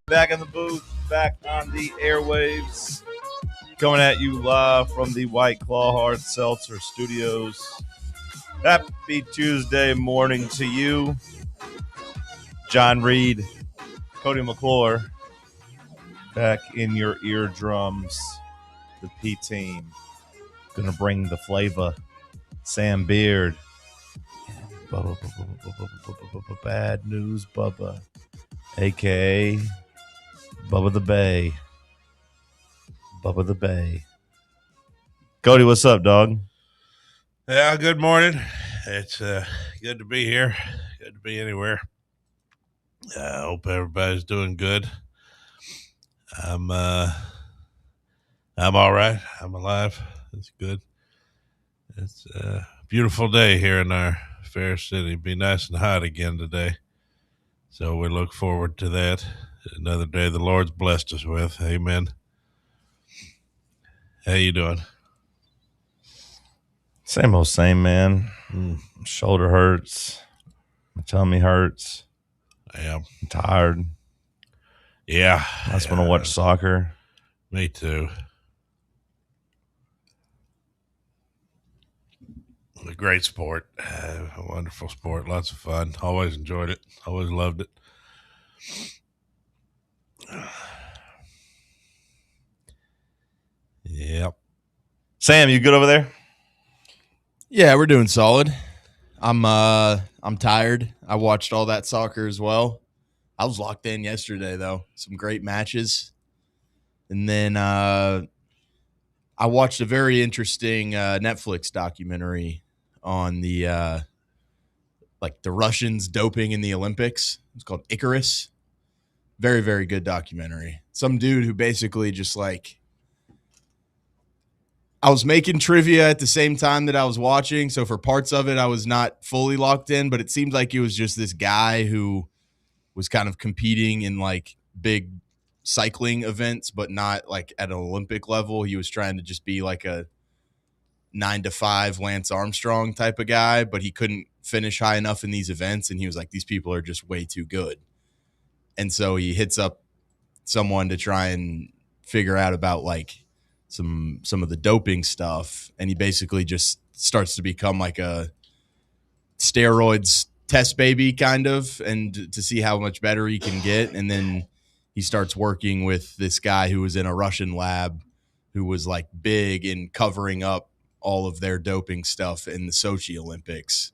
Back in the booth, back on the airwaves, coming at you live from the White Claw Hard Seltzer Studios. Happy Tuesday morning to you. John Reed, Cody McClure, back in your eardrums. The P team gonna bring the flavor. Sam Beard, Bad News Bubba, aka Bubba the Bay. Bubba the Bay. Cody, what's up, dog? Yeah, good morning. It's good to be here. Good to be anywhere. I hope everybody's doing good. I'm all right. I'm alive. It's good. It's a beautiful day here in our fair city. Be nice and hot again today. So we look forward to that. Another day the Lord's blessed us with. Amen. How you doing? Same old same, man. Shoulder hurts. My tummy hurts. I am. I'm tired. Yeah. I just want to watch soccer. Me too. A great sport. A wonderful sport. Lots of fun. Always enjoyed it. Always loved it. Yep. Sam, you good over there? Yeah, we're doing solid. I'm tired. I watched all that soccer as well. I was locked in yesterday though. Some great matches. And then I watched a very interesting Netflix documentary on the the Russians doping in the Olympics. It's called Icarus. Very, very good documentary. Some dude who basically just I was making trivia at the same time that I was watching. So for parts of it, I was not fully locked in, but it seemed like it was just this guy who was kind of competing in big cycling events, but not at an Olympic level. He was trying to just be like a 9-to-5 Lance Armstrong type of guy, but he couldn't finish high enough in these events. And he was like, these people are just way too good. And so he hits up someone to try and figure out about some of the doping stuff, and he basically just starts to become like a steroids test baby kind of, and to see how much better he can get. And then he starts working with this guy who was in a Russian lab who was big in covering up all of their doping stuff in the Sochi Olympics.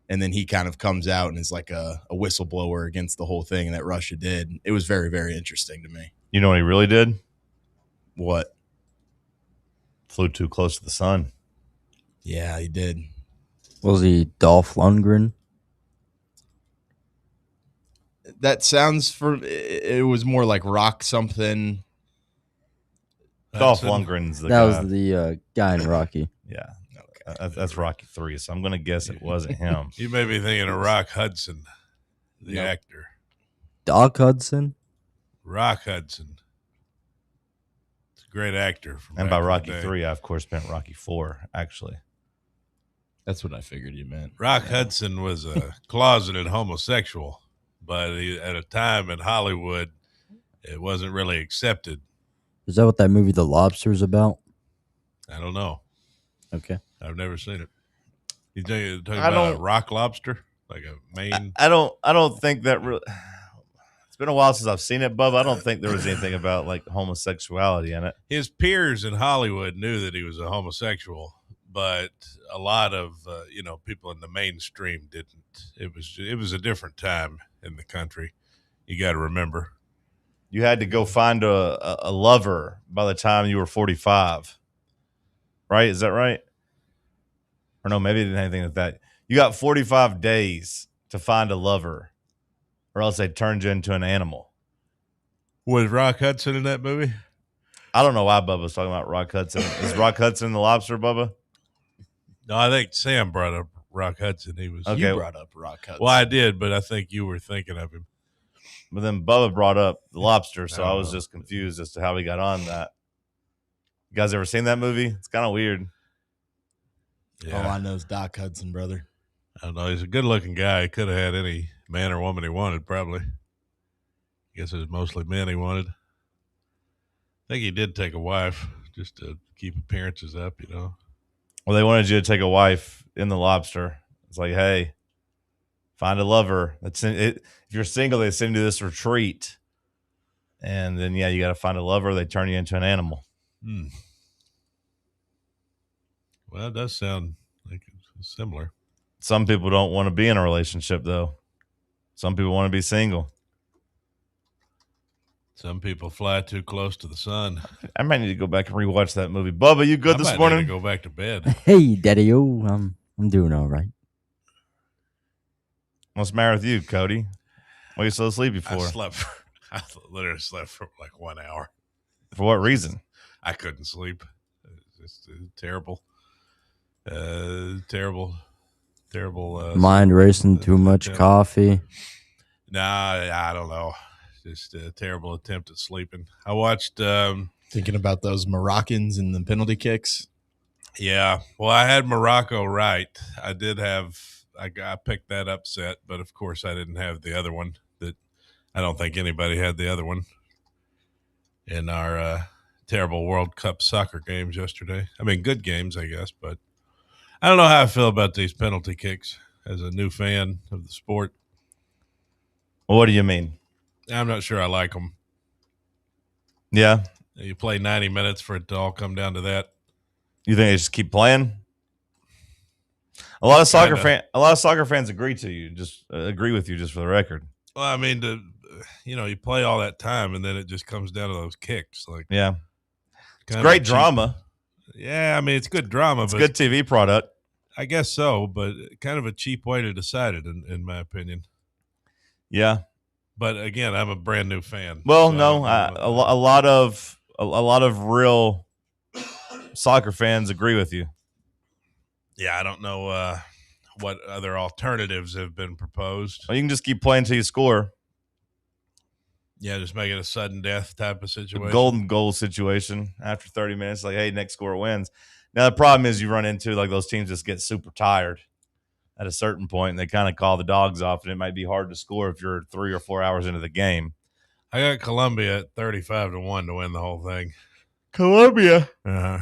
And then he kind of comes out and is like a whistleblower against the whole thing that Russia did. It was very, very interesting to me. You know what he really did? What? Flew too close to the sun. Yeah, he did. Was he Dolph Lundgren? That sounds it was more like Rock something. Dolph Lundgren's the that guy. Was the guy in Rocky. Yeah. That's Rocky 3, so I'm going to guess it wasn't him. You may be thinking of Rock Hudson, the actor. Doc Hudson? Rock Hudson. It's a great actor. And by Rocky 3, I, of course, meant Rocky 4, actually. That's what I figured you meant. Rock Hudson was a closeted homosexual, but at a time in Hollywood, it wasn't really accepted. Is that what that movie The Lobster is about? I don't know. Okay. I've never seen it. You talking about a rock lobster? Like a Maine? I don't think that really. It's been a while since I've seen it, Bub. I don't think there was anything about homosexuality in it. His peers in Hollywood knew that he was a homosexual, but a lot of people in the mainstream didn't. It was a different time in the country. You got to remember. You had to go find a lover by the time you were 45. Right? Is that right? Or no, maybe it didn't have anything like that. You got 45 days to find a lover, or else they turned you into an animal. Was Rock Hudson in that movie? I don't know why Bubba was talking about Rock Hudson. Is Rock Hudson the lobster, Bubba? No, I think Sam brought up Rock Hudson. He was. Okay. You brought up Rock Hudson. Well, I did, but I think you were thinking of him. But then Bubba brought up the lobster, so I was just confused as to how we got on that. You guys ever seen that movie? It's kind of weird. Yeah. All I know is Doc Hudson, brother. I don't know. He's a good-looking guy. He could have had any man or woman he wanted, probably. guess it was mostly men he wanted. I think he did take a wife just to keep appearances up, you know. Well, they wanted you to take a wife in the Lobster. It's like, hey, find a lover. If you're single, they send you to this retreat. And then, you got to find a lover. They turn you into an animal. Well, it does sound like it's similar. Some people don't want to be in a relationship, though. Some people want to be single. Some people fly too close to the sun. I might need to go back and rewatch that movie. Bubba, you good I this might morning? need to go back to bed. Hey, Daddy-o, I'm doing all right. What's the matter with you, Cody? What are you so sleepy for? I literally slept for like 1 hour. For what reason? I couldn't sleep. It's just terrible. Terrible. Mind racing, too much coffee. Nah, I don't know. Just a terrible attempt at sleeping. I watched. Thinking about those Moroccans and the penalty kicks. Yeah. Well, I had Morocco right. I picked that upset, but of course I didn't have the other one. That I don't think anybody had the other one in our terrible World Cup soccer games yesterday. I mean, good games, I guess, but I don't know how I feel about these penalty kicks as a new fan of the sport. Well, what do you mean? I'm not sure I like them. Yeah. You play 90 minutes for it to all come down to that. You think they just keep playing? A lot of soccer fans agree with you, just for the record. Well, I mean, you play all that time and then it just comes down to those kicks. Like, yeah, it's great drama. Yeah, I mean, it's good drama. It's a good TV product. I guess so, but kind of a cheap way to decide it, in my opinion. Yeah. But again, I'm a brand new fan. Well, so no, a lot of real soccer fans agree with you. Yeah, I don't know what other alternatives have been proposed. Well, you can just keep playing until you score. Yeah, just make it a sudden death type of situation. A golden goal situation after 30 minutes. Like, hey, next score wins. Now, the problem is you run into, like, those teams just get super tired at a certain point, and they kind of call the dogs off, and it might be hard to score if you're 3 or 4 hours into the game. I got Colombia at 35-1 to win the whole thing. Colombia? Uh-huh.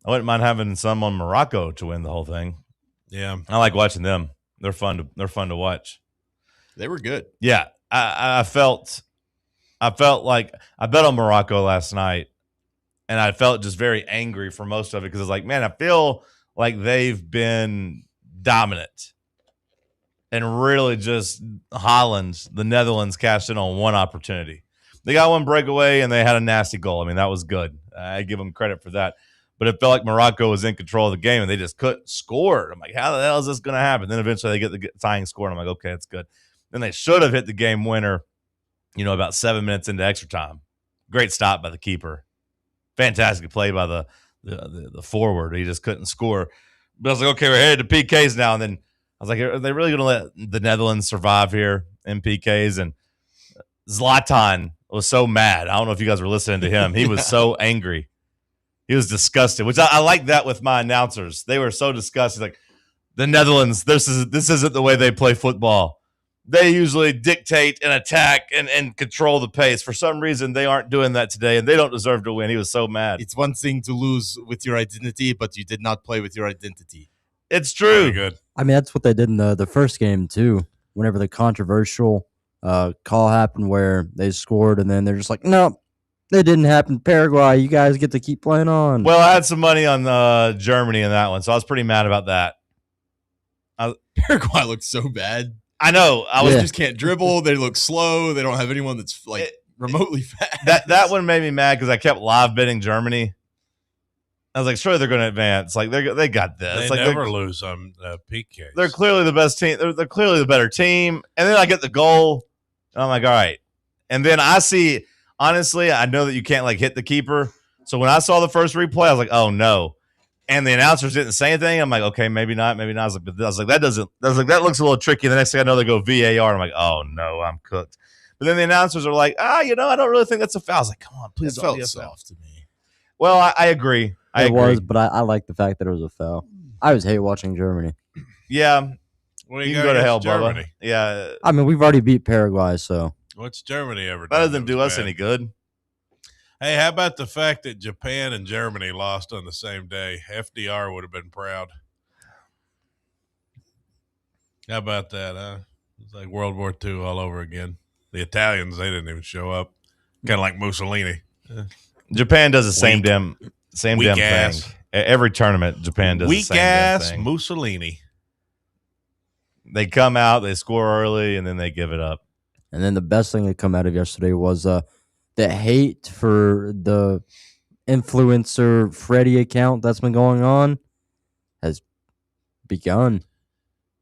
I wouldn't mind having some on Morocco to win the whole thing. Yeah. I like watching them. They're fun to watch. They were good. Yeah. I felt like I bet on Morocco last night, and I felt just very angry for most of it because it's like, man, I feel like they've been dominant. And really just the Netherlands cashed in on one opportunity. They got one breakaway, and they had a nasty goal. I mean, that was good. I give them credit for that. But it felt like Morocco was in control of the game, and they just couldn't score. I'm like, how the hell is this going to happen? Then eventually they get the tying score, and I'm like, okay, that's good. Then they should have hit the game winner, about 7 minutes into extra time. Great stop by the keeper. Fantastic play by the forward. He just couldn't score. But I was like, okay, we're headed to PKs now. And then I was like, are they really going to let the Netherlands survive here in PKs? And Zlatan was so mad. I don't know if you guys were listening to him. He was so angry. He was disgusted, which I like that with my announcers. They were so disgusted. Like, the Netherlands, this isn't the way they play football. They usually dictate and attack and control the pace. For some reason, they aren't doing that today, and they don't deserve to win. He was so mad. It's one thing to lose with your identity, but you did not play with your identity. It's true. Very good. I mean, that's what they did in the first game, too. Whenever the controversial call happened where they scored, and then they're just like, no, it didn't happen. Paraguay, you guys get to keep playing on. Well, I had some money on Germany in that one, so I was pretty mad about that. Paraguay looked so bad. I know. They just can't dribble. They look slow. They don't have anyone that's remotely fast. That one made me mad because I kept live betting Germany. I was like, sure, they're going to advance. Like, they got this. They like, never lose on PKs. They're clearly the best team. They're clearly the better team. And then I get the goal, and I'm like, all right. And then I see, honestly, I know that you can't, hit the keeper. So when I saw the first replay, I was like, oh, no. And the announcers didn't say anything. I'm like, okay, maybe not, maybe not. I was like, that looks a little tricky. The next thing I know, they go VAR. I'm like, oh no, I'm cooked. But then the announcers are like, I don't really think that's a foul. I was like, come on, please. It felt soft to me. Well, I agree. It was, but I like the fact that it was a foul. I was hate watching Germany. Yeah, What do You you can got go to hell, against Germany? Bubba. Yeah, I mean, we've already beat Paraguay, so What's Germany ever that done? doesn't do was us bad? any good. Hey, how about the fact that Japan and Germany lost on the same day? FDR would have been proud. How about that, huh? It's like World War II all over again. The Italians, they didn't even show up. Kind of like Mussolini. Japan does the same Weak. damn Weak thing. ass. Every tournament, Japan does the Weak same damn ass thing. Mussolini. They come out, they score early, and then they give it up. and then the best thing that come out of yesterday was the hate for the influencer Freddie account that's been going on has begun.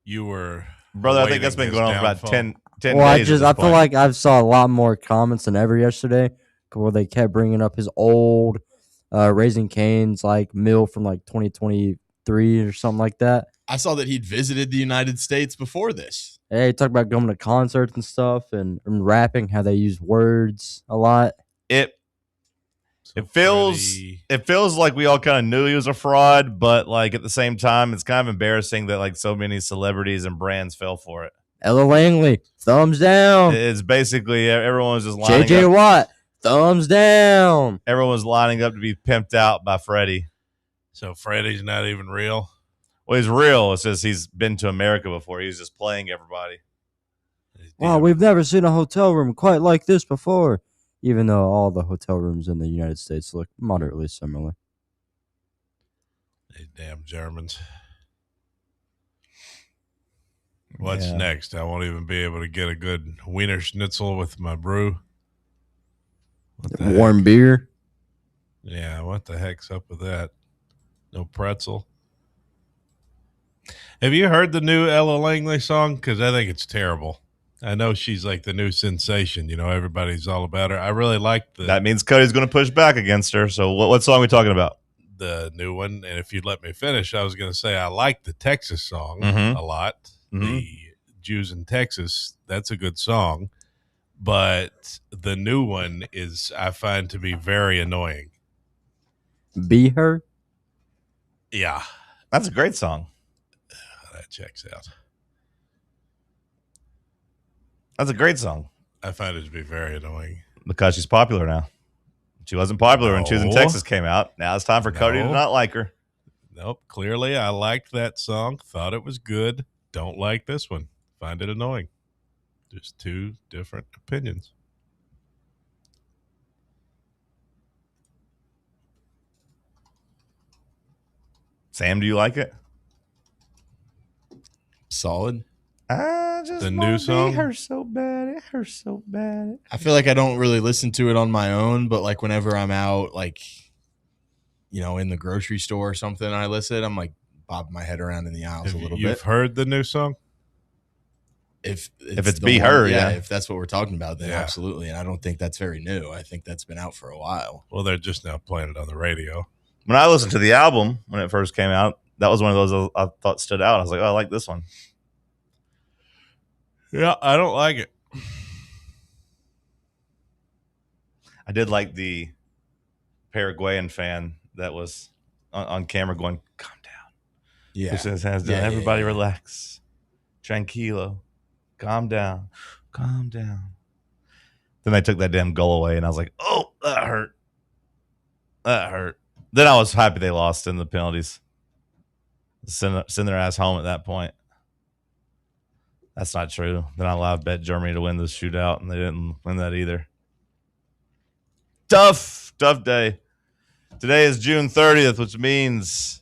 You were Brother, I think that's been awaiting going on his for about downfall. 10 Well, days. I feel like I've saw a lot more comments than ever yesterday where they kept bringing up his old Raising Cane's like meal from like 2023 or something like that. I saw that he'd visited the United States before this. Hey, talk about going to concerts and stuff and rapping, how they use words a lot. it So feels like we all kind of knew he was a fraud, but like at the same time, it's kind of embarrassing that like so many celebrities and brands fell for it. Ella Langley, thumbs down. It's basically everyone was just lining JJ up. Watt, thumbs down. Everyone was lining up to be pimped out by Freddie. So Freddie's not even real? Well, he's real. It's just he's been to America before. He's just playing everybody. Wow, we've never seen a hotel room quite like this before, even though all the hotel rooms in the United States look moderately similar. These damn Germans. What's Yeah. next? I won't even be able to get a good Wiener Schnitzel with my brew. What the Warm heck? beer. Yeah, what the heck's up with that? No pretzel. Have you heard the new Ella Langley song? Because I think it's terrible. I know she's like the new sensation. You know, everybody's all about her. I really like That means Cody's going to push back against her. So what song are we talking about? the new one. And if you'd let me finish, I was going to say I like the Texas song Mhm. a lot. Mhm. The Jews in Texas, that's a good song. But the new one is, I find to be very annoying. Be her. Yeah, That's a great song. that checks out. That's a great song I find it to be very annoying. because she's popular now. She wasn't popular when Choosing No. Texas came out. Now it's time for Cody to No. not like her. Nope. Clearly, I liked that song. Thought it was good. Don't like this one. Find it annoying. Just two different opinions. Sam, do you like it? Solid. I just The new wanna song? be her so bad. It hurts so bad. I feel like I don't really listen to it on my own, but like whenever I'm out, like, you know, in the grocery store or something, I listen, I'm like bobbing my head around in the aisles a little You've bit. heard the new song? If it's the Be Her, yeah. if that's what we're talking about, then Yeah. absolutely. And I don't think that's very new. I think that's been out for a while. Well, they're just now playing it on the radio. When I listened to the album when it first came out, that was one of those I thought stood out. I was like, oh, I like this one. Yeah, I don't like it. I did like the Paraguayan fan that was on camera going, calm down. Yeah. Pushing his hands down. Yeah, yeah, Everybody yeah. relax. Tranquilo. Calm down. Calm down. Then they took that damn goal away, and I was like, oh, that hurt. That hurt. Then I was happy they lost in the penalties. Send their ass home at that point. That's not true. Then I live bet Germany to win this shootout, and they didn't win that either. Tough day. Today is June 30th, which means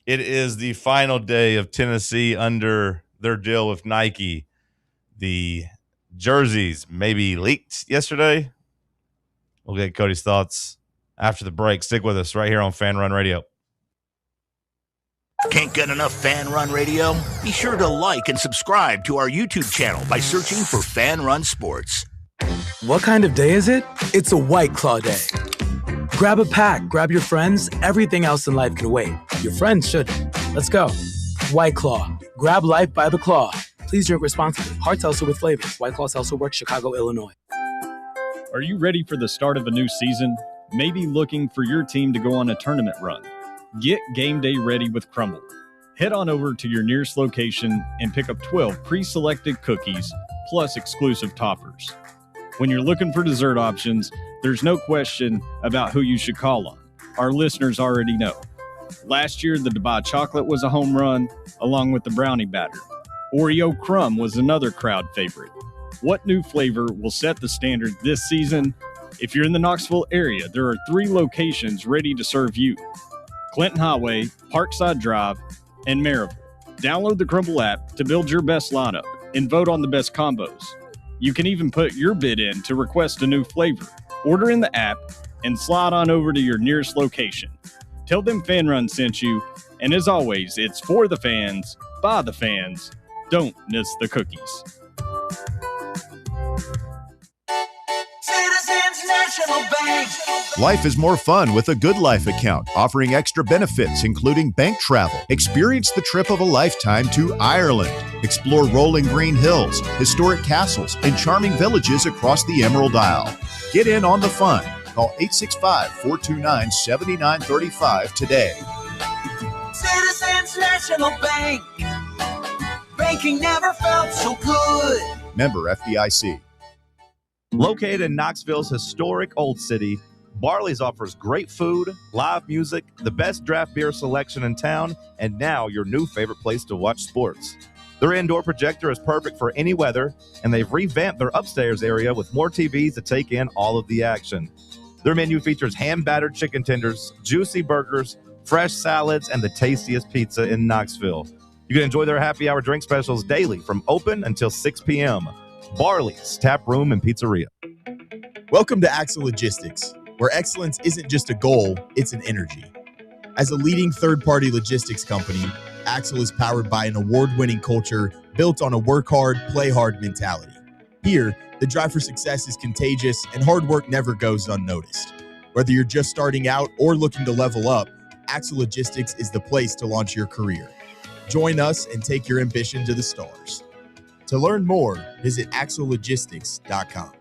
it is the final day of Tennessee under their deal with Nike. The jerseys maybe leaked yesterday. We'll get Cody's thoughts after the break. Stick with us right here on Fan Run Radio. Can't get enough Fan Run Radio? Be sure to like and subscribe to our YouTube channel by searching for Fan Run Sports. What kind of day is it? It's a White Claw day. Grab a pack, grab your friends. Everything else in life can wait. Your friends shouldn't. Let's go. White Claw. Grab life by the claw. Please drink responsibly. Hard seltzer with flavors. White Claw Seltzer Works, Chicago, Illinois. Are you ready for the start of a new season? Maybe looking for your team to go on a tournament run? Get game day ready with Crumble. Head on over to your nearest location and pick up 12 pre-selected cookies plus exclusive toppers. When you're looking for dessert options, there's no question about who you should call on. Our listeners already know. Last year, the Dubai chocolate was a home run, along with the brownie batter. Oreo crumb was another crowd favorite. What new flavor will set the standard this season? If you're in the Knoxville area, there are 3 locations ready to serve you: Clinton Highway, Parkside Drive, and Maryville. Download the Crumble app to build your best lineup and vote on the best combos. You can even put your bid in to request a new flavor. Order in the app and slide on over to your nearest location. Tell them Fan Run sent you, and as always, it's for the fans, by the fans. Don't miss the cookies. Citizens National Bank. Life is more fun with a Good Life account, offering extra benefits, including bank travel. Experience the trip of a lifetime to Ireland. Explore rolling green hills, historic castles, and charming villages across the Emerald Isle. Get in on the fun. Call 865-429-7935 today. Citizens National Bank. Banking never felt so good. Member FDIC. Located in Knoxville's historic Old City, Barley's offers great food, live music, the best draft beer selection in town, and now your new favorite place to watch sports. Their indoor projector is perfect for any weather, and they've revamped their upstairs area with more TVs to take in all of the action. Their menu features hand-battered chicken tenders, juicy burgers, fresh salads, and the tastiest pizza in Knoxville. You can enjoy their happy hour drink specials daily from open until 6 p.m. Barley's Tap Room and Pizzeria. Welcome to Axle Logistics, where excellence isn't just a goal, it's an energy. As a leading third-party logistics company, Axle is powered by an award-winning culture built on a work hard, play hard mentality. Here, the drive for success is contagious and hard work never goes unnoticed. Whether you're just starting out or looking to level up, Axle Logistics is the place to launch your career. Join us and take your ambition to the stars. To learn more, visit axlelogistics.com.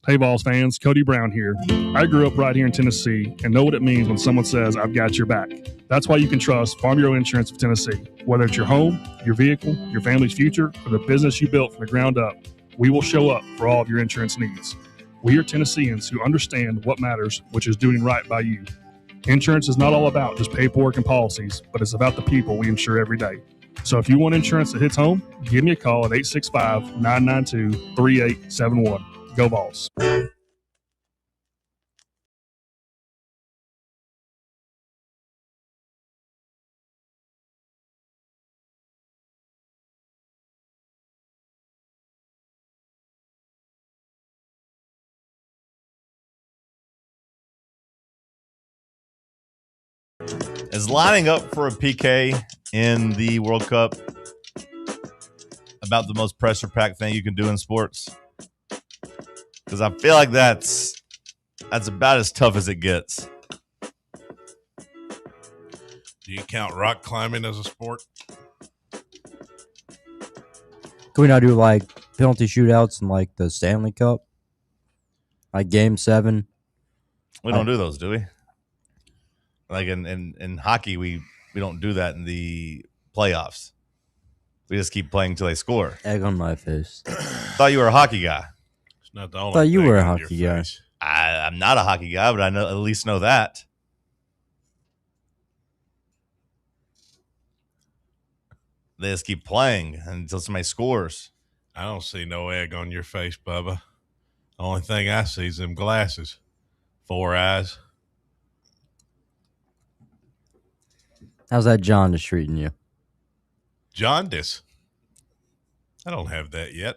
Hey, Vols fans, Cody Brown here. I grew up right here in Tennessee and know what it means when someone says, I've got your back. That's why you can trust Farm Bureau Insurance of Tennessee. Whether it's your home, your vehicle, your family's future, or the business you built from the ground up, we will show up for all of your insurance needs. We are Tennesseans who understand what matters, which is doing right by you. Insurance is not all about just paperwork and policies, but it's about the people we insure every day. So if you want insurance that hits home, give me a call at 865-992-3871. Go Vols. Is lining up for a PK in the World Cup about the most pressure-packed thing you can do in sports? Because I feel like that's about as tough as it gets. Do you count rock climbing as a sport? Can we not do like penalty shootouts in like the Stanley Cup? Like Game 7? We don't do those, do we? Like in hockey, we don't do that in the playoffs. We just keep playing until they score. Egg on my face. Thought you were a hockey guy. It's not the only Thought you thing were a on hockey your guy. face. I'm not a hockey guy, but I know at least know that. They just keep playing until somebody scores. I don't see no egg on your face, Bubba. The only thing I see is them glasses. 4 eyes. How's that John just treating you? Jaundice. I don't have that yet.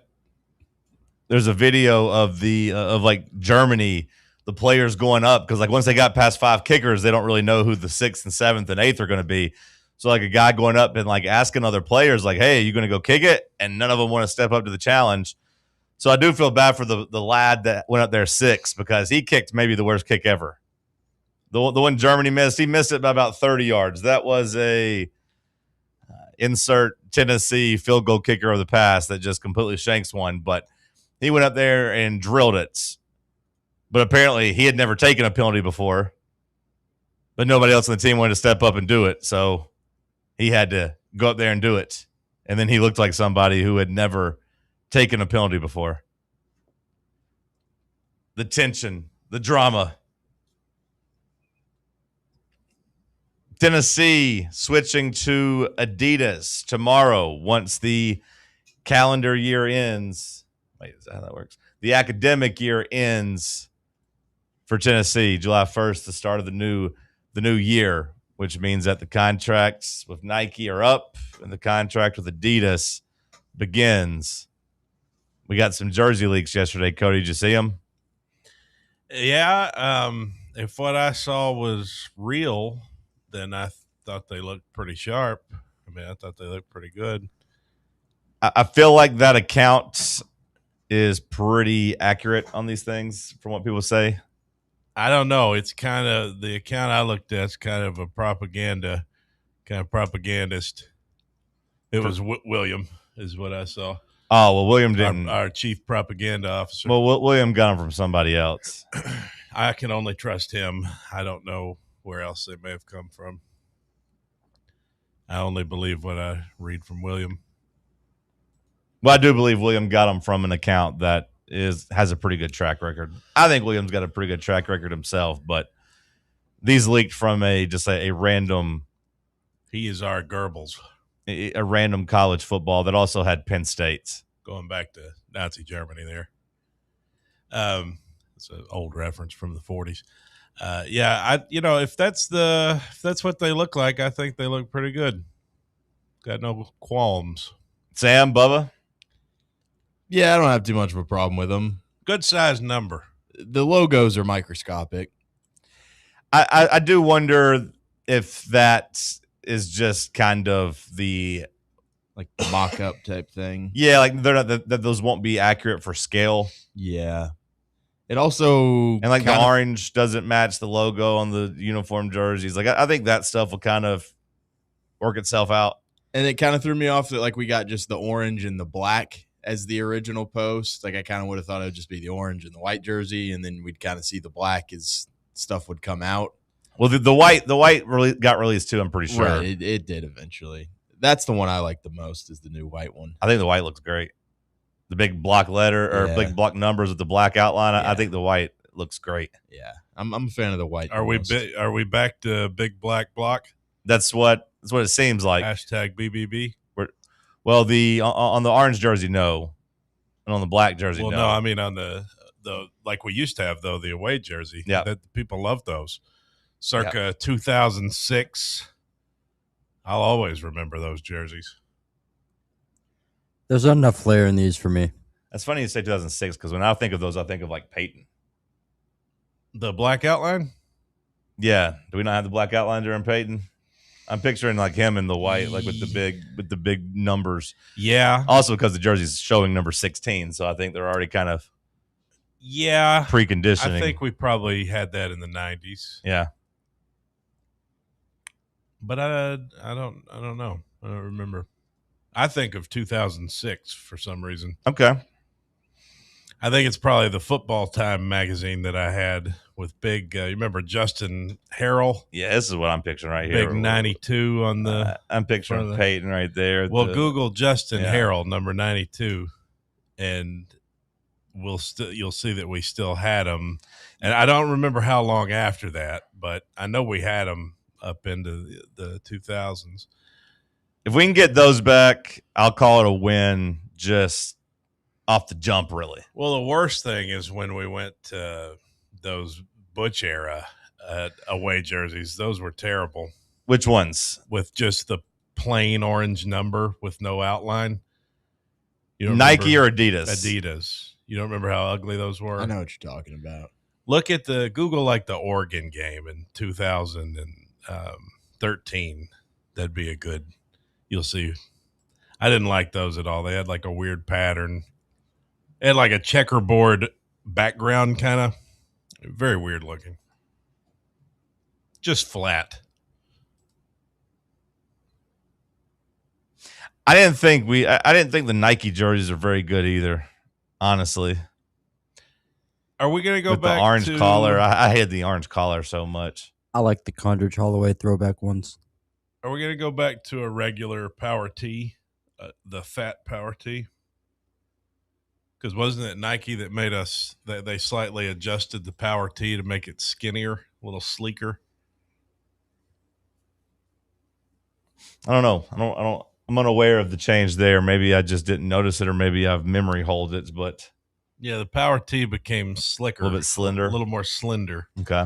There's a video of of like Germany, the players going up because like once they got past 5 kickers, they don't really know who the 6th and 7th and 8th are going to be. So like a guy going up and like asking other players like, "Hey, are you going to go kick it?" And none of them want to step up to the challenge. So I do feel bad for the lad that went up there 6 because he kicked maybe the worst kick ever. The one Germany missed, he missed it by about 30 yards. That was a insert Tennessee field goal kicker of the past that just completely shanks one. But he went up there and drilled it. But apparently he had never taken a penalty before. But nobody else on the team wanted to step up and do it. So he had to go up there and do it. And then he looked like somebody who had never taken a penalty before. The tension, the drama. Tennessee switching to Adidas tomorrow once the calendar year ends. Wait, is that how that works? The academic year ends for Tennessee, July 1st, the start of the new year, which means that the contracts with Nike are up and the contract with Adidas begins. We got some jersey leaks yesterday. Cody, did you see them? Yeah. If what I saw was real, then I thought they looked pretty sharp. I mean, I thought they looked pretty good. I feel like that account is pretty accurate on these things from what people say. I don't know. It's kind of the account I looked at. It's kind of a propagandist. It was William, is what I saw. Oh, well, William didn't. Our chief propaganda officer. Well, William got them from somebody else. I can only trust him. I don't know where else they may have come from. I only believe what I read from William. Well, I do believe William got them from an account that has a pretty good track record. I think William's got a pretty good track record himself, but these leaked from a random. He is our Goebbels. A random college football that also had Penn State's. Going back to Nazi Germany there. It's an old reference from the 40s. If that's what they look like, I think they look pretty good. Got no qualms. Sam, Bubba? Yeah, I don't have too much of a problem with them. Good size number. The logos are microscopic. I do wonder if that is just kind of the mock-up type thing. Yeah, like they're not that those won't be accurate for scale. Yeah. It also and like the orange doesn't match the logo on the uniform jerseys. Like I think that stuff will kind of work itself out. And it kind of threw me off that we got just the orange and the black as the original post. Like I kind of would have thought it would just be the orange and the white jersey, and then we'd kind of see the black as stuff would come out. Well, the white really got released too. I'm pretty sure it did eventually. That's the one I like the most, is the new white one. I think the white looks great. The big block letter or big block numbers with the black outline. I think the white looks great. Yeah, I'm a fan of the white. Are we back to big black block? That's what it seems like. Hashtag BBB. Well, on the orange jersey, no, and on the black jersey, well, no. No, I mean on the like we used to have though, the away jersey. Yeah, that people love those. Circa 2006. I'll always remember those jerseys. There's not enough flair in these for me. That's funny you say 2006 because when I think of those, I think of like Peyton. The black outline? Yeah. Do we not have the black outline during Peyton? I'm picturing like him in the white, like with the big numbers. Yeah. Also because the jersey's showing number 16, so I think they're already kind of preconditioning. I think we probably had that in the 90s. Yeah. But I don't know. I don't remember. I think of 2006 for some reason. Okay. I think it's probably the Football Time magazine that I had with big. You remember Justin Harrell? Yeah, this is what I'm picturing right here. Big 92 on the. I'm picturing Peyton right there. Well, Google Justin Harrell number 92, and you'll see that we still had him. And I don't remember how long after that, but I know we had him up into the 2000s. If we can get those back, I'll call it a win just off the jump, really. Well, the worst thing is when we went to those Butch era away jerseys. Those were terrible. Which ones? With just the plain orange number with no outline. You don't Nike or Adidas? Adidas. You don't remember how ugly those were? I know what you're talking about. Look at Google like the Oregon game in 2013. That'd be a good. You'll see. I didn't like those at all. They had like a weird pattern. It had like a checkerboard background, kind of very weird looking. Just flat. I didn't think the Nike jerseys are very good either. Honestly, are we gonna go with back the orange to collar? I hate the orange collar so much. I like the Condridge Holloway throwback ones. Are we going to go back to a regular power tee, the fat power tee? Because wasn't it Nike that made us, that they slightly adjusted the power tee to make it skinnier, a little sleeker? I don't know. I'm unaware of the change there. Maybe I just didn't notice it, or maybe I've memory hold it, but Yeah, the power tee became slicker. a little bit slender. A little more slender. Okay.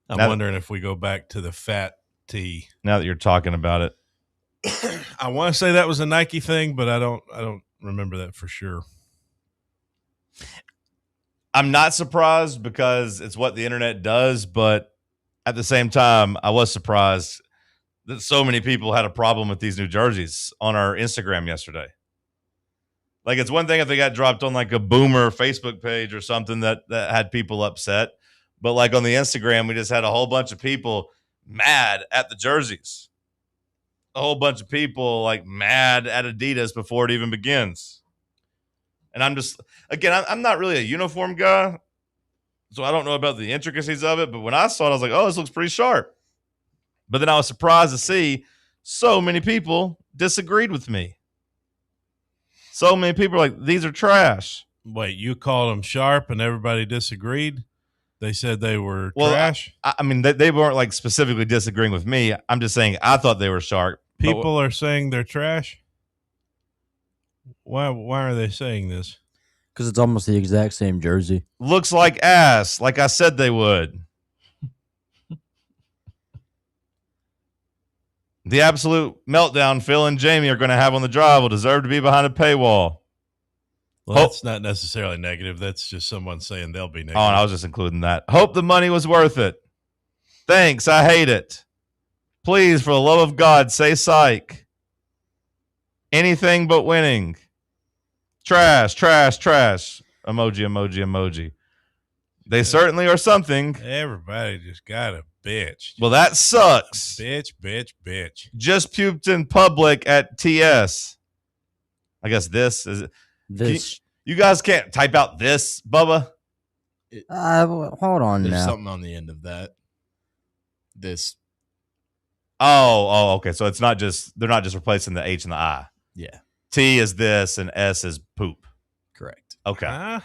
I'm wondering if we go back to the fat tee. Now that you're talking about it. I want to say that was a Nike thing, but I don't remember that for sure. I'm not surprised because it's what the internet does, but at the same time, I was surprised that so many people had a problem with these new jerseys on our Instagram yesterday. Like, it's one thing if they got dropped on like a Boomer Facebook page or something that had people upset, but like on the Instagram, we just had a whole bunch of people mad at the jerseys. A whole bunch of people like mad at Adidas before it even begins. And I'm just, again, I'm not really a uniform guy, so I don't know about the intricacies of it. But when I saw it, I was like, oh, this looks pretty sharp. But then I was surprised to see so many people disagreed with me. So many people are like, these are trash. Wait, you called them sharp and everybody disagreed? They said they were trash? I mean, they weren't like specifically disagreeing with me. I'm just saying I thought they were sharp. People are saying they're trash? Why are they saying this? Because it's almost the exact same jersey. Looks like ass, like I said they would. The absolute meltdown Phil and Jamie are going to have on the drive will deserve to be behind a paywall. Well, that's not necessarily negative. That's just someone saying they'll be negative. Oh, and I was just including that. Hope the money was worth it. Thanks, I hate it. Please, for the love of God, say psych. Anything but winning. Trash, trash, trash. Emoji, emoji, emoji. They certainly are something. Everybody just got a bitch. Well, that sucks. Bitch, bitch, bitch. Just puked in public at TS. I guess this is This. You guys can't type out this, Bubba. Hold on There's now. something on the end of that. This. Oh, okay. So it's not just, they're not just replacing the H and the I. Yeah. T is this and S is poop. Correct. Okay.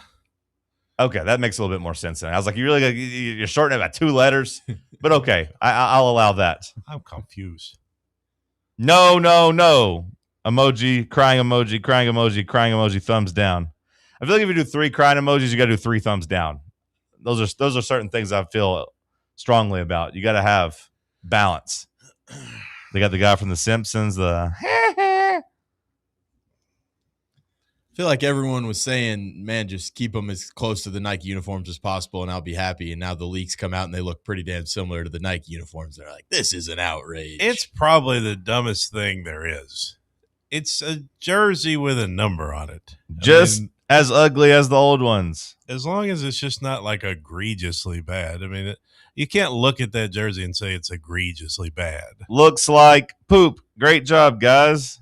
Okay, that makes a little bit more sense. I was like, you're shortening it by 2 letters, but okay, I'll allow that. I'm confused. No. Emoji, crying emoji, crying emoji, crying emoji, thumbs down. I feel like if you do 3 crying emojis, you got to do 3 thumbs down. Those are certain things I feel strongly about. You got to have balance. They got the guy from The Simpsons, I feel like everyone was saying, man, just keep them as close to the Nike uniforms as possible and I'll be happy. And now the leaks come out and they look pretty damn similar to the Nike uniforms. They're like, this is an outrage. It's probably the dumbest thing there is. It's a jersey with a number on it. just as ugly as the old ones. As long as it's just not like egregiously bad. I mean, you can't look at that jersey and say it's egregiously bad. Looks like poop. Great job, guys.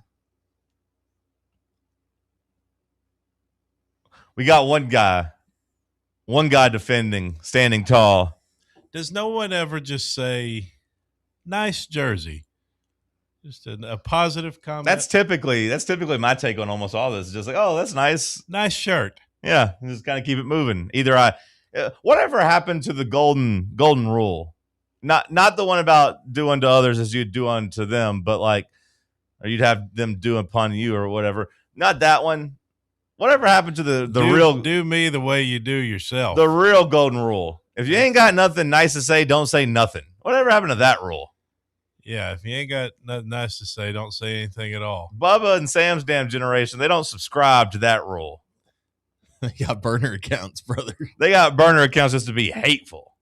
We got one guy defending, standing tall. Does no one ever just say, nice jersey? Just a positive comment? That's typically my take on almost all this. It's just like, oh, that's nice. Nice shirt. Yeah, just kind of keep it moving. Either whatever happened to the golden rule? Not the one about do unto others as you do unto them, but like, or you'd have them do upon you or whatever. Not that one. Whatever happened to the real do me the way you do yourself? The real golden rule. If you ain't got nothing nice to say, don't say nothing. Whatever happened to that rule? Yeah, if you ain't got nothing nice to say, don't say anything at all. Bubba and Sam's damn generation, they don't subscribe to that rule. They got burner accounts, brother. They got burner accounts just to be hateful.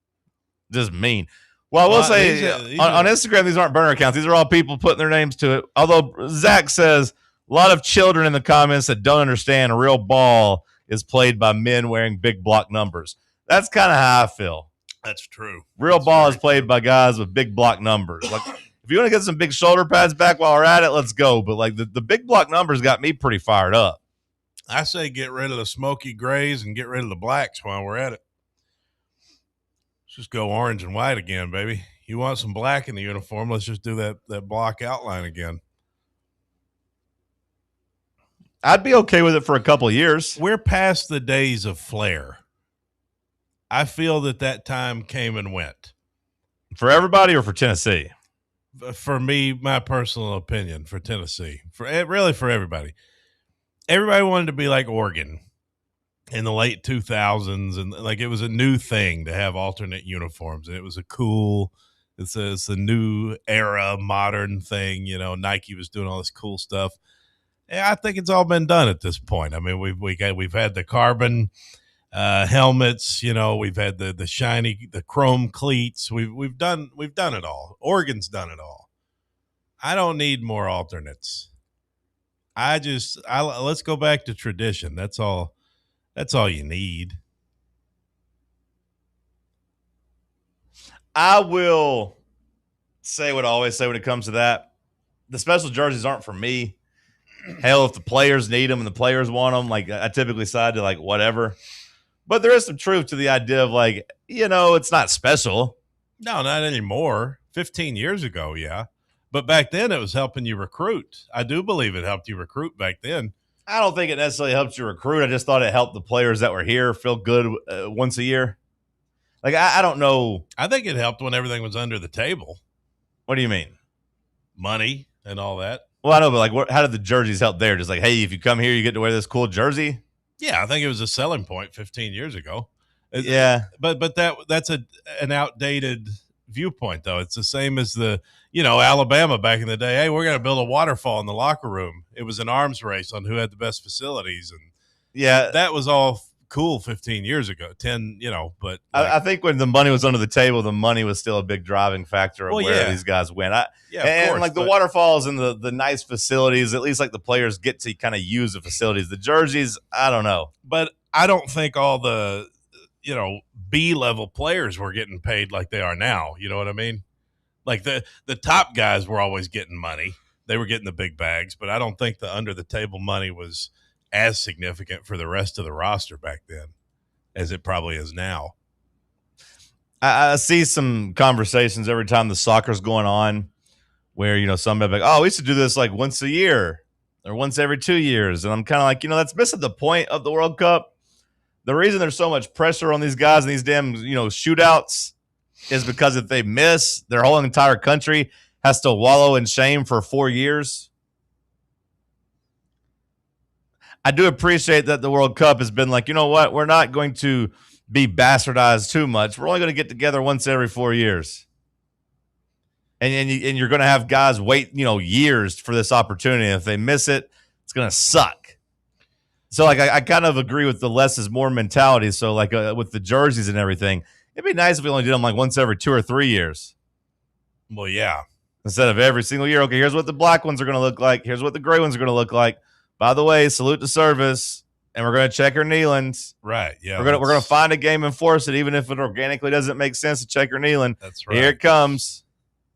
Just mean. Well, I will say on Instagram, these aren't burner accounts. These are all people putting their names to it. Although Zach says a lot of children in the comments that don't understand a real ball is played by men wearing big block numbers. That's kind of how I feel. That's true. Real ball is played by guys with big block numbers. Like, if you want to get some big shoulder pads back while we're at it, let's go. But like the big block numbers got me pretty fired up. I say get rid of the smoky grays and get rid of the blacks while we're at it. Let's just go orange and white again, baby. You want some black in the uniform? Let's just do that block outline again. I'd be okay with it for a couple of years. We're past the days of flair. I feel that time came and went. For everybody or for Tennessee? For me, my personal opinion, for Tennessee. For everybody. Everybody wanted to be like Oregon in the late 2000s, and like it was a new thing to have alternate uniforms, and it was it's a new era, modern thing. Nike was doing all this cool stuff. Yeah, I think it's all been done at this point. I mean, we've had the carbon helmets. We've had the shiny, the chrome cleats. We've done it all. Oregon's done it all. I don't need more alternates. Let's go back to tradition. That's all you need. I will say what I always say when it comes to that. The special jerseys aren't for me. Hell, if the players need them and the players want them, like I typically side to like whatever. But there is some truth to the idea of like, it's not special. No, not anymore. 15 years ago, yeah. But back then it was helping you recruit. I do believe it helped you recruit back then. I don't think it necessarily helped you recruit. I just thought it helped the players that were here feel good once a year. Like, I don't know. I think it helped when everything was under the table. What do you mean? Money and all that. Well, I know, but like, how did the jerseys help there? Just like, hey, if you come here, you get to wear this cool jersey? Yeah, I think it was a selling point 15 years ago. Yeah. But that's an outdated viewpoint, though. It's the same as Alabama back in the day. Hey, we're going to build a waterfall in the locker room. It was an arms race on who had the best facilities. And yeah, that was all cool 15 years ago, 10, but I think when the money was under the table, the money was still a big driving factor of where these guys went. Of course, like the waterfalls and the nice facilities, at least like the players get to kind of use the facilities. The jerseys, I don't know. But I don't think all the, B-level players were getting paid like they are now. You know what I mean? Like the top guys were always getting money. They were getting the big bags, but I don't think the under the table money was as significant for the rest of the roster back then as it probably is now. I see some conversations every time the soccer's going on where, somebody like, oh, we used to do this like once a year or once every 2 years. And I'm kind of like, that's missing the point of the World Cup. The reason there's so much pressure on these guys and these damn, shootouts is because if they miss, their whole entire country has to wallow in shame for 4 years. I do appreciate that the World Cup has been like, you know what? We're not going to be bastardized too much. We're only going to get together once every 4 years. And you're going to have guys wait, years for this opportunity. If they miss it, it's going to suck. So, like, I kind of agree with the less is more mentality. So, like, with the jerseys and everything, it'd be nice if we only did them, like, once every 2 or 3 years. Well, yeah. Instead of every single year. Okay, here's what the black ones are going to look like. Here's what the gray ones are going to look like. By the way, salute to service, and we're going to check our kneelings. Right, yeah. We're going to find a game and force it, even if it organically doesn't make sense to check our kneeling. That's right. Here it comes.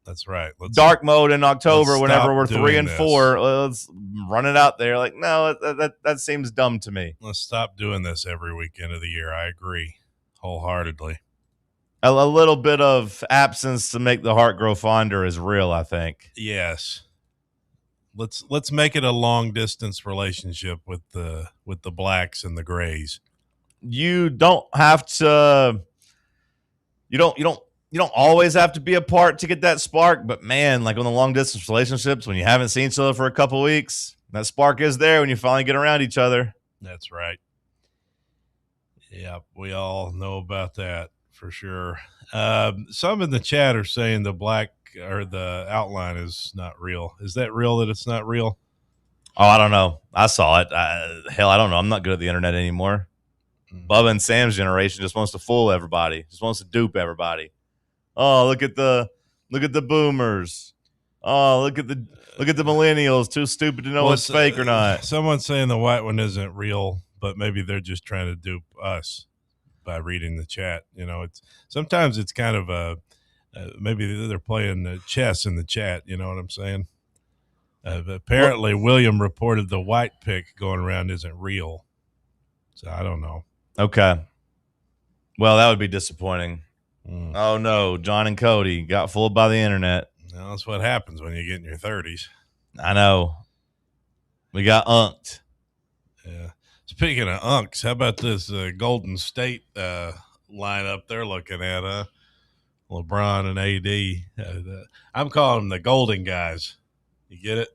That's right. Dark mode in October whenever we're 3 and 4. Let's run it out there. Like, no, that seems dumb to me. Let's stop doing this every weekend of the year. I agree wholeheartedly. A little bit of absence to make the heart grow fonder is real, I think. Yes. Let's make it a long distance relationship with the blacks and the grays. You don't have to. You don't always have to be apart to get that spark, but man, like on the long distance relationships, when you haven't seen each other for a couple weeks, that spark is there when you finally get around each other. That's right. Yeah, we all know about that for sure. Some in the chat are saying the black or the outline is not real. Is that real that it's not real? Oh, I don't know. I saw it. Hell, I don't know. I'm not good at the internet anymore. Bubba and Sam's generation just wants to fool everybody. Just wants to dupe everybody. Oh, look at the boomers. Oh, look at the millennials. Too stupid to know what's fake or not. Someone's saying the white one isn't real, but maybe they're just trying to dupe us by reading the chat. It's sometimes it's kind of maybe they're playing chess in the chat. You know what I'm saying? Apparently, William reported the white pick going around isn't real. So I don't know. Okay. Well, that would be disappointing. Oh, no. John and Cody got fooled by the internet. Well, that's what happens when you get in your 30s. I know. We got unked. Yeah. Speaking of unks, how about this Golden State lineup they're looking at? LeBron and AD. I'm calling them the Golden guys. You get it?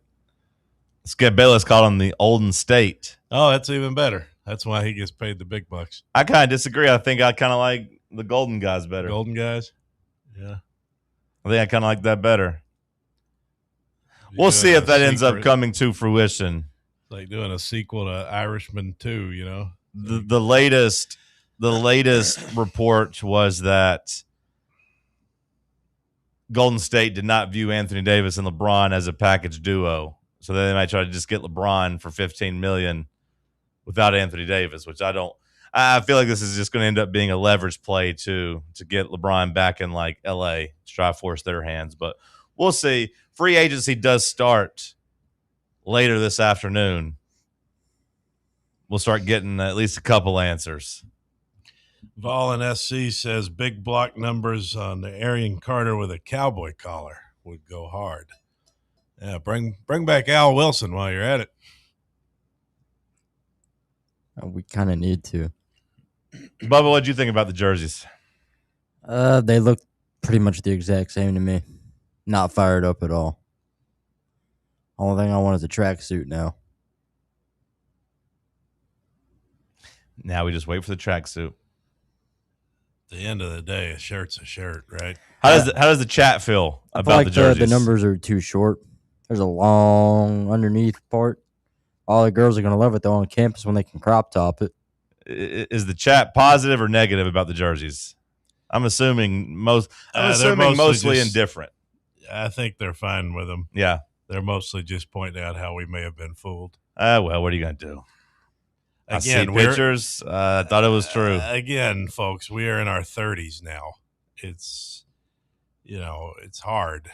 Skip Bayless called him the Olden State. Oh, that's even better. That's why he gets paid the big bucks. I kind of disagree. I think I kind of like the Golden guys better. Golden guys? Yeah. I think I kind of like that better. We'll see if that ends up coming to fruition. Like doing a sequel to Irishman 2, you know? The latest report was that Golden State did not view Anthony Davis and LeBron as a package duo. So they might try to just get LeBron for $15 million without Anthony Davis, which I don't. I feel like this is just going to end up being a leverage play to get LeBron back in like LA to try to force their hands. But we'll see. Free agency does start later this afternoon. We'll start getting at least a couple answers. Vol and SC says big block numbers on the Arian Carter with a cowboy collar would go hard. Yeah, bring back Al Wilson while you're at it. We kind of need to. Bubba, what do you think about the jerseys? They look pretty much the exact same to me. Not fired up at all. Only thing I want is a tracksuit now. Now we just wait for the tracksuit. At the end of the day, a shirt's a shirt, right? How does the chat feel about like the jerseys? The numbers are too short. There's a long underneath part. All the girls are going to love it, though, on campus when they can crop top it. Is the chat positive or negative about the jerseys? I'm assuming mostly indifferent. I think they're fine with them. Yeah. They're mostly just pointing out how we may have been fooled. Well, what are you going to do? Again, I see pictures. I thought it was true. Again, folks, we are in our 30s now. It's hard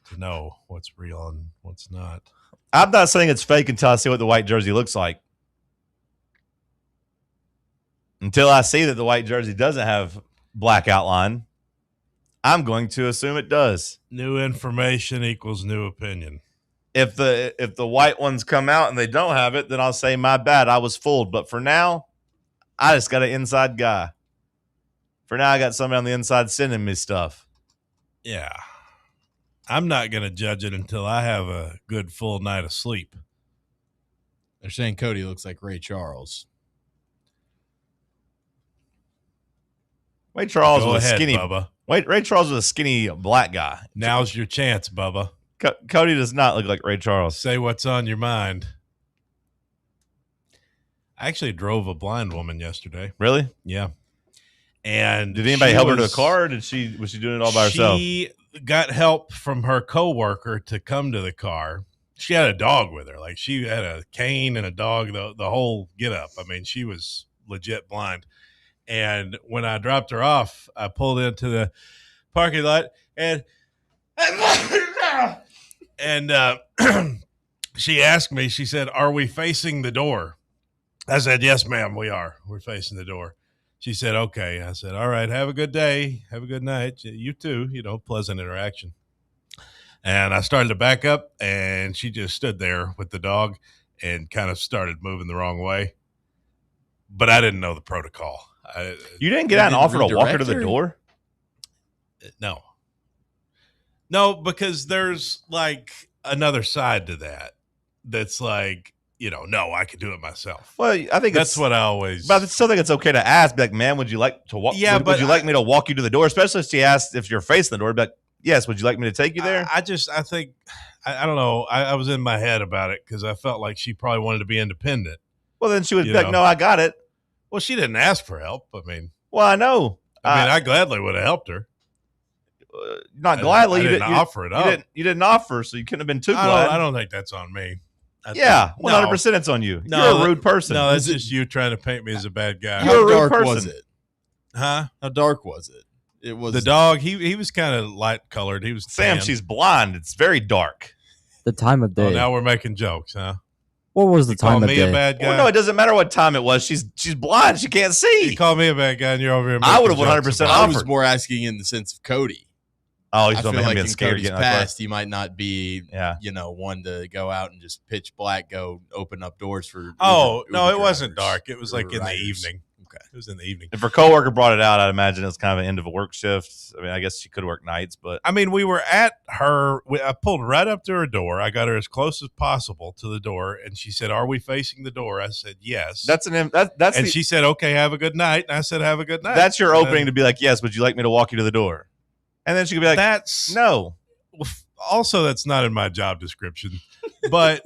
to know what's real and what's not. I'm not saying it's fake until I see what the white jersey looks like. Until I see that the white jersey doesn't have black outline, I'm going to assume it does. New information equals new opinion. If the white ones come out and they don't have it, then I'll say my bad, I was fooled. But for now, I just got an inside guy. For now, I got somebody on the inside sending me stuff. Yeah. I'm not going to judge it until I have a good full night of sleep. They're saying Cody looks like Ray Charles. Ray Charles Go was ahead, skinny. Bubba. Ray Charles was a skinny black guy. Now's your chance, Bubba. Cody does not look like Ray Charles. Say what's on your mind. I actually drove a blind woman yesterday. Really? Yeah. And did anybody help her to the car, or was she doing it all by herself? She got help from her coworker to come to the car. She had a dog with her. Like, she had a cane and a dog, the whole get up. I mean, she was legit blind. And when I dropped her off, I pulled into the parking lot and she asked me, she said, "Are we facing the door?" I said, "Yes, ma'am, we are. We're facing the door." She said, "Okay." I said, "All right, have a good day. Have a good night. You too." Pleasant interaction. And I started to back up, and she just stood there with the dog and kind of started moving the wrong way. But I didn't know the protocol. You didn't get out and offer to walk her to the door? No, because there's like another side to that. That's like, no, I could do it myself. Well, I think that's what I always. But I still think it's okay to ask. Be like, "Man, would you like to walk? Yeah, would you like me to walk you to the door?" Especially if she asked if you're facing the door. Be like, "Yes, would you like me to take you there?" I think I don't know. I was in my head about it because I felt like she probably wanted to be independent. Well, then she would be like, "No, I got it." Well, she didn't ask for help. I mean, well, I know. I gladly would have helped her. Not gladly. You didn't offer it up. You didn't offer, so you couldn't have been too glad. I don't think that's on me. 100% it's on you. You're a rude person. No, that's just you trying to paint me as a bad guy. How dark was it? Huh? How dark was it? It was the dog. He was kind of light colored. He was Sam. tan. She's blonde. It's very dark. The time of day. Oh, now we're making jokes, huh? What was the You call time of me a day? bad guy? Well, no, it doesn't matter what time it was. She's blind. She can't see. You call me a bad guy, and you're over here. I would have making 100% jokes about I it. was offered. more asking in the sense of Cody. Oh, he's I talking feel about him like being in scared of Cody's getting like past, he might not be, one to go out and just pitch black, go open up doors for. Oh, Uber no, it wasn't drivers, dark. It was like Uber in the riders. evening. Okay. It was in the evening. If her coworker brought it out, I'd imagine it was kind of an end of a work shift. I mean, I guess she could work nights, but I mean, we were at her. I pulled right up to her door. I got her as close as possible to the door, and she said, "Are we facing the door?" I said, "Yes." that's and she said, "Okay, have a good night." And I said, "Have a good night." that's your And opening to be like, yes, would you like me to walk you to the door? And then she could be like, that's no. Also, that's not in my job description, but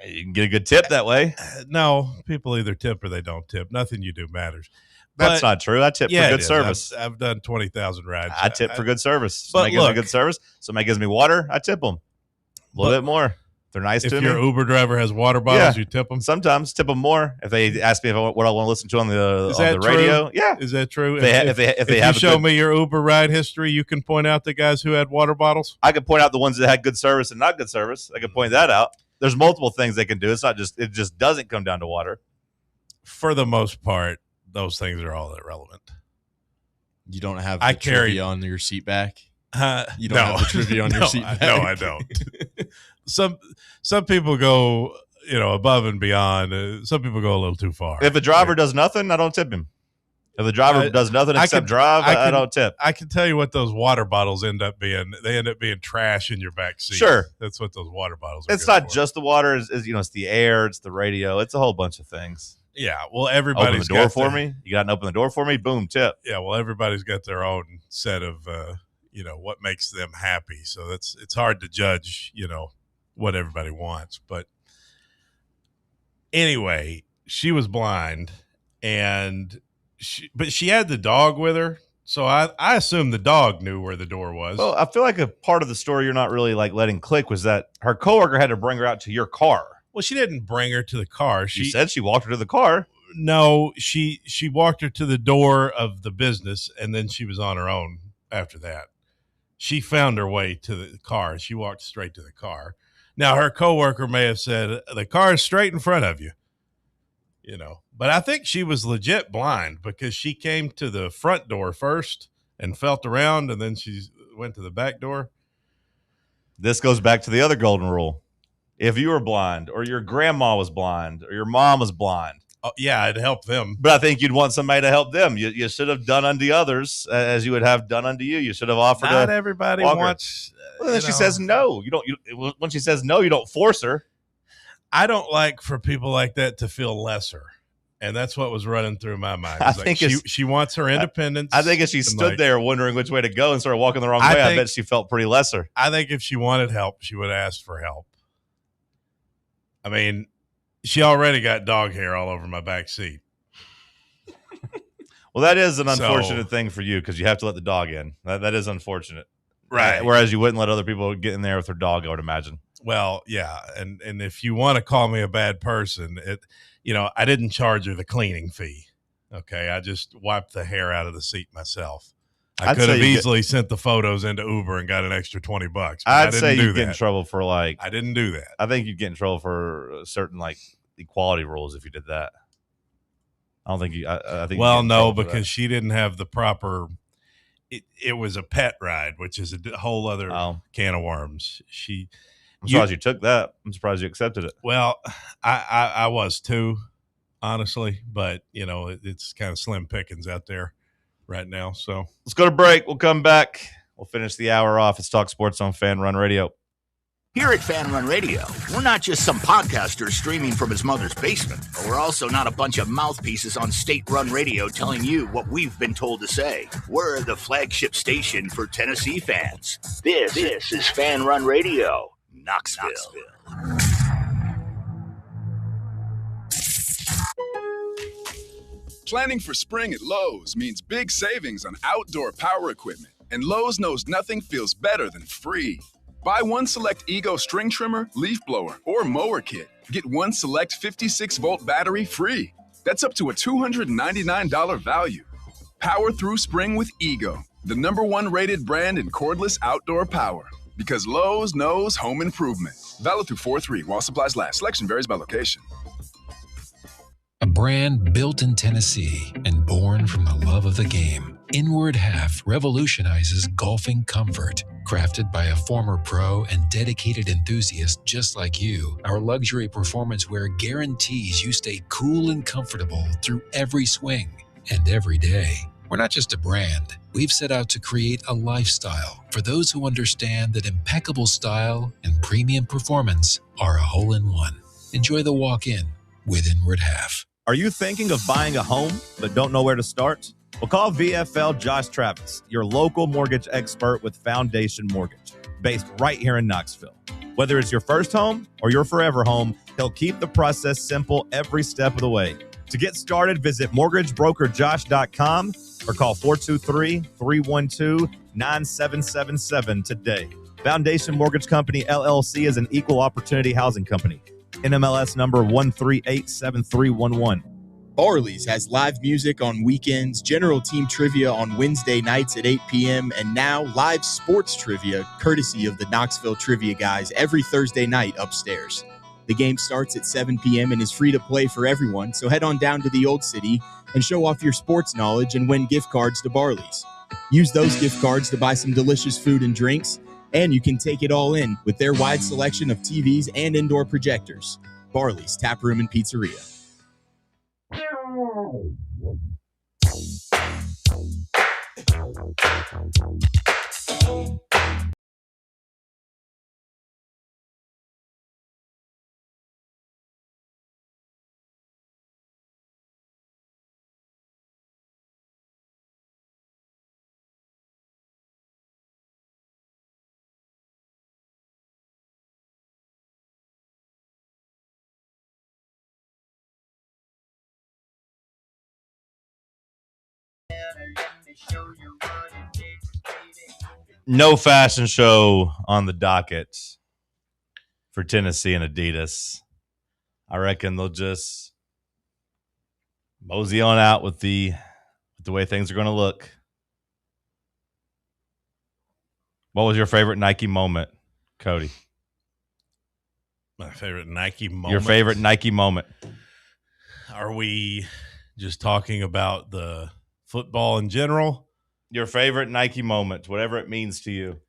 You can get a good tip that way. no, people either tip or they don't tip. Nothing you do matters. That's But- not true. I tip Yeah, for it good is. service. I've done 20,000 rides. I tip for good service. but Somebody gives me look- good service. Somebody gives me water, I tip them a little bit more. If they're nice If to your me. Uber driver has water bottles, Yeah. you tip them. Sometimes tip them more. If they ask me what I want to listen to on the Is that true? radio, yeah. Is that true? If they If have you a show good- me your Uber ride history, you can point out the guys who had water bottles. I could point out the ones that had good service and not good service. I could point that out. There's multiple things they can do. It's not just it just doesn't come down to water. For the most part, those things are all irrelevant. You don't have I the carry- trivia on your seat back. You don't no. have the trivia on your seat back. No, I don't. Some people go, above and beyond. Some people go a little too far. If a driver does nothing, I don't tip him. If the driver does nothing except drive, I don't tip. I can tell you what those water bottles end up being. They end up being trash in your back seat. Sure. That's what those water bottles are. It's good not for. just the water. It's the air. It's the radio. It's a whole bunch of things. Yeah. Well, Open everybody's the door got for their- me. You got to open the door for me. Boom, tip. Yeah. Well, everybody's got their own set of, what makes them happy. So it's hard to judge, what everybody wants. But anyway, she was blind and she had the dog with her. So I assume the dog knew where the door was. Well, I feel like a part of the story you're not really like letting click was that her coworker had to bring her out to your car. Well, she didn't bring her to the car. She said she walked her to the car. No, she walked her to the door of the business, and then she was on her own after that. She found her way to the car. She walked straight to the car. Now, her coworker may have said, the car is straight in front of you, But I think she was legit blind because she came to the front door first and felt around, and then she went to the back door. This goes back to the other golden rule. If you were blind or your grandma was blind or your mom was blind. Oh, yeah, it helped them. But I think you'd want somebody to help them. You should have done unto others as you would have done unto you. You should have offered. Not everybody wants. Well, then she says no. You don't. When she says no, you don't force her. I don't like for people like that to feel lesser, and that's what was running through my mind. I It's like think she wants her independence. I think if she stood there wondering which way to go and started walking the wrong way, I bet she felt pretty lesser. I think if she wanted help, she would have asked for help. I mean, she already got dog hair all over my back seat. Well, that is an unfortunate thing for you because you have to let the dog in. That is unfortunate. Right. Whereas you wouldn't let other people get in there with their dog, I would imagine. Well, yeah. And if you want to call me a bad person, I didn't charge her the cleaning fee. Okay. I just wiped the hair out of the seat myself. I could have easily sent the photos into Uber and got an extra $20. But I'd say you'd get in trouble for I didn't do that. I think you'd get in trouble for certain equality rules if you did that. I don't think you. I think. Well, no, because she didn't have the proper. It was a pet ride, which is a whole other can of worms. I'm surprised you took that. I'm surprised you accepted it. Well, I was too, honestly, but it's kind of slim pickings out there right now. So let's go to break. We'll come back. We'll finish the hour off. It's Talk Sports on Fan Run Radio. Here at Fan Run Radio, we're not just some podcaster streaming from his mother's basement, but we're also not a bunch of mouthpieces on state-run radio telling you what we've been told to say. We're the flagship station for Tennessee fans. This is Fan Run Radio, Knoxville. Planning for spring at Lowe's means big savings on outdoor power equipment, and Lowe's knows nothing feels better than free. Buy one select Ego string trimmer, leaf blower, or mower kit. Get one select 56-volt battery free. That's up to a $299 value. Power through spring with Ego, the #1 rated brand in cordless outdoor power. Because Lowe's knows home improvement. Valid through 4/3 while supplies last. Selection varies by location. A brand built in Tennessee and born from the love of the game, Inward Half revolutionizes golfing comfort. Crafted by a former pro and dedicated enthusiast just like you, our luxury performance wear guarantees you stay cool and comfortable through every swing and every day. We're not just a brand. We've set out to create a lifestyle for those who understand that impeccable style and premium performance are a hole-in-one. Enjoy the walk-in with Inward Half. Are you thinking of buying a home but don't know where to start? Well, call VFL Josh Travis, your local mortgage expert with Foundation Mortgage, based right here in Knoxville. Whether it's your first home or your forever home, he'll keep the process simple every step of the way. To get started, visit mortgagebrokerjosh.com or call 423-312-9777 today. Foundation Mortgage Company, LLC is an equal opportunity housing company. NMLS number 1387311. Barley's has live music on weekends, general team trivia on Wednesday nights at 8 p.m., and now live sports trivia courtesy of the Knoxville Trivia Guys every Thursday night upstairs. The game starts at 7 p.m. and is free to play for everyone, so head on down to the Old City and show off your sports knowledge and win gift cards to Barley's. Use those gift cards to buy some delicious food and drinks, and you can take it all in with their wide selection of TVs and indoor projectors. Barley's Tap Room and Pizzeria. No fashion show on the docket for Tennessee and Adidas. I reckon they'll just mosey on out with the way things are going to look. What was your favorite Nike moment, Cody? My favorite Nike moment. Your favorite Nike moment. Are we just talking about the football in general? Your favorite Nike moment, whatever it means to you.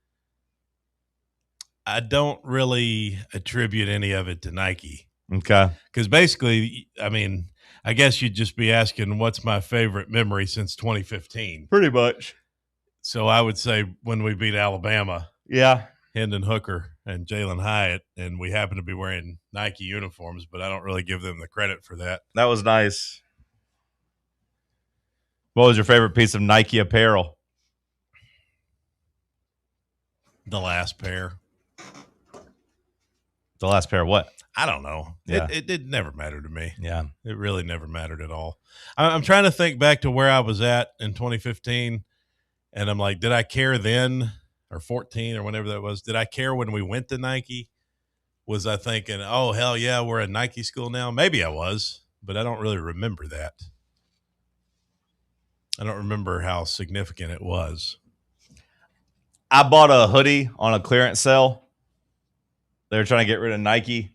I don't really attribute any of it to Nike. Okay. Because basically, I mean, I guess you'd just be asking what's my favorite memory since 2015. Pretty much. So I would say when we beat Alabama. Yeah. Hendon Hooker and Jalen Hyatt, and we happen to be wearing Nike uniforms, but I don't really give them the credit for that. That was nice. What was your favorite piece of Nike apparel? The last pair. The last pair of what? I don't know. Yeah. It never mattered to me. Yeah. It really never mattered at all. I'm trying to think back to where I was at in 2015, and I'm like, did I care then, or 14 or whenever that was? Did I care when we went to Nike? Was I thinking, oh, hell yeah, we're a Nike school now? Maybe I was, but I don't really remember that. I don't remember how significant it was. I bought a hoodie on a clearance sale. They were trying to get rid of Nike.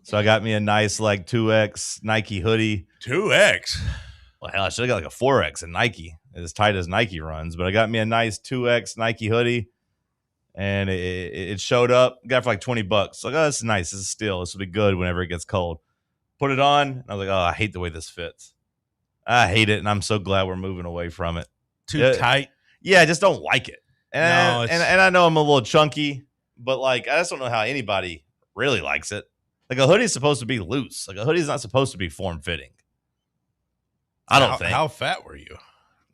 So I got me a nice like 2X Nike hoodie. 2X? Well, hell, I should have got like a 4X in Nike, as tight as Nike runs. But I got me a nice 2X Nike hoodie, and it showed up. Got it for like $20. Like, oh, this is nice. This is steel. This will be good whenever it gets cold. Put it on, and I was like, oh, I hate the way this fits. I hate it, and I'm so glad we're moving away from it. Too tight? Yeah, I just don't like it. No, and I know I'm a little chunky, but like I just don't know how anybody really likes it. Like a hoodie's supposed to be loose. Like a hoodie's not supposed to be form-fitting. I don't think. How fat were you?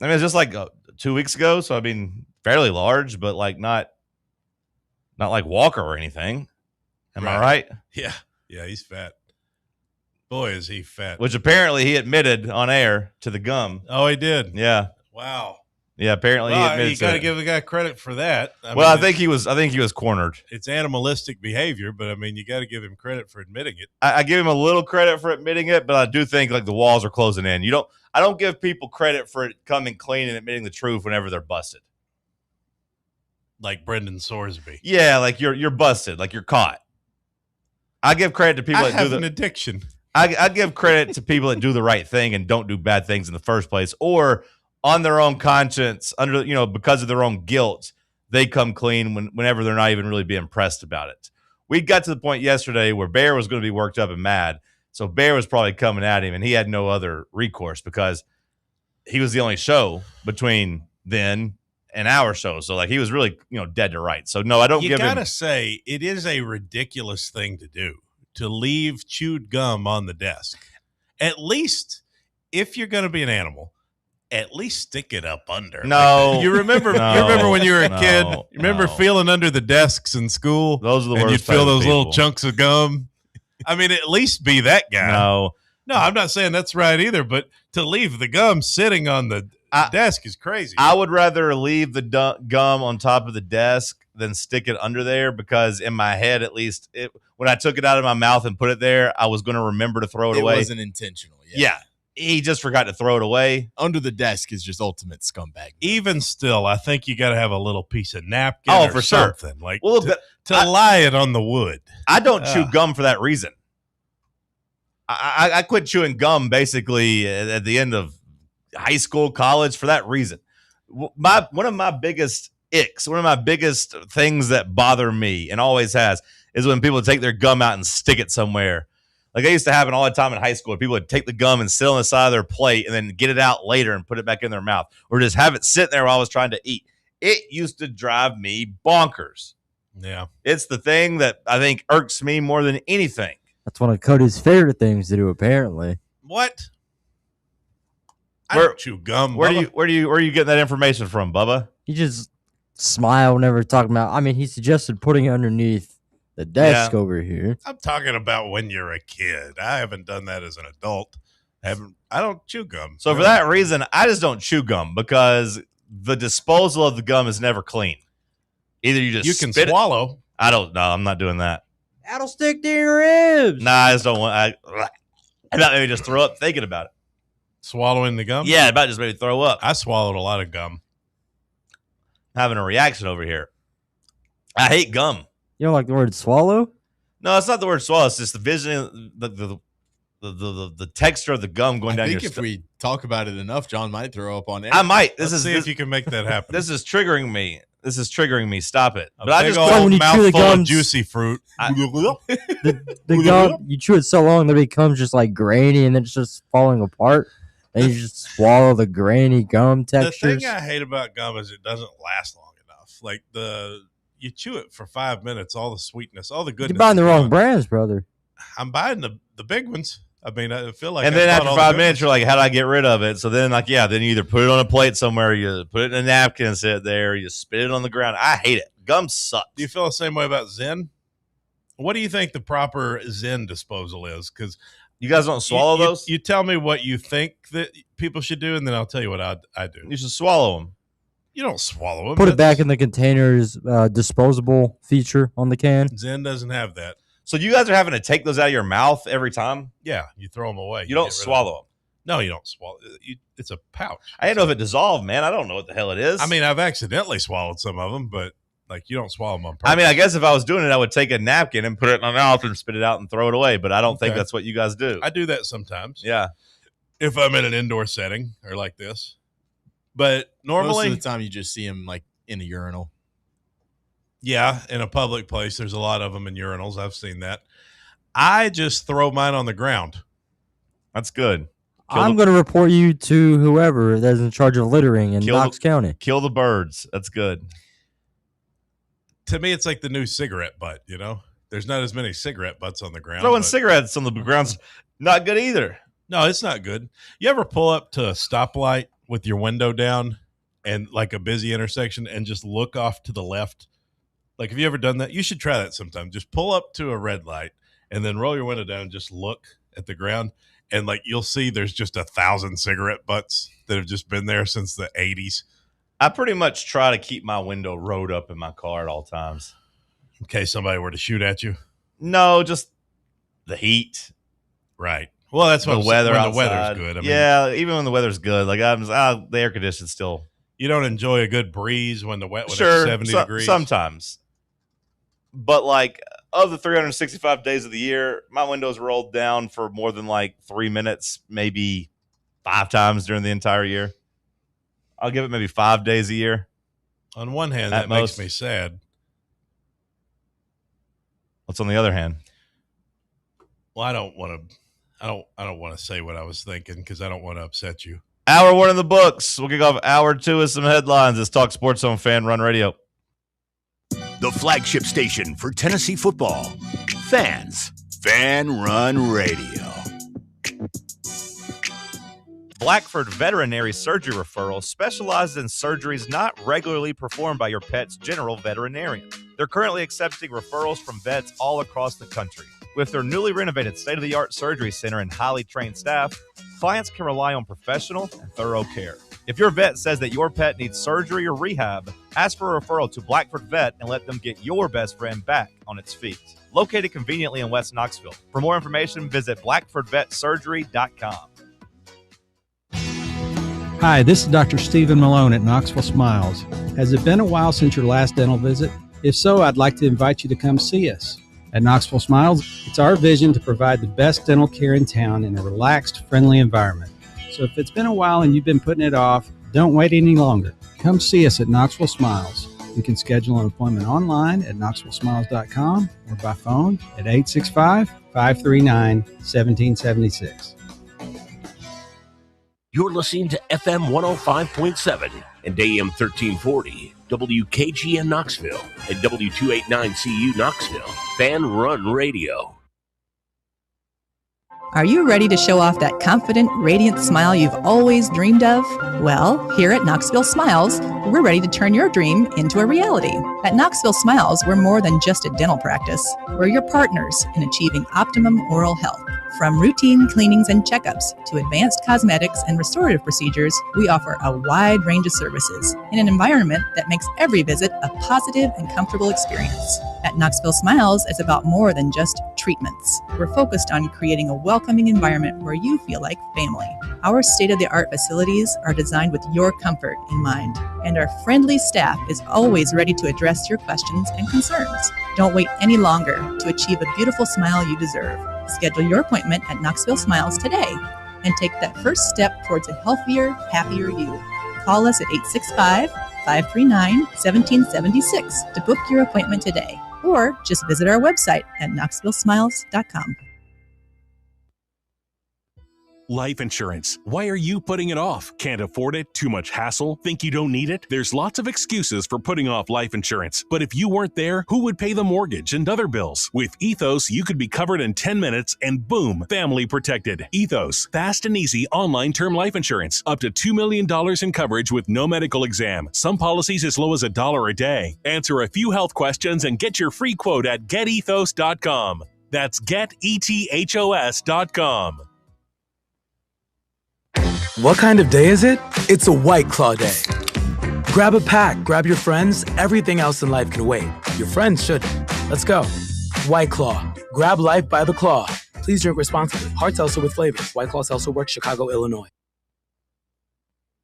I mean, it's just like 2 weeks ago, so I mean, fairly large, but like not like Walker or anything. Am I right? Yeah. Yeah, he's fat. Boy, is he fat. Which apparently he admitted on air to the gum. Oh, he did? Yeah. Wow. Yeah, apparently he admitted you got to give the guy credit for that. I think he was cornered. It's animalistic behavior, but I mean, you got to give him credit for admitting it. I give him a little credit for admitting it, but I do think like the walls are closing in. I don't give people credit for it coming clean and admitting the truth whenever they're busted. Like Brendan Sorsby. Yeah, like you're busted, like you're caught. I give credit to people I that do have an the addiction. I give credit to people that do the right thing and don't do bad things in the first place, or on their own conscience, under because of their own guilt, they come clean whenever they're not even really being pressed about it. We got to the point yesterday where Bear was going to be worked up and mad, so Bear was probably coming at him, and he had no other recourse because he was the only show between then and our show. So like he was really dead to rights. So no, I don't give him. You gotta say it is a ridiculous thing to do, to leave chewed gum on the desk. At least if you're going to be an animal, at least stick it up under. No, you remember when you were a kid? You remember feeling under the desks in school? Those are the worst. And you'd feel those people. little chunks of gum. I mean, at least be that guy. No, I'm not saying that's right either. But to leave the gum sitting on the desk is crazy. I would rather leave the gum on top of the desk than stick it under there, because in my head, at least, when I took it out of my mouth and put it there, I was going to remember to throw it away. It wasn't intentional. Yeah. He just forgot to throw it away. Under the desk is just ultimate scumbag. Even still, I think you got to have a little piece of napkin Oh, or for sure. something. Like to lie it on the wood. I don't chew gum for that reason. I quit chewing gum basically at the end of high school, college for that reason. One of my biggest icks, one of my biggest things that bother me and always has, is when people take their gum out and stick it somewhere. Like, that used to happen all the time in high school. People would take the gum and sit on the side of their plate and then get it out later and put it back in their mouth, or just have it sitting there while I was trying to eat. It used to drive me bonkers. Yeah. It's the thing that I think irks me more than anything. That's one of Cody's favorite things to do, apparently. What? I don't chew gum. Where are you getting that information from, Bubba? He just smiled whenever talking about. I mean, he suggested putting it underneath the desk over here. I'm talking about when you're a kid. I haven't done that as an adult. I don't chew gum. So for that reason, I just don't chew gum, because the disposal of the gum is never clean. Either you can swallow. I don't know. I'm not doing that. That'll stick to your ribs. Nah, I just don't want. I about maybe just throw up thinking about it. Swallowing the gum? Yeah, about just maybe throw up. I swallowed a lot of gum. Having a reaction over here. I hate gum. You don't like the word swallow? No, it's not the word swallow. It's just the vision, the texture of the gum going down your I think if we talk about it enough, John might throw up on air. I might. Let's see if you can make that happen. This is triggering me. Stop it. But I just old mouthful of juicy fruit. The gum, you chew it so long that it becomes just like grainy, and then it's just falling apart. And you just swallow the grainy gum textures. The thing I hate about gum is it doesn't last long enough. Like you chew it for 5 minutes, all the sweetness, all the goodness. You're buying the wrong brands, brother. I'm buying the big ones. I mean, I feel like. And then after 5 minutes, you're like, how do I get rid of it? So then, then you either put it on a plate somewhere, you put it in a napkin and sit there, you spit it on the ground. I hate it. Gum sucks. Do you feel the same way about Zen? What do you think the proper Zen disposal is? Because you guys don't swallow those? You tell me what you think that people should do, and then I'll tell you what I do. You should swallow them. You don't swallow them. Put it back in the container's disposable feature on the can. Zen doesn't have that. So you guys are having to take those out of your mouth every time? Yeah, you throw them away. You don't swallow them. No, you don't swallow. It's a pouch. I didn't know if it dissolved, man. I don't know what the hell it is. I mean, I've accidentally swallowed some of them, but you don't swallow them on purpose. I mean, I guess if I was doing it, I would take a napkin and put it in my mouth and spit it out and throw it away. But I don't think that's what you guys do. I do that sometimes. Yeah. If I'm in an indoor setting or like this. But normally, most of the time you just see them like in a urinal. Yeah, in a public place, there's a lot of them in urinals. I've seen that. I just throw mine on the ground. That's good. I'm going to report you to whoever that's in charge of littering in Knox County. Kill the birds. That's good. To me, it's like the new cigarette butt, There's not as many cigarette butts on the ground. Throwing cigarettes on the ground's not good either. No, it's not good. You ever pull up to a stoplight with your window down and like a busy intersection and just look off to the left? Like, have you ever done that? You should try that sometime. Just pull up to a red light and then roll your window down and just look at the ground. And you'll see there's just 1,000 cigarette butts that have just been there since the 80s. I pretty much try to keep my window rolled up in my car at all times. In case somebody were to shoot at you? No, just the heat. Right. Well, that's what the weather outside. The weather's good. I mean, yeah, even when the weather's good. Like, the air conditioning's still. You don't enjoy a good breeze when it's 70 degrees? Sometimes. But, of the 365 days of the year, my window's rolled down for more than like 3 minutes, maybe 5 times during the entire year. I'll give it maybe 5 days a year. On one hand, At that most. makes me sad. What's on the other hand? Well, I don't want to say what I was thinking because I don't want to upset you. Hour 1 in the books. We'll kick off hour 2 with some headlines. It's Talk Sports on Fan Run Radio. The flagship station for Tennessee football. Fans. Fan Run Radio. Blackford Veterinary Surgery Referral specializes in surgeries not regularly performed by your pet's general veterinarian. They're currently accepting referrals from vets all across the country. With their newly renovated state-of-the-art surgery center and highly trained staff, clients can rely on professional and thorough care. If your vet says that your pet needs surgery or rehab, ask for a referral to Blackford Vet and let them get your best friend back on its feet. Located conveniently in West Knoxville. For more information, visit blackfordvetsurgery.com. Hi, this is Dr. Stephen Malone at Knoxville Smiles. Has it been a while since your last dental visit? If so, I'd like to invite you to come see us. At Knoxville Smiles, it's our vision to provide the best dental care in town in a relaxed, friendly environment. So if it's been a while and you've been putting it off, don't wait any longer. Come see us at Knoxville Smiles. You can schedule an appointment online at knoxvillesmiles.com or by phone at 865-539-1776. You're listening to FM 105.7 and AM 1340, WKGN Knoxville, and W289CU Knoxville, Fan Run Radio. Are you ready to show off that confident, radiant smile you've always dreamed of? Well, here at Knoxville Smiles, we're ready to turn your dream into a reality. At Knoxville Smiles, we're more than just a dental practice. We're your partners in achieving optimum oral health. From routine cleanings and checkups to advanced cosmetics and restorative procedures, we offer a wide range of services in an environment that makes every visit a positive and comfortable experience. At Knoxville Smiles, it's about more than just treatments. We're focused on creating a welcoming environment where you feel like family. Our state-of-the-art facilities are designed with your comfort in mind, and our friendly staff is always ready to address your questions and concerns. Don't wait any longer to achieve a beautiful smile you deserve. Schedule your appointment at Knoxville Smiles today and take that first step towards a healthier, happier you. Call us at 865-539-1776 to book your appointment today, or just visit our website at knoxvillesmiles.com. Life insurance. Why are you putting it off? Can't afford it? Too much hassle? Think you don't need it? There's lots of excuses for putting off life insurance. But if you weren't there, who would pay the mortgage and other bills? With Ethos, you could be covered in 10 minutes and boom, family protected. Ethos, fast and easy online term life insurance. Up to $2 million in coverage with no medical exam. Some policies as low as $1 a day. Answer a few health questions and get your free quote at getethos.com. That's getethos.com. What kind of day is it? It's a White Claw day. Grab a pack, grab your friends, everything else in life can wait. Your friends shouldn't. Let's go. White Claw. Grab life by the claw. Please drink responsibly. Hard seltzer with flavors. White Claw Seltzer Works, Chicago, Illinois.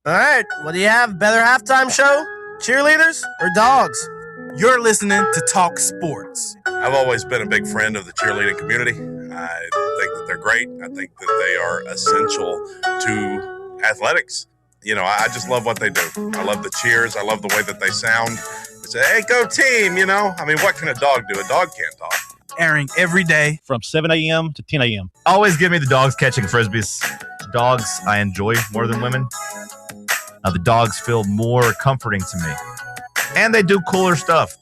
All right, what do you have? Better halftime show? Cheerleaders or dogs? You're listening to Talk Sports. I've always been a big friend of the cheerleading community. I think that they're great. I think that they are essential to athletics. You know, I just love what they do. I love the cheers. I love the way that they sound. They say, hey, go team, you know. I mean, what can a dog do? A dog can't talk. Airing every day from 7 a.m. to 10 a.m. Always give me the dogs catching Frisbees. Dogs I enjoy more than women. The dogs feel more comforting to me. And they do cooler stuff.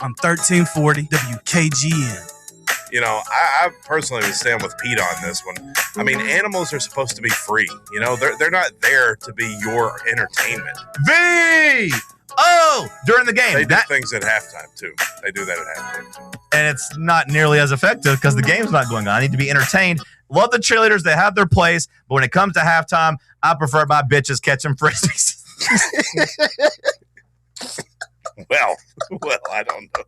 On 1340 WKGN. You know, I personally would stand with Pete on this one. I mean, animals are supposed to be free. You know, they're not there to be your entertainment. During the game. They do things at halftime, too. They do that at halftime, too. And it's not nearly as effective because the game's not going on. I need to be entertained. Love the cheerleaders. They have their place. But when it comes to halftime, I prefer my bitches catching Frisbees. Well, I don't know.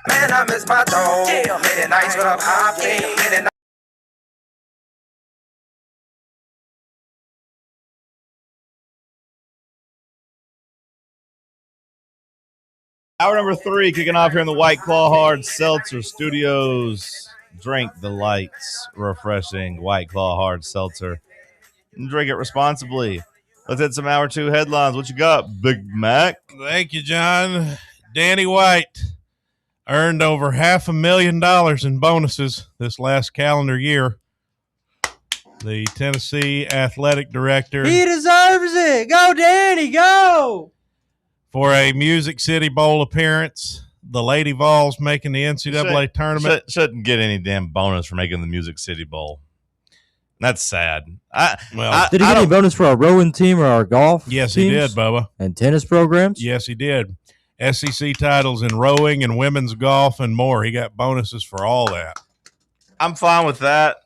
Man, I miss my dog. Many nights when I'm high, Hour number 3 kicking off here in the White Claw Hard Seltzer Studios. Drink the lights, refreshing White Claw Hard Seltzer. And drink it responsibly. Let's hit some hour 2 headlines. What you got, Big Mac? Thank you, John. Danny White earned over $500,000 in bonuses this last calendar year. The Tennessee athletic director. He deserves it. Go, Danny, go. For a Music City Bowl appearance, the Lady Vols making the NCAA tournament. Shouldn't get any damn bonus for making the Music City Bowl. That's sad. Did he get any bonus for our rowing team or our golf Yes, teams? he did, Bubba. And tennis programs? Yes, he did. SEC titles in rowing and women's golf and more. He got bonuses for all that. I'm fine with that.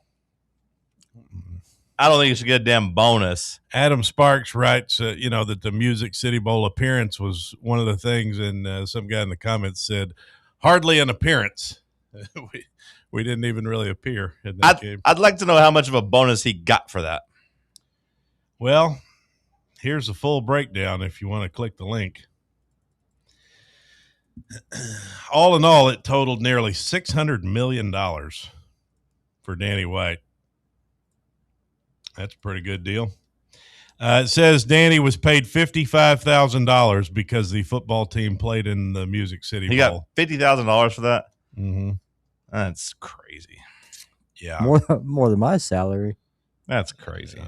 I don't think you should get a damn bonus. Adam Sparks writes, that the Music City Bowl appearance was one of the things, and some guy in the comments said, hardly an appearance. we didn't even really appear in that game. I'd like to know how much of a bonus he got for that. Well, here's a full breakdown if you want to click the link. All in all, it totaled nearly $600 million for Danny White. That's a pretty good deal. It says Danny was paid $55,000 because the football team played in the Music City Bowl. He got $50,000 for that? Mm-hmm. That's crazy. Yeah. More than my salary. That's crazy.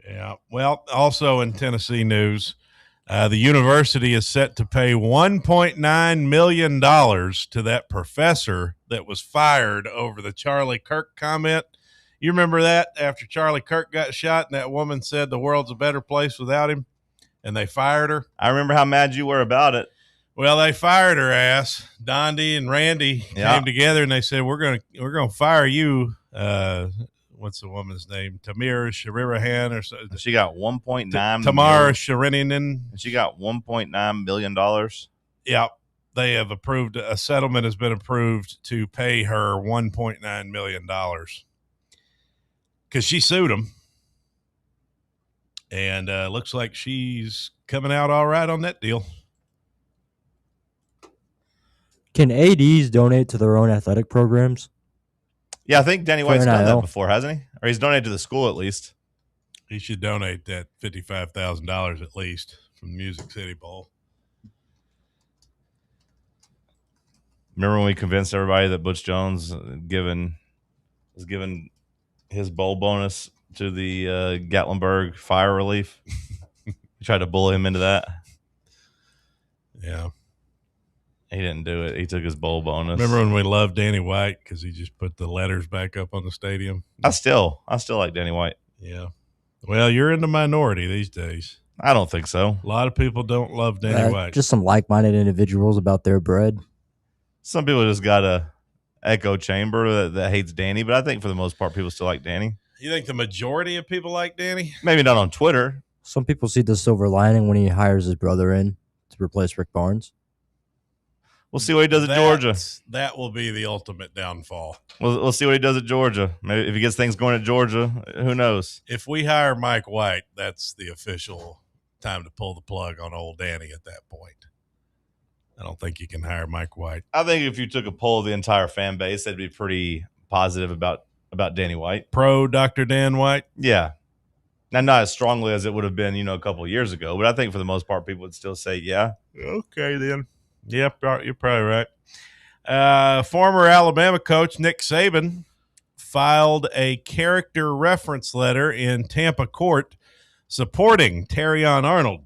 Yeah. Well, also in Tennessee news, the university is set to pay $1.9 million to that professor that was fired over the Charlie Kirk comment. You remember that after Charlie Kirk got shot and that woman said the world's a better place without him and they fired her? I remember how mad you were about it. Well, they fired her ass. Dondi and Randy came together and they said, we're going to fire you. What's the woman's name? Tamir Sharirahan or something. She got $1.9 Tamara Sharininen. She got $1.9 million. Yeah. They have approved, a settlement has been approved to pay her $1.9 million. Because she sued him. And looks like she's coming out all right on that deal. Can ADs donate to their own athletic programs? Yeah, I think Danny White's done that before, hasn't he? Or he's donated to the school at least. He should donate that $55,000 at least from the Music City Bowl. Remember when we convinced everybody that Butch Jones was given his bowl bonus to the Gatlinburg fire relief? We tried to bully him into that. Yeah. He didn't do it. He took his bowl bonus. Remember when we loved Danny White because he just put the letters back up on the stadium? I still like Danny White. Yeah. Well, you're in the minority these days. I don't think so. A lot of people don't love Danny White. Just some like-minded individuals about their bread. Some people just got a echo chamber that hates Danny, but I think for the most part, people still like Danny. You think the majority of people like Danny? Maybe not on Twitter. Some people see the silver lining when he hires his brother in to replace Rick Barnes. We'll see what he does at Georgia. That will be the ultimate downfall. We'll see what he does at Georgia. Maybe if he gets things going at Georgia, who knows? If we hire Mike White, that's the official time to pull the plug on old Danny at that point. I don't think you can hire Mike White. I think if you took a poll of the entire fan base, they'd be pretty positive about Danny White. Pro Dr. Dan White? Yeah. Now, not as strongly as it would have been, a couple of years ago, but I think for the most part, people would still say, yeah. Okay, then. Yep, you're probably right. Former Alabama coach Nick Saban filed a character reference letter in Tampa court supporting Terrion Arnold.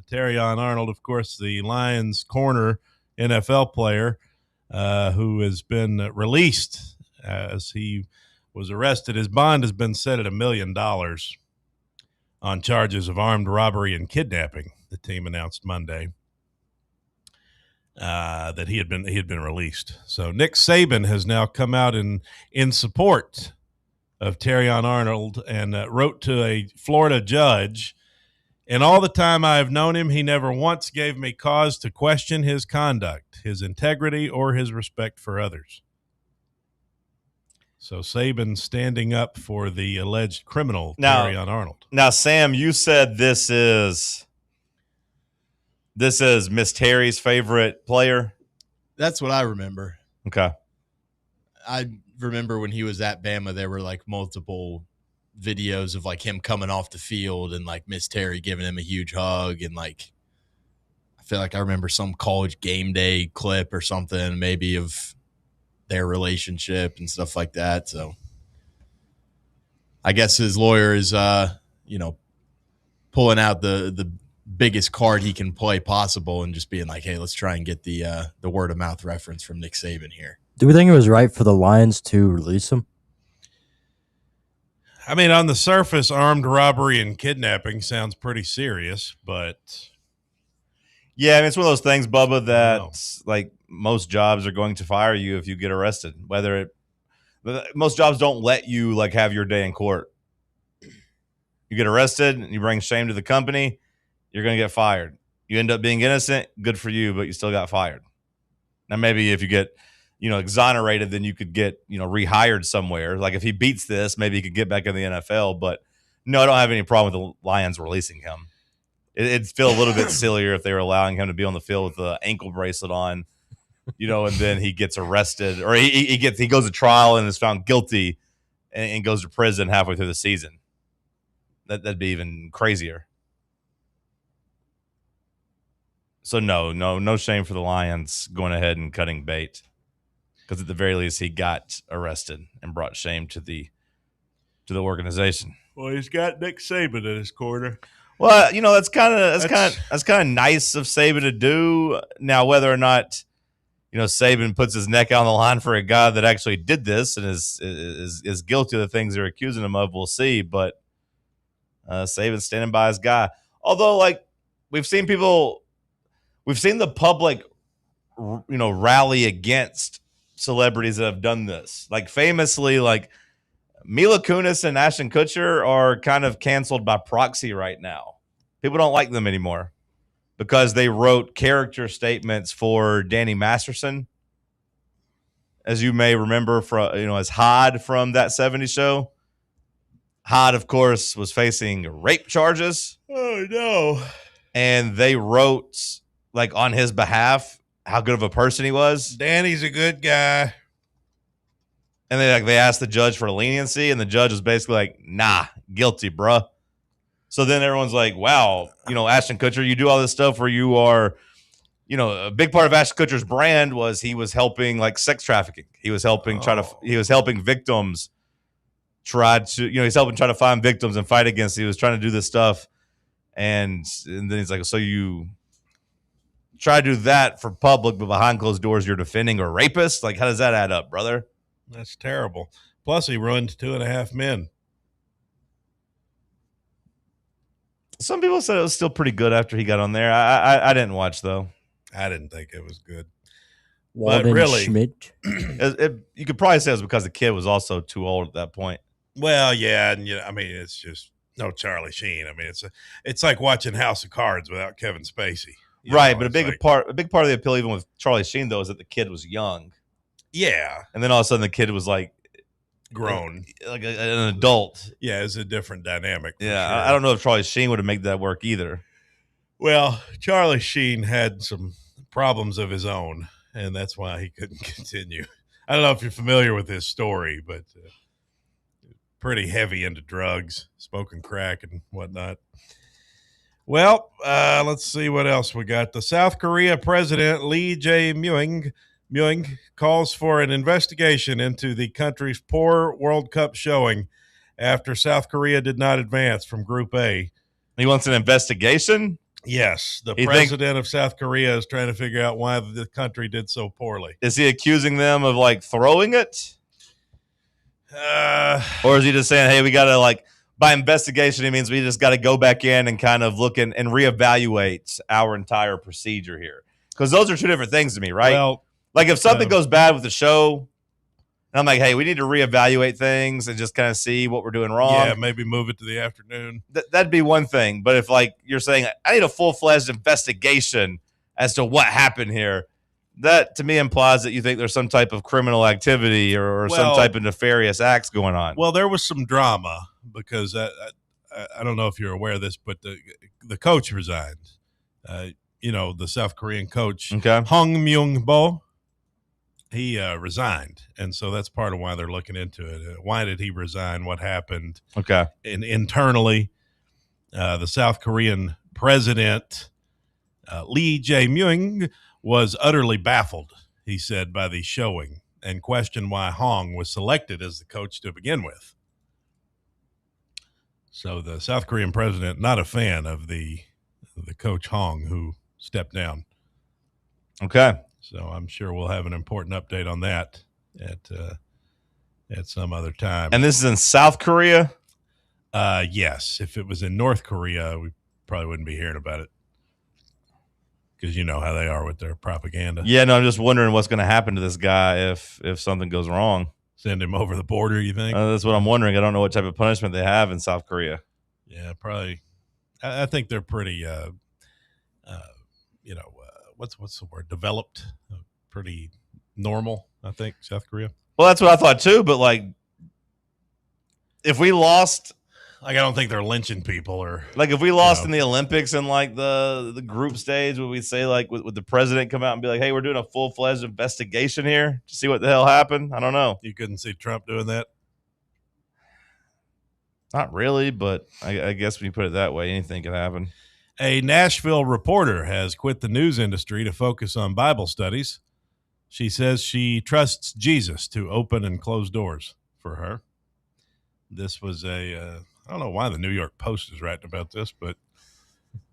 Terrion Arnold, of course, the Lions corner NFL player who has been released as he was arrested. His bond has been set at $1 million on charges of armed robbery and kidnapping, the team announced Monday. That he had been released. So Nick Saban has now come out in support of Terrion Arnold and wrote to a Florida judge. In all the time I have known him, he never once gave me cause to question his conduct, his integrity, or his respect for others. So Saban standing up for the alleged criminal Terrion Arnold. Now, Sam, you said this This is Miss Terry's favorite player. That's what I remember. Okay. I remember when he was at Bama, there were like multiple videos of like him coming off the field and like Miss Terry giving him a huge hug. And like, I feel like I remember some college game day clip or something, maybe of their relationship and stuff like that. So I guess his lawyer is, pulling out the biggest card he can play possible and just being like, hey, let's try and get the word of mouth reference from Nick Saban here. Do we think it was right for the Lions to release him? I mean, on the surface, armed robbery and kidnapping sounds pretty serious, but yeah, I mean, it's one of those things, Bubba, that like most jobs are going to fire you if you get arrested. Most jobs don't let you like have your day in court. You get arrested, and you bring shame to the company, you're going to get fired. You end up being innocent, good for you, but you still got fired. Now, maybe if you get, exonerated, then you could get, rehired somewhere. Like if he beats this, maybe he could get back in the NFL. But no, I don't have any problem with the Lions releasing him. It'd feel a little bit sillier if they were allowing him to be on the field with the ankle bracelet on, and then he gets arrested or he goes to trial and is found guilty and goes to prison halfway through the season. That'd be even crazier. So no shame for the Lions going ahead and cutting bait, because at the very least he got arrested and brought shame to the organization. Well, he's got Nick Saban in his corner. Well, that's kind of nice of Saban to do. Now, whether or not Saban puts his neck on the line for a guy that actually did this and is guilty of the things they're accusing him of, we'll see. But Saban's standing by his guy. Although, like we've seen the public, rally against celebrities that have done this. Like famously, like Mila Kunis and Ashton Kutcher are kind of canceled by proxy right now. People don't like them anymore because they wrote character statements for Danny Masterson, as you may remember from as Hod from That 70s Show. Hod, of course, was facing rape charges. Oh no! And they wrote like on his behalf how good of a person he was. Danny's a good guy. And they asked the judge for leniency, and the judge was basically like, nah, guilty, bruh. So then everyone's like, wow, Ashton Kutcher, you do all this stuff where you are, a big part of Ashton Kutcher's brand was he was helping like sex trafficking. He was helping he was helping victims he's helping try to find victims and fight against. He was trying to do this stuff. And then he's like, so you try to do that for public, but behind closed doors, you're defending a rapist? Like, how does that add up, brother? That's terrible. Plus, he ruined 2.5 men. Some people said it was still pretty good after he got on there. I didn't watch, though. I didn't think it was good. Walden but really, Schmidt. You could probably say it was because the kid was also too old at that point. Well, yeah, and I mean, it's just no Charlie Sheen. I mean, it's like watching House of Cards without Kevin Spacey. Right, but a big part of the appeal, even with Charlie Sheen, though, is that the kid was young. Yeah, and then all of a sudden the kid was like grown, like an adult. Yeah, it's a different dynamic. Yeah, sure. I don't know if Charlie Sheen would have made that work either. Well, Charlie Sheen had some problems of his own, and that's why he couldn't continue. I don't know if you're familiar with his story, but pretty heavy into drugs, smoking crack and whatnot. Well, let's see what else we got. The South Korea president, Lee Jae-myung, calls for an investigation into the country's poor World Cup showing after South Korea did not advance from Group A. He wants an investigation? Yes. The president of South Korea is trying to figure out why the country did so poorly. Is he accusing them of, like, throwing it? Or is he just saying, hey, we got to, like, by investigation, it means we just got to go back in and kind of look and reevaluate our entire procedure here? Because those are two different things to me, right? Well, like if something goes bad with the show, and I'm like, hey, we need to reevaluate things and just kind of see what we're doing wrong. Yeah, maybe move it to the afternoon. That'd be one thing. But if like you're saying, I need a full-fledged investigation as to what happened here, that to me implies that you think there's some type of criminal activity or some type of nefarious acts going on. Well, there was some drama because I don't know if you're aware of this, but the coach resigned. the South Korean coach, Okay. Hong Myung-bo, he resigned. And so that's part of why they're looking into it. Why did he resign? What happened? Okay. And internally, the South Korean president, Lee Jae-myung, was utterly baffled, he said, by the showing and questioned why Hong was selected as the coach to begin with. So the South Korean president, not a fan of the coach Hong who stepped down. Okay. So I'm sure we'll have an important update on that at some other time. And this is in South Korea? Yes. If it was in North Korea, we probably wouldn't be hearing about it. Because you know how they are with their propaganda. Yeah, no, I'm just wondering what's going to happen to this guy if something goes wrong. Send him over the border, you think? That's what I'm wondering. I don't know what type of punishment they have in South Korea. Yeah, probably. I think they're pretty, what's the word? Developed, pretty normal, I think, South Korea. Well, that's what I thought too, but like if we lost... I don't think they're lynching people or like if we lost in the Olympics in like the group stage, would we say like would the president come out and be like, hey, we're doing a full-fledged investigation here to see what the hell happened? I don't know. You couldn't see Trump doing that? Not really, but I guess when you put it that way, anything can happen. A Nashville reporter has quit the news industry to focus on Bible studies. She says she trusts Jesus to open and close doors for her. This was I don't know why the New York Post is writing about this, but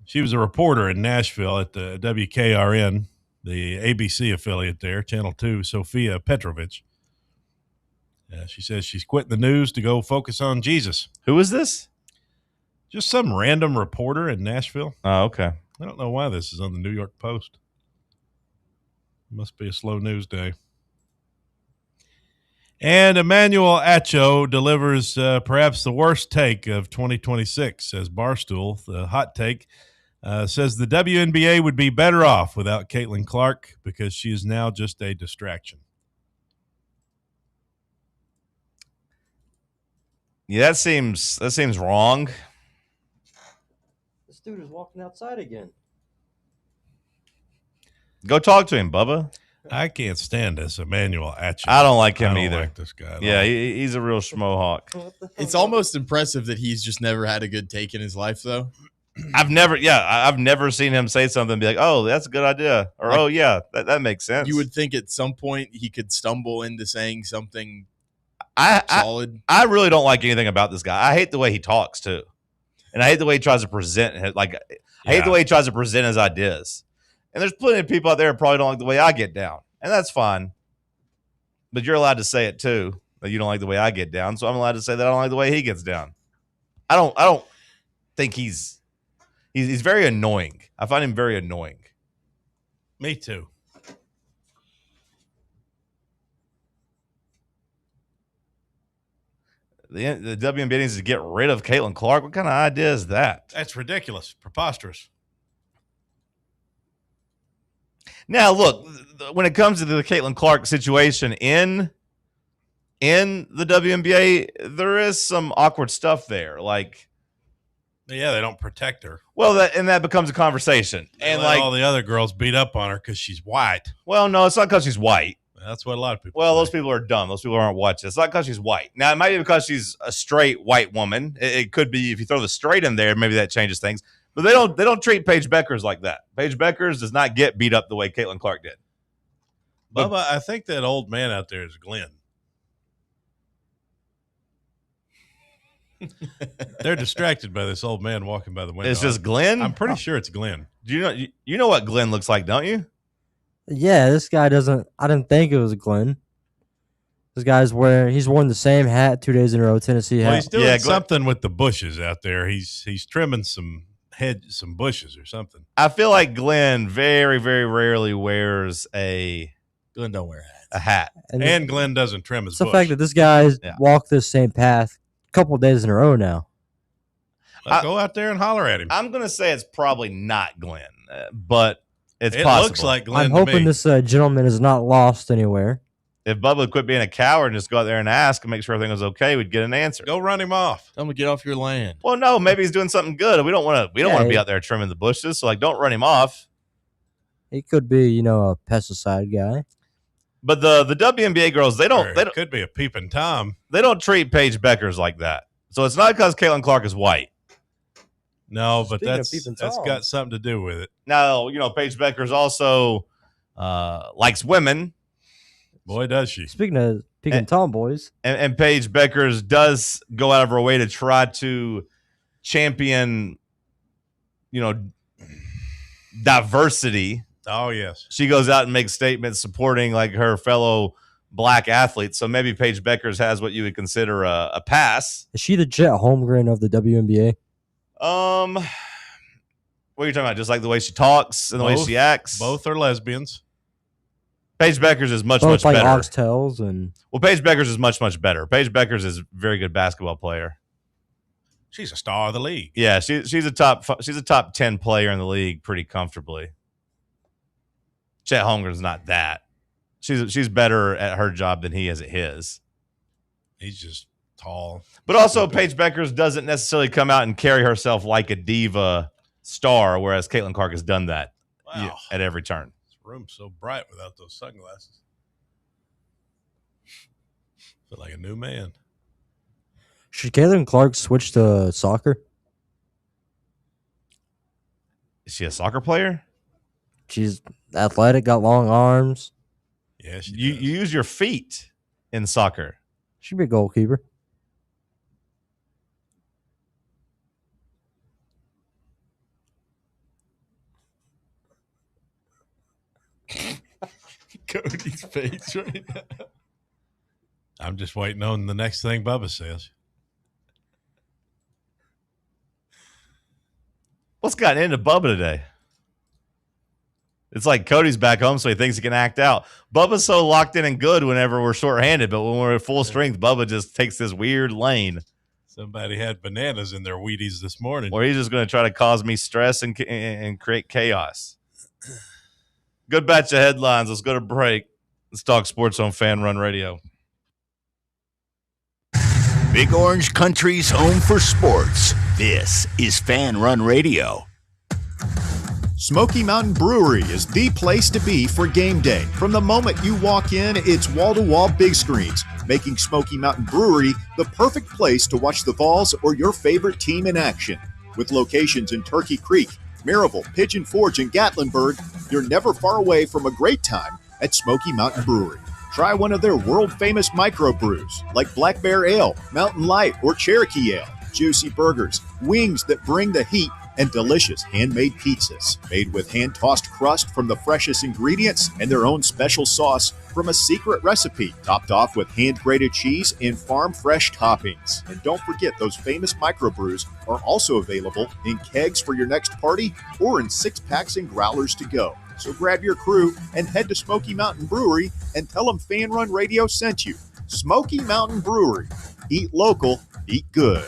she was a reporter in Nashville at the WKRN, the ABC affiliate there, Channel 2, Sophia Petrovich. She says she's quitting the news to go focus on Jesus. Who is this? Just some random reporter in Nashville. Oh, okay. I don't know why this is on the New York Post. Must be a slow news day. And Emmanuel Acho delivers perhaps the worst take of 2026, says Barstool. The hot take says the WNBA would be better off without Caitlin Clark because she is now just a distraction. Yeah, that seems wrong. This dude is walking outside again. Go talk to him, Bubba. I can't stand this Emmanuel Acho. I don't like him I don't either. like this guy. Yeah, he's a real schmohawk. It's almost impressive that he's just never had a good take in his life, though. I've never seen him say something and be like, oh, that's a good idea. Or, Like, oh, yeah, that makes sense. You would think at some point he could stumble into saying something solid. I really don't like anything about this guy. I hate the way he talks, too. And I hate the way he tries to present it. I hate the way he tries to present his ideas. And there's plenty of people out there who probably don't like the way I get down. And that's fine. But you're allowed to say it, too, that you don't like the way I get down. So I'm allowed to say that I don't like the way he gets down. I don't think he's very annoying. I find him very annoying. Me too. The WNBA needs to get rid of Caitlin Clark. What kind of idea is that? That's ridiculous. Preposterous. Now, look, when it comes to the Caitlin Clark situation in the WNBA, there is some awkward stuff there. Like, yeah, they don't protect her. Well, that becomes a conversation. And like all the other girls beat up on her because she's white. Well, no, it's not because she's white. That's what a lot of people Those people are dumb. Those people aren't watching. It's not because she's white. Now, it might be because she's a straight white woman. It could be if you throw the straight in there, maybe that changes things. But they don't treat Paige Beckers like that. Paige Beckers does not get beat up the way Caitlin Clark did. Bubba, I think that old man out there is Glenn. They're distracted by this old man walking by the window. It's just Glenn? I'm pretty sure it's Glenn. Do you know what Glenn looks like, don't you? Yeah, this guy doesn't. I didn't think it was Glenn. This guy's he's worn the same hat 2 days in a row, Tennessee hat. Well, he's doing something with the bushes out there. He's trimming some bushes or something. I feel like Glenn very, very rarely wears Glenn don't wear a hat. And Glenn doesn't trim his It's the bush. fact that this guy's walked this same path a couple of days in a row now. Go out there and holler at him. I'm going to say it's probably not Glenn, but it possible. Looks like Glenn I'm hoping this gentleman is not lost anywhere. If Bubba would quit being a coward and just go out there and ask and make sure everything was okay, we'd get an answer. Go run him off. Tell him to get off your land. Well, no, maybe he's doing something good. We don't want to be out there trimming the bushes. So don't run him off. He could be, a pesticide guy. But the WNBA girls, they don't. Could be a peeping Tom. They don't treat Paige Beckers like that. So it's not because Caitlin Clark is white. No, but Speaking of that's peeping got Tom. something to do with it. Now, Paige Beckers also likes women. Boy, does she. Speaking of peeping Tom boys. And Paige Beckers does go out of her way to try to champion, diversity. Oh, yes. She goes out and makes statements supporting like her fellow black athletes. So maybe Paige Beckers has what you would consider a pass. Is she the Jet Holmgren of the WNBA? What are you talking about? Just like the way she talks and the way she acts? Both are lesbians. Paige Beckers is much Both like better. oxtails and. Well, Paige Beckers is much better. Paige Beckers is a very good basketball player. She's a star of the league. Yeah, she's a top 10 player in the league pretty comfortably. Chet Holmgren's not that. She's better at her job than he is at his. He's just tall. But also, Paige Beckers doesn't necessarily come out and carry herself like a diva star, whereas Caitlin Clark has done that at every turn. This room's so bright without those sunglasses. Feel like a new man. Should Caitlin Clark switch to soccer? Is she a soccer player? She's athletic, got long arms. Yeah, you use your feet in soccer. She'd be a goalkeeper. Cody's face right now. I'm just waiting on the next thing Bubba says. What's gotten into Bubba today? It's like Cody's back home, so he thinks he can act out. Bubba's so locked in and good whenever we're shorthanded, but when we're at full strength, Bubba just takes this weird lane. Somebody had bananas in their Wheaties this morning. Or he's just going to try to cause me stress and create chaos. Good batch of headlines. Let's go to break. Let's talk sports on Fan Run Radio. Big Orange Country's home for sports. This is Fan Run Radio. Smoky Mountain Brewery is the place to be for game day. From the moment you walk in, it's wall-to-wall big screens, making Smoky Mountain Brewery the perfect place to watch the Vols or your favorite team in action. With locations in Turkey Creek, Maryville, Pigeon Forge, and Gatlinburg, you're never far away from a great time at Smoky Mountain Brewery. Try one of their world-famous microbrews like Black Bear Ale, Mountain Light, or Cherokee Ale. Juicy burgers, wings that bring the heat, and delicious handmade pizzas made with hand-tossed crust from the freshest ingredients and their own special sauce from a secret recipe, topped off with hand-grated cheese and farm-fresh toppings. And don't forget, those famous microbrews are also available in kegs for your next party or in 6-packs and growlers to go. So grab your crew and head to Smoky Mountain Brewery and tell them Fan Run Radio sent you. Smoky Mountain Brewery. Eat local, eat good.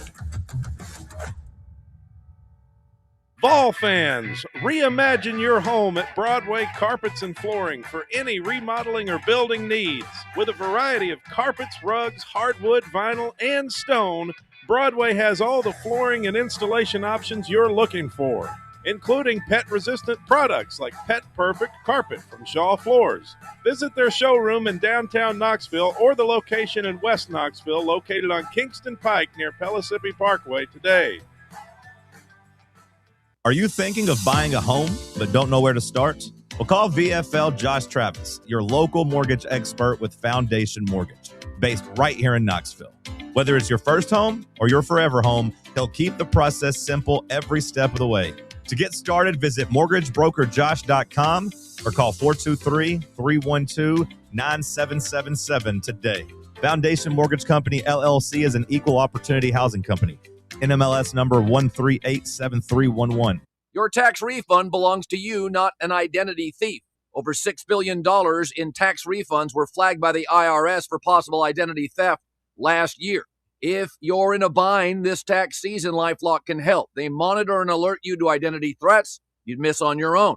Vol fans, reimagine your home at Broadway Carpets and Flooring for any remodeling or building needs. With a variety of carpets, rugs, hardwood, vinyl, and stone, Broadway has all the flooring and installation options you're looking for, including pet-resistant products like Pet Perfect Carpet from Shaw Floors. Visit their showroom in downtown Knoxville or the location in West Knoxville located on Kingston Pike near Pellissippi Parkway today. Are you thinking of buying a home but don't know where to start? Well, call VFL Josh Travis, your local mortgage expert with Foundation Mortgage, based right here in Knoxville. Whether it's your first home or your forever home, he'll keep the process simple every step of the way. To get started, visit mortgagebrokerjosh.com or call 423-312-9777 today. Foundation Mortgage Company, LLC is an equal opportunity housing company. NMLS number 1387311. Your tax refund belongs to you, not an identity thief. Over $6 billion in tax refunds were flagged by the IRS for possible identity theft last year. If you're in a bind this tax season, LifeLock can help. They monitor and alert you to identity threats you'd miss on your own,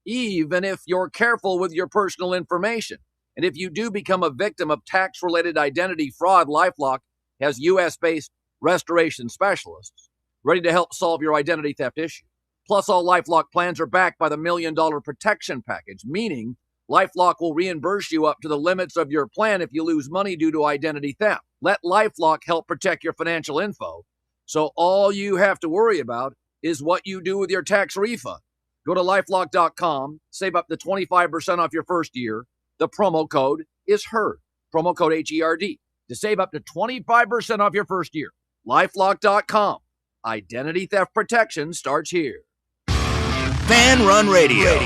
even if you're careful with your personal information. And if you do become a victim of tax-related identity fraud, LifeLock has U.S.-based restoration specialists ready to help solve your identity theft issue. Plus, all LifeLock plans are backed by the $1 Million Protection Package, meaning LifeLock will reimburse you up to the limits of your plan if you lose money due to identity theft. Let LifeLock help protect your financial info, so all you have to worry about is what you do with your tax refund. Go to LifeLock.com, save up to 25% off your first year. The promo code is HERD, promo code HERD, to save up to 25% off your first year. LifeLock.com. Identity theft protection starts here. Fan Run Radio,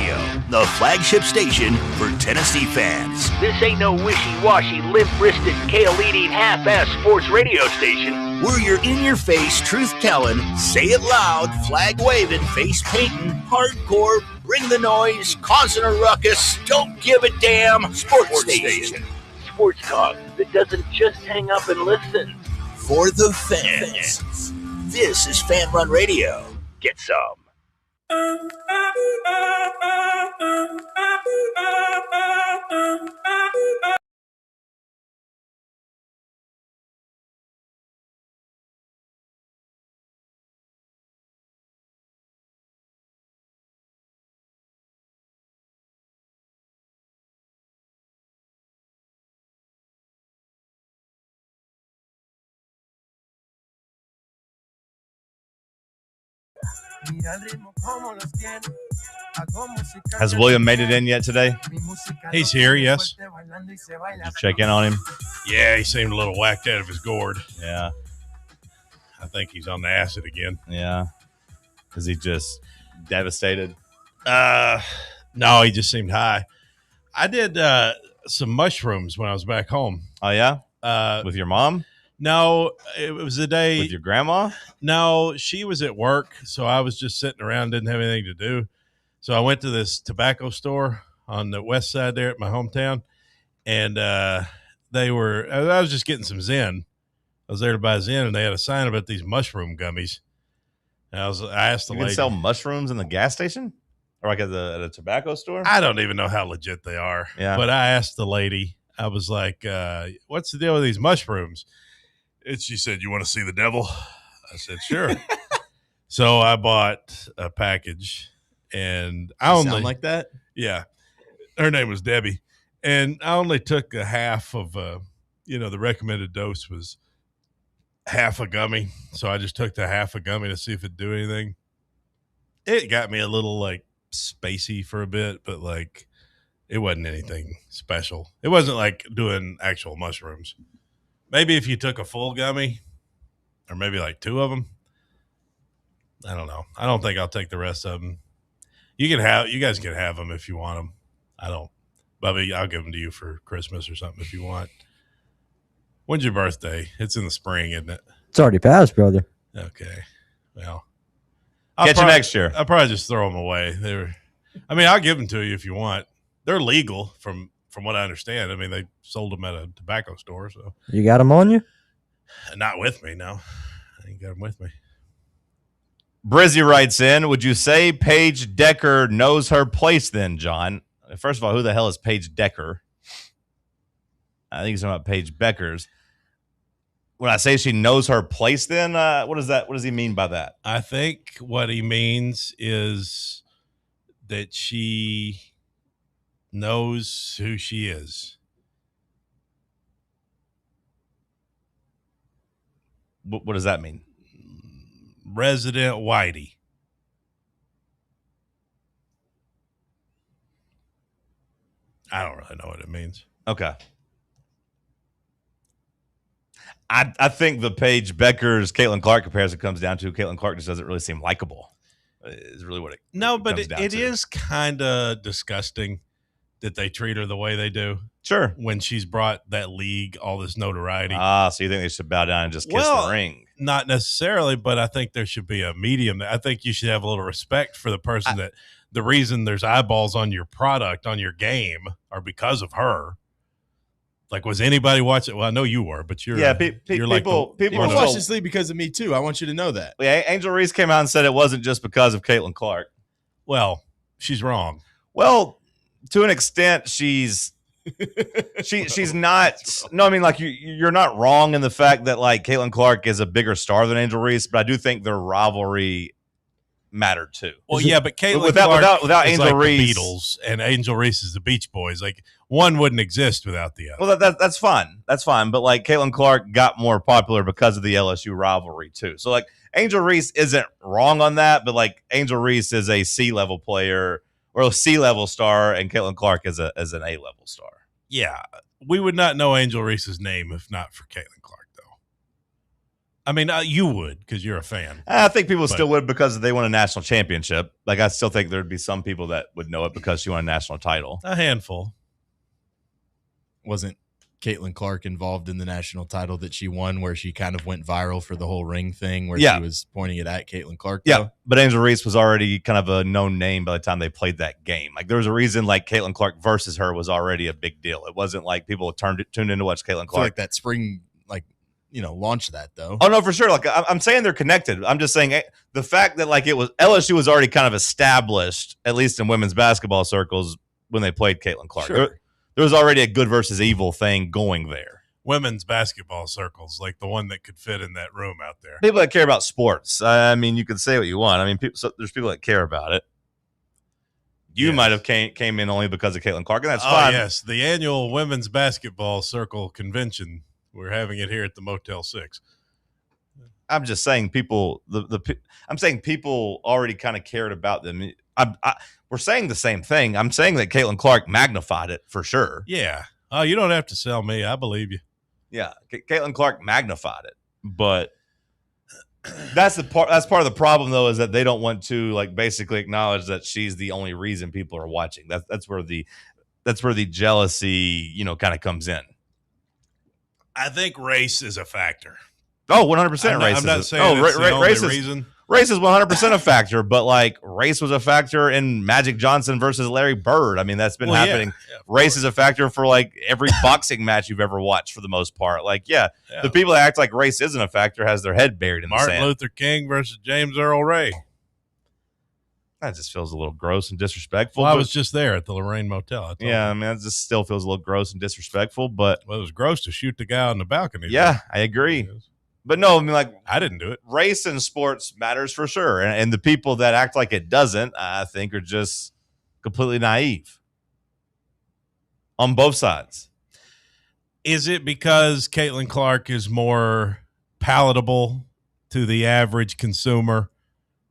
the flagship station for Tennessee fans. This ain't no wishy-washy, limp-wristed, kale-eating, half-ass sports radio station. We're your in-your-face, truth-telling, say-it-loud, flag-waving, face-painting, hardcore, bring the noise, causing a ruckus, don't give a damn sports station. Sports talk that doesn't just hang up and listen. For the fans. This is Fan Run Radio. Get some. Has William made it in yet today? He's here, yes. Did you check in on him? Yeah, he seemed a little whacked out of his gourd. Yeah. I think he's on the acid again. Yeah. Is he just devastated? No, he just seemed high. I did some mushrooms when I was back home. Oh, yeah? With your mom? No, it was the day. With your grandma? No, she was at work, so I was just sitting around, didn't have anything to do. So I went to this tobacco store on the west side there at my hometown, and I was just getting some Zen. I was there to buy Zen, and they had a sign about these mushroom gummies. And I asked the lady. You can sell mushrooms in the gas station? Or like at a tobacco store? I don't even know how legit they are. Yeah. But I asked the lady, I was like, what's the deal with these mushrooms? And she said, you want to see the devil? I said, sure. So I bought a package, and I only sound like that? Yeah. Her name was Debbie. And I only took a half of, the recommended dose was half a gummy. So I just took the half a gummy to see if it'd do anything. It got me a little spacey for a bit, but it wasn't anything special. It wasn't like doing actual mushrooms. Maybe if you took a full gummy, or maybe two of them. I don't know. I don't think I'll take the rest of them. You guys can have them if you want them. I don't. Bubby, I'll give them to you for Christmas or something if you want. When's your birthday? It's in the spring, isn't it? It's already passed, brother. Okay. Well, Catch you next year. I'll probably just throw them away. I'll give them to you if you want. They're legal from what I understand. They sold them at a tobacco store. So You got them on you? Not with me, no. I ain't got them with me. Brizzy writes in, would you say Paige Decker knows her place then, John? First of all, who the hell is Paige Decker? I think he's talking about Paige Beckers. When I say she knows her place then, what does he mean by that? I think what he means is that she knows who she is. What does that mean? Resident Whitey. I don't really know what it means. Okay. I think the Paige Beckers Caitlin Clark comparison comes down to Caitlin Clark just doesn't really seem likable. Is really what it No, but comes down it to. is kind of disgusting that they treat her the way they do. Sure. When she's brought that league all this notoriety. So you think they should bow down and just kiss the ring? Not necessarily, but I think there should be a medium. I think you should have a little respect for the person that the reason there's eyeballs on your product, on your game, are because of her. Was anybody watching? Well, I know you were, but you're people watch this league because of me too. I want you to know that. Yeah, Angel Reese came out and said it wasn't just because of Caitlin Clark. Well, she's wrong. Well, to an extent, she's not. No, you're not wrong in the fact that Caitlin Clark is a bigger star than Angel Reese, but I do think their rivalry mattered too. Well, yeah, but Caitlin without Clark is Angel like Reese, the Beatles, and Angel Reese is the Beach Boys. Like one wouldn't exist without the other. Well, that's fine. That's fine. But like Caitlin Clark got more popular because of the LSU rivalry too. So like Angel Reese isn't wrong on that, but like Angel Reese is a C-level player or a C-level star, and Caitlin Clark is an A-level star. Yeah, we would not know Angel Reese's name if not for Caitlin Clark, though. I mean, you would because you're a fan. I think people still would because they won a national championship. Like I still think there'd be some people that would know it because she won a national title. A handful. Wasn't Caitlin Clark involved in the national title that she won where she kind of went viral for the whole ring thing where she was pointing it at Caitlin Clark? Yeah, though? but Angel Reese was already kind of a known name by the time they played that game. Like there was a reason like Caitlin Clark versus her was already a big deal. It wasn't like people tuned in to watch Caitlin I feel Clark. like that spring, launched that though. Oh no, for sure. Like I'm saying they're connected. I'm just saying the fact that like it was LSU was already kind of established, at least in women's basketball circles, when they played Caitlin Clark. Sure. There was already a good versus evil thing going there. Women's basketball circles, like the one that could fit in that room out there. People that care about sports. I mean, you can say what you want. I mean, there's people that care about it. You might have came in only because of Caitlin Clark, and that's fine. Yes, the annual women's basketball circle convention. We're having it here at the Motel 6. I'm just saying people. I'm saying people already kind of cared about them. We're saying the same thing. I'm saying that Caitlin Clark magnified it for sure. Yeah. Oh, you don't have to sell me. I believe you. Yeah, Caitlin Clark magnified it, but that's part of the problem though, is that they don't want to like basically acknowledge that she's the only reason people are watching. That's where the jealousy, kind of comes in. I think race is a factor. Oh, 100% race. I'm not saying it's the only reason. Race is 100% a factor, but like race was a factor in Magic Johnson versus Larry Bird. I mean, that's been happening. Yeah, race is a factor for like every boxing match you've ever watched for the most part. Like, the people that act like race isn't a factor has their head buried in the sand. Martin Luther King versus James Earl Ray. That just feels a little gross and disrespectful. Well, I was just there at the Lorraine Motel. I mean, that just still feels a little gross and disrespectful. But it was gross to shoot the guy on the balcony. Yeah, I agree. But no, I mean, like I didn't do it. Race in sports matters for sure, and the people that act like it doesn't, I think, are just completely naive on both sides. Is it because Caitlin Clark is more palatable to the average consumer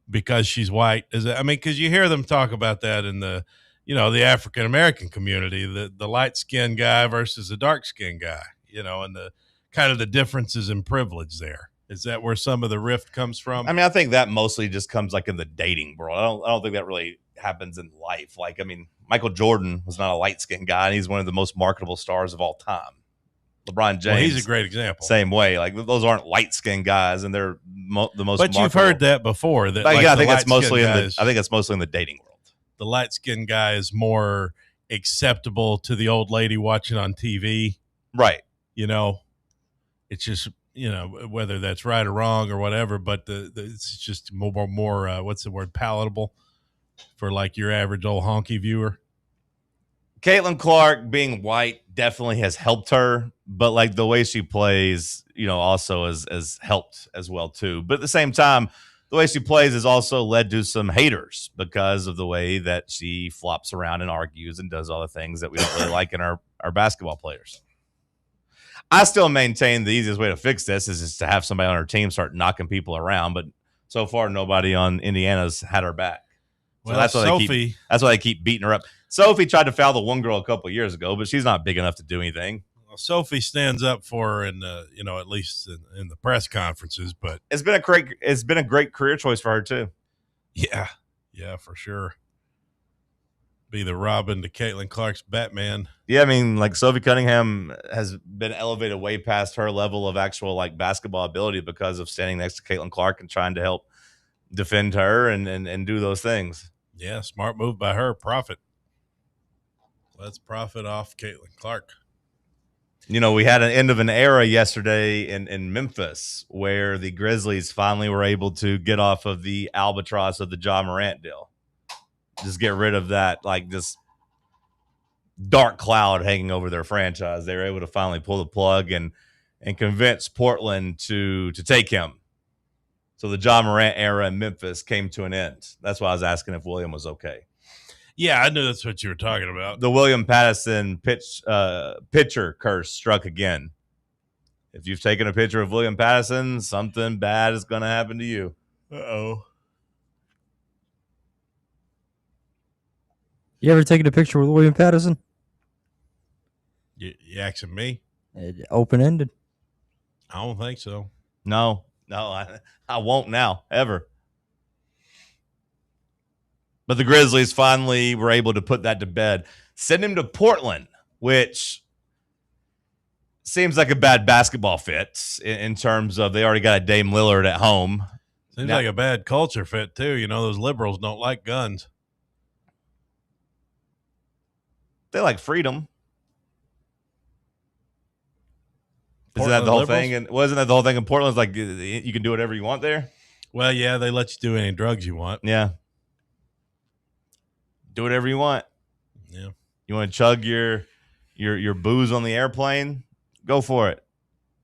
because she's white? Because you hear them talk about that in the African American community, the light skinned guy versus the dark skinned guy, and the kind of the differences in privilege there. Is that where some of the rift comes from? I mean, I think that mostly just comes like in the dating world. I don't think that really happens in life. Like, I mean, Michael Jordan was not a light skinned guy, and he's one of the most marketable stars of all time. LeBron James, he's a great example. Same way. Like those aren't light skinned guys, and they're the most. But you've heard that before. That I think that's mostly in the dating world. The light skinned guy is more acceptable to the old lady watching on TV, right? It's just whether that's right or wrong or whatever. But it's just more what's the word, palatable for like your average old honky viewer. Caitlin Clark being white definitely has helped her, but like the way she plays, also has helped as well too. But at the same time, the way she plays has also led to some haters because of the way that she flops around and argues and does all the things that we don't really like in our basketball players. I still maintain the easiest way to fix this is just to have somebody on our team start knocking people around, but so far nobody on Indiana's had her back. So well, that's why they keep beating her up. Sophie tried to foul the one girl a couple of years ago, but she's not big enough to do anything. Well, Sophie stands up for her in at least in the press conferences, but it's been a great career choice for her too. Yeah, for sure. Be the Robin to Caitlin Clark's Batman. Yeah, I mean, like Sophie Cunningham has been elevated way past her level of actual like basketball ability because of standing next to Caitlin Clark and trying to help defend her and do those things. Yeah, smart move by her. Profit. Let's profit off Caitlin Clark. We had an end of an era yesterday in Memphis where the Grizzlies finally were able to get off of the albatross of the Ja Morant deal. Just get rid of that, like this dark cloud hanging over their franchise. They were able to finally pull the plug and convince Portland to take him. So the John Morant era in Memphis came to an end. That's why I was asking if William was okay. Yeah, I knew that's what you were talking about. The William Patterson pitcher curse struck again. If you've taken a picture of William Patterson, something bad is going to happen to you. Uh-oh. You ever taken a picture with William Patterson? You asking me? Open-ended. I don't think so. No, I won't now, ever. But the Grizzlies finally were able to put that to bed. Send him to Portland, which seems like a bad basketball fit in terms of they already got a Dame Lillard at home. Seems like a bad culture fit, too. You know, those liberals don't like guns. They like freedom. Isn't Portland that the whole liberals? thing? And wasn't that the whole thing in Portland? It's like you can do whatever you want there? Well, yeah, they let you do any drugs you want. Yeah. Do whatever you want. Yeah. You want to chug your booze on the airplane? Go for it.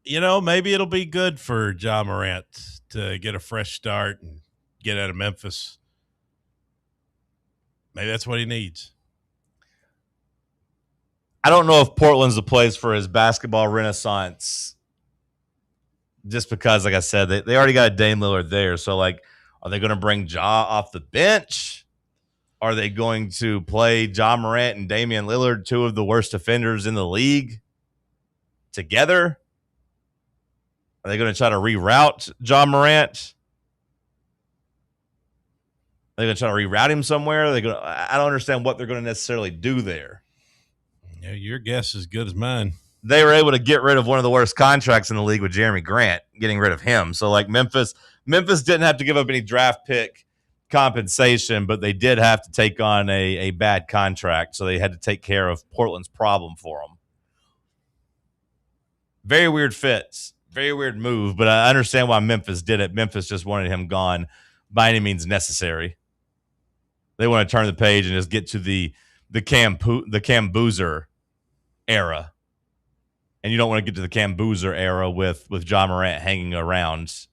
You know, maybe it'll be good for Ja Morant to get a fresh start and get out of Memphis. Maybe that's what he needs. I don't know if Portland's the place for his basketball renaissance just because, like I said, they already got a Dame Lillard there. So, like, are they going to bring Ja off the bench? Are they going to play Ja Morant and Damian Lillard, two of the worst defenders in the league, together? Are they going to try to reroute Ja Morant? Are they going to try to reroute him somewhere? I don't understand what they're going to necessarily do there. Yeah, your guess is as good as mine. They were able to get rid of one of the worst contracts in the league with Jeremy Grant, getting rid of him. So, like, Memphis didn't have to give up any draft pick compensation, but they did have to take on a bad contract. So they had to take care of Portland's problem for them. Very weird fits. Very weird move, but I understand why Memphis did it. Memphis just wanted him gone by any means necessary. They want to turn the page and just get to the Cam Boozer era. And you don't want to get to the Cam Boozer era with Ja Morant hanging around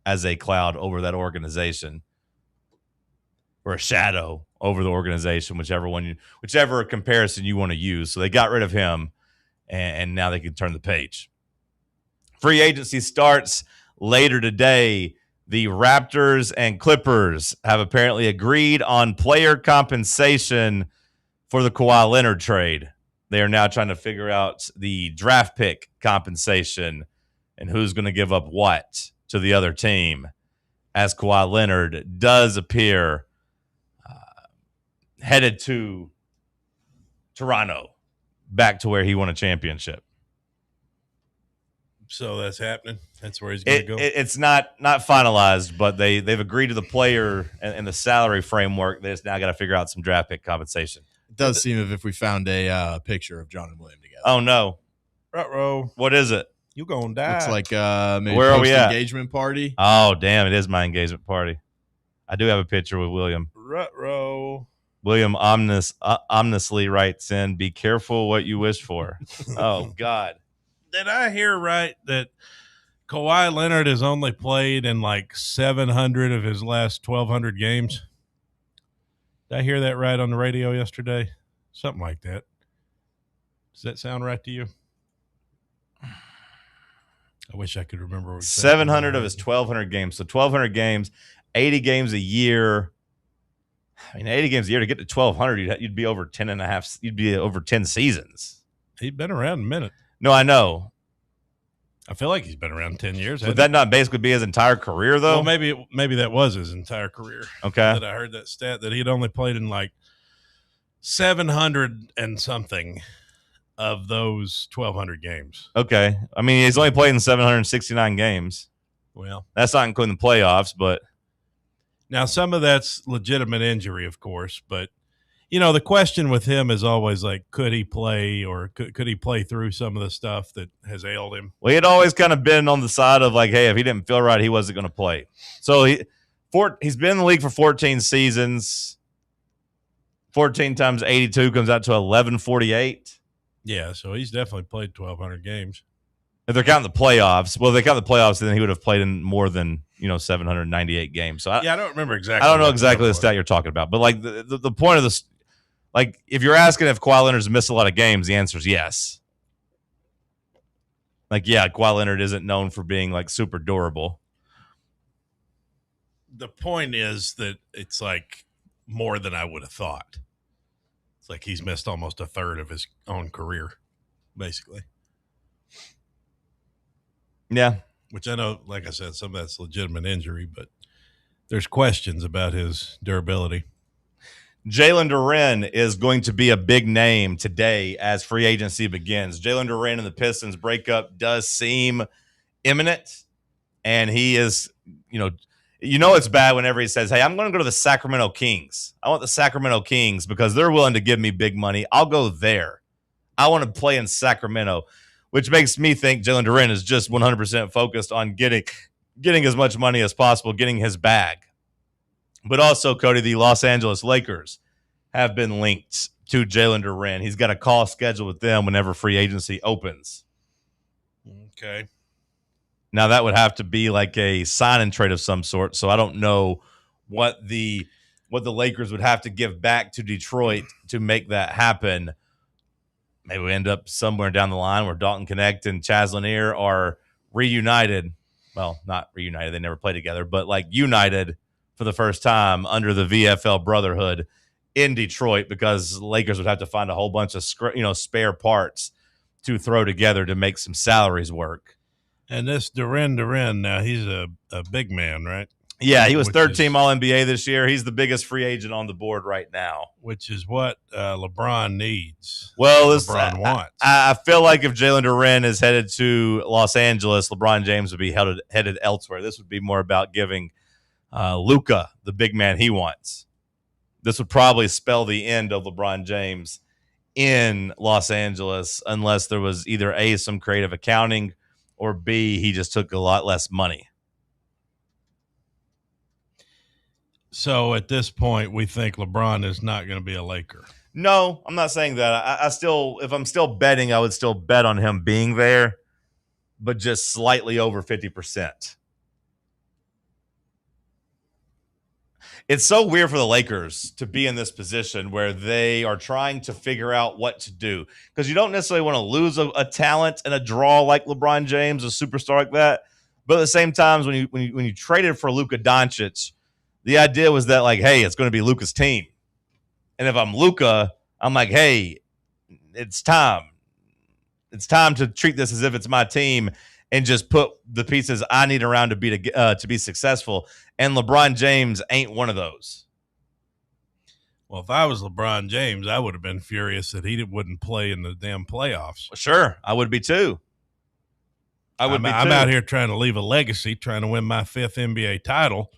as a cloud over that organization or a shadow over the organization, whichever comparison you want to use. So they got rid of him, and now they can turn the page. Free agency starts later today. The Raptors and Clippers have apparently agreed on player compensation for the Kawhi Leonard trade. They are now trying to figure out the draft pick compensation and who's going to give up what to the other team as Kawhi Leonard does appear headed to Toronto, back to where he won a championship. So that's happening. That's where he's going to go. It's not finalized, but they've agreed to the player and the salary framework. They just now got to figure out some draft pick compensation. It does seem as if we found a picture of John and William together. Oh, no. Ruh-roh. What is it? You gonna die. Looks like maybe where are we at? Engagement party. Oh, damn. It is my engagement party. I do have a picture with William. Ruh-roh. William ominously writes in, be careful what you wish for. Oh, God. Did I hear right that Kawhi Leonard has only played in like 700 of his last 1,200 games? Did I hear that right on the radio yesterday? Something like that. Does that sound right to you? I wish I could remember. What 700 of his 1,200 games. So 1,200 games, 80 games a year. I mean, 80 games a year to get to 1,200, you'd be over 10 and a half. You'd be over 10 seasons. He's been around a minute. No, I know. I feel like he's been around 10 years. Would that not basically be his entire career, though? Well, maybe that was his entire career. Okay. That I heard that stat that he'd only played in like 700 and something of those 1,200 games. Okay. I mean, he's only played in 769 games. Well, that's not including the playoffs, but. Now, some of that's legitimate injury, of course, but, you know, the question with him is always like, could he play or could he play through some of the stuff that has ailed him? Well, he had always kind of been on the side of like, hey, if he didn't feel right, he wasn't going to play. So he's been in the league for 14 seasons. 14 times 82 comes out to 1148. Yeah, so he's definitely played 1,200 games. If they're counting the playoffs, well, if they count the playoffs, then he would have played in more than 798 games. So I don't remember exactly. I don't know exactly the stat you're talking about, but like the point of this, like if you're asking if Kawhi Leonard's missed a lot of games, the answer is yes. Like, yeah, Kawhi Leonard isn't known for being like super durable. The point is that it's like more than I would have thought. It's like he's missed almost a third of his own career, basically. Yeah. Which I know, like I said, some of that's legitimate injury, but there's questions about his durability. Jalen Duren is going to be a big name today as free agency begins. Jalen Duren and the Pistons breakup does seem imminent, and he is, it's bad whenever he says, hey, I'm going to go to the Sacramento Kings. I want the Sacramento Kings because they're willing to give me big money. I'll go there. I want to play in Sacramento, which makes me think Jalen Duren is just 100% focused on getting as much money as possible, getting his bag. But also, Cody, the Los Angeles Lakers have been linked to Jalen Duren. He's got a call scheduled with them whenever free agency opens. Okay. Now, that would have to be like a sign and trade of some sort, so I don't know what the Lakers would have to give back to Detroit to make that happen. Maybe we end up somewhere down the line where Dalton Connect and Chaz Lanier are reunited. Well, not reunited. They never played together, but like united for the first time under the VFL Brotherhood in Detroit, because Lakers would have to find a whole bunch of spare parts to throw together to make some salaries work. And this Duren, now he's a big man, right? Yeah, he was third-team All-NBA this year. He's the biggest free agent on the board right now. Which is what LeBron needs. Well, LeBron wants. I feel like if Jalen Duren is headed to Los Angeles, LeBron James would be headed elsewhere. This would be more about giving Luka the big man he wants. This would probably spell the end of LeBron James in Los Angeles unless there was either A, some creative accounting, or B, he just took a lot less money. So at this point, we think LeBron is not going to be a Laker. No, I'm not saying that. I still, if I'm still betting, I would still bet on him being there, but just slightly over 50%. It's so weird for the Lakers to be in this position where they are trying to figure out what to do, because you don't necessarily want to lose a talent and a draw like LeBron James, a superstar like that. But at the same time, when you traded for Luka Doncic, the idea was that, like, hey, it's going to be Luka's team. And if I'm Luka, I'm like, hey, it's time. It's time to treat this as if it's my team and just put the pieces I need around to be successful. And LeBron James ain't one of those. Well, if I was LeBron James, I would have been furious that he wouldn't play in the damn playoffs. Sure, I would be too. I'm out here trying to leave a legacy, trying to win my 5th NBA title,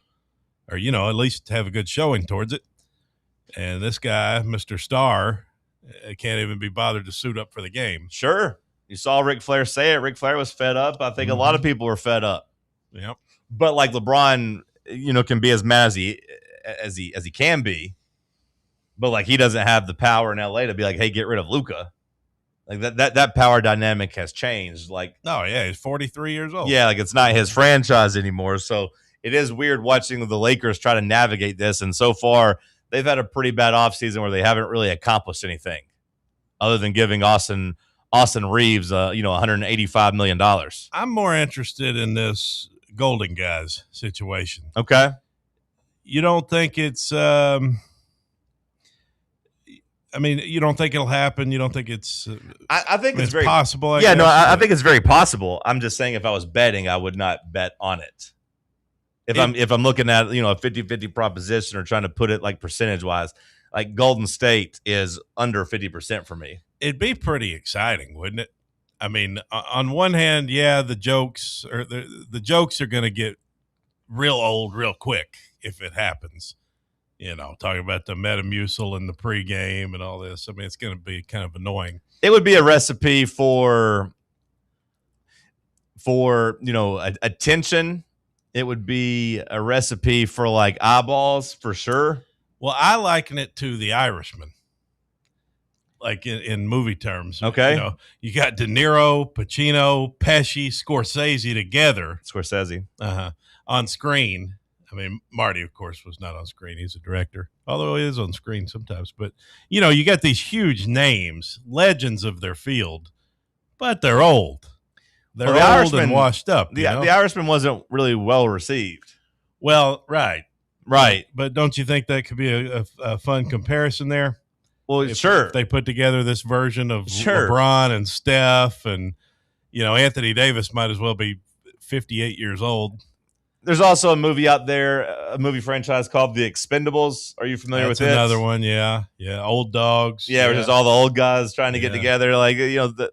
or, at least have a good showing towards it. And this guy, Mr. Star, can't even be bothered to suit up for the game. Sure. You saw Ric Flair say it. Ric Flair was fed up. I think a lot of people were fed up. Yep. But like LeBron, can be as mad as he can be. But like he doesn't have the power in LA to be like, hey, get rid of Luka. Like that power dynamic has changed. Like, oh yeah, he's 43 years old. Yeah, like it's not his franchise anymore. So it is weird watching the Lakers try to navigate this. And so far, they've had a pretty bad offseason where they haven't really accomplished anything other than giving Austin Reeves, $185 million. I'm more interested in this Golden Guys situation. Okay. You don't think it's you don't think it'll happen? You don't think it's I think it's very possible? I think it's very possible. I'm just saying if I was betting, I would not bet on it. If I'm looking at, a 50-50 proposition or trying to put it like percentage-wise, like Golden State is under 50% for me. It'd be pretty exciting, wouldn't it? I mean, on one hand, yeah, the jokes are going to get real old real quick if it happens. Talking about the Metamucil and the pregame and all this. I mean, it's going to be kind of annoying. It would be a recipe for attention. It would be a recipe for like eyeballs for sure. Well, I liken it to The Irishman. like in movie terms. Okay. You know, you got De Niro, Pacino, Pesci, Scorsese together. On screen. I mean, Marty, of course, was not on screen. He's a director, although he is on screen sometimes. But, you know, you got these huge names, legends of their field, but they're old. They're old and washed up. The Irishman wasn't really well received. Well, right. Right. But don't you think that could be a fun comparison there? Well, sure. If they put together this version of LeBron and Steph and, you know, Anthony Davis might as well be 58 years old. There's also a movie out there, a movie franchise called The Expendables. Are you familiar with it? That's another one, yeah. Yeah, Old Dogs. Yeah, just all the old guys trying to get together. Like, you know,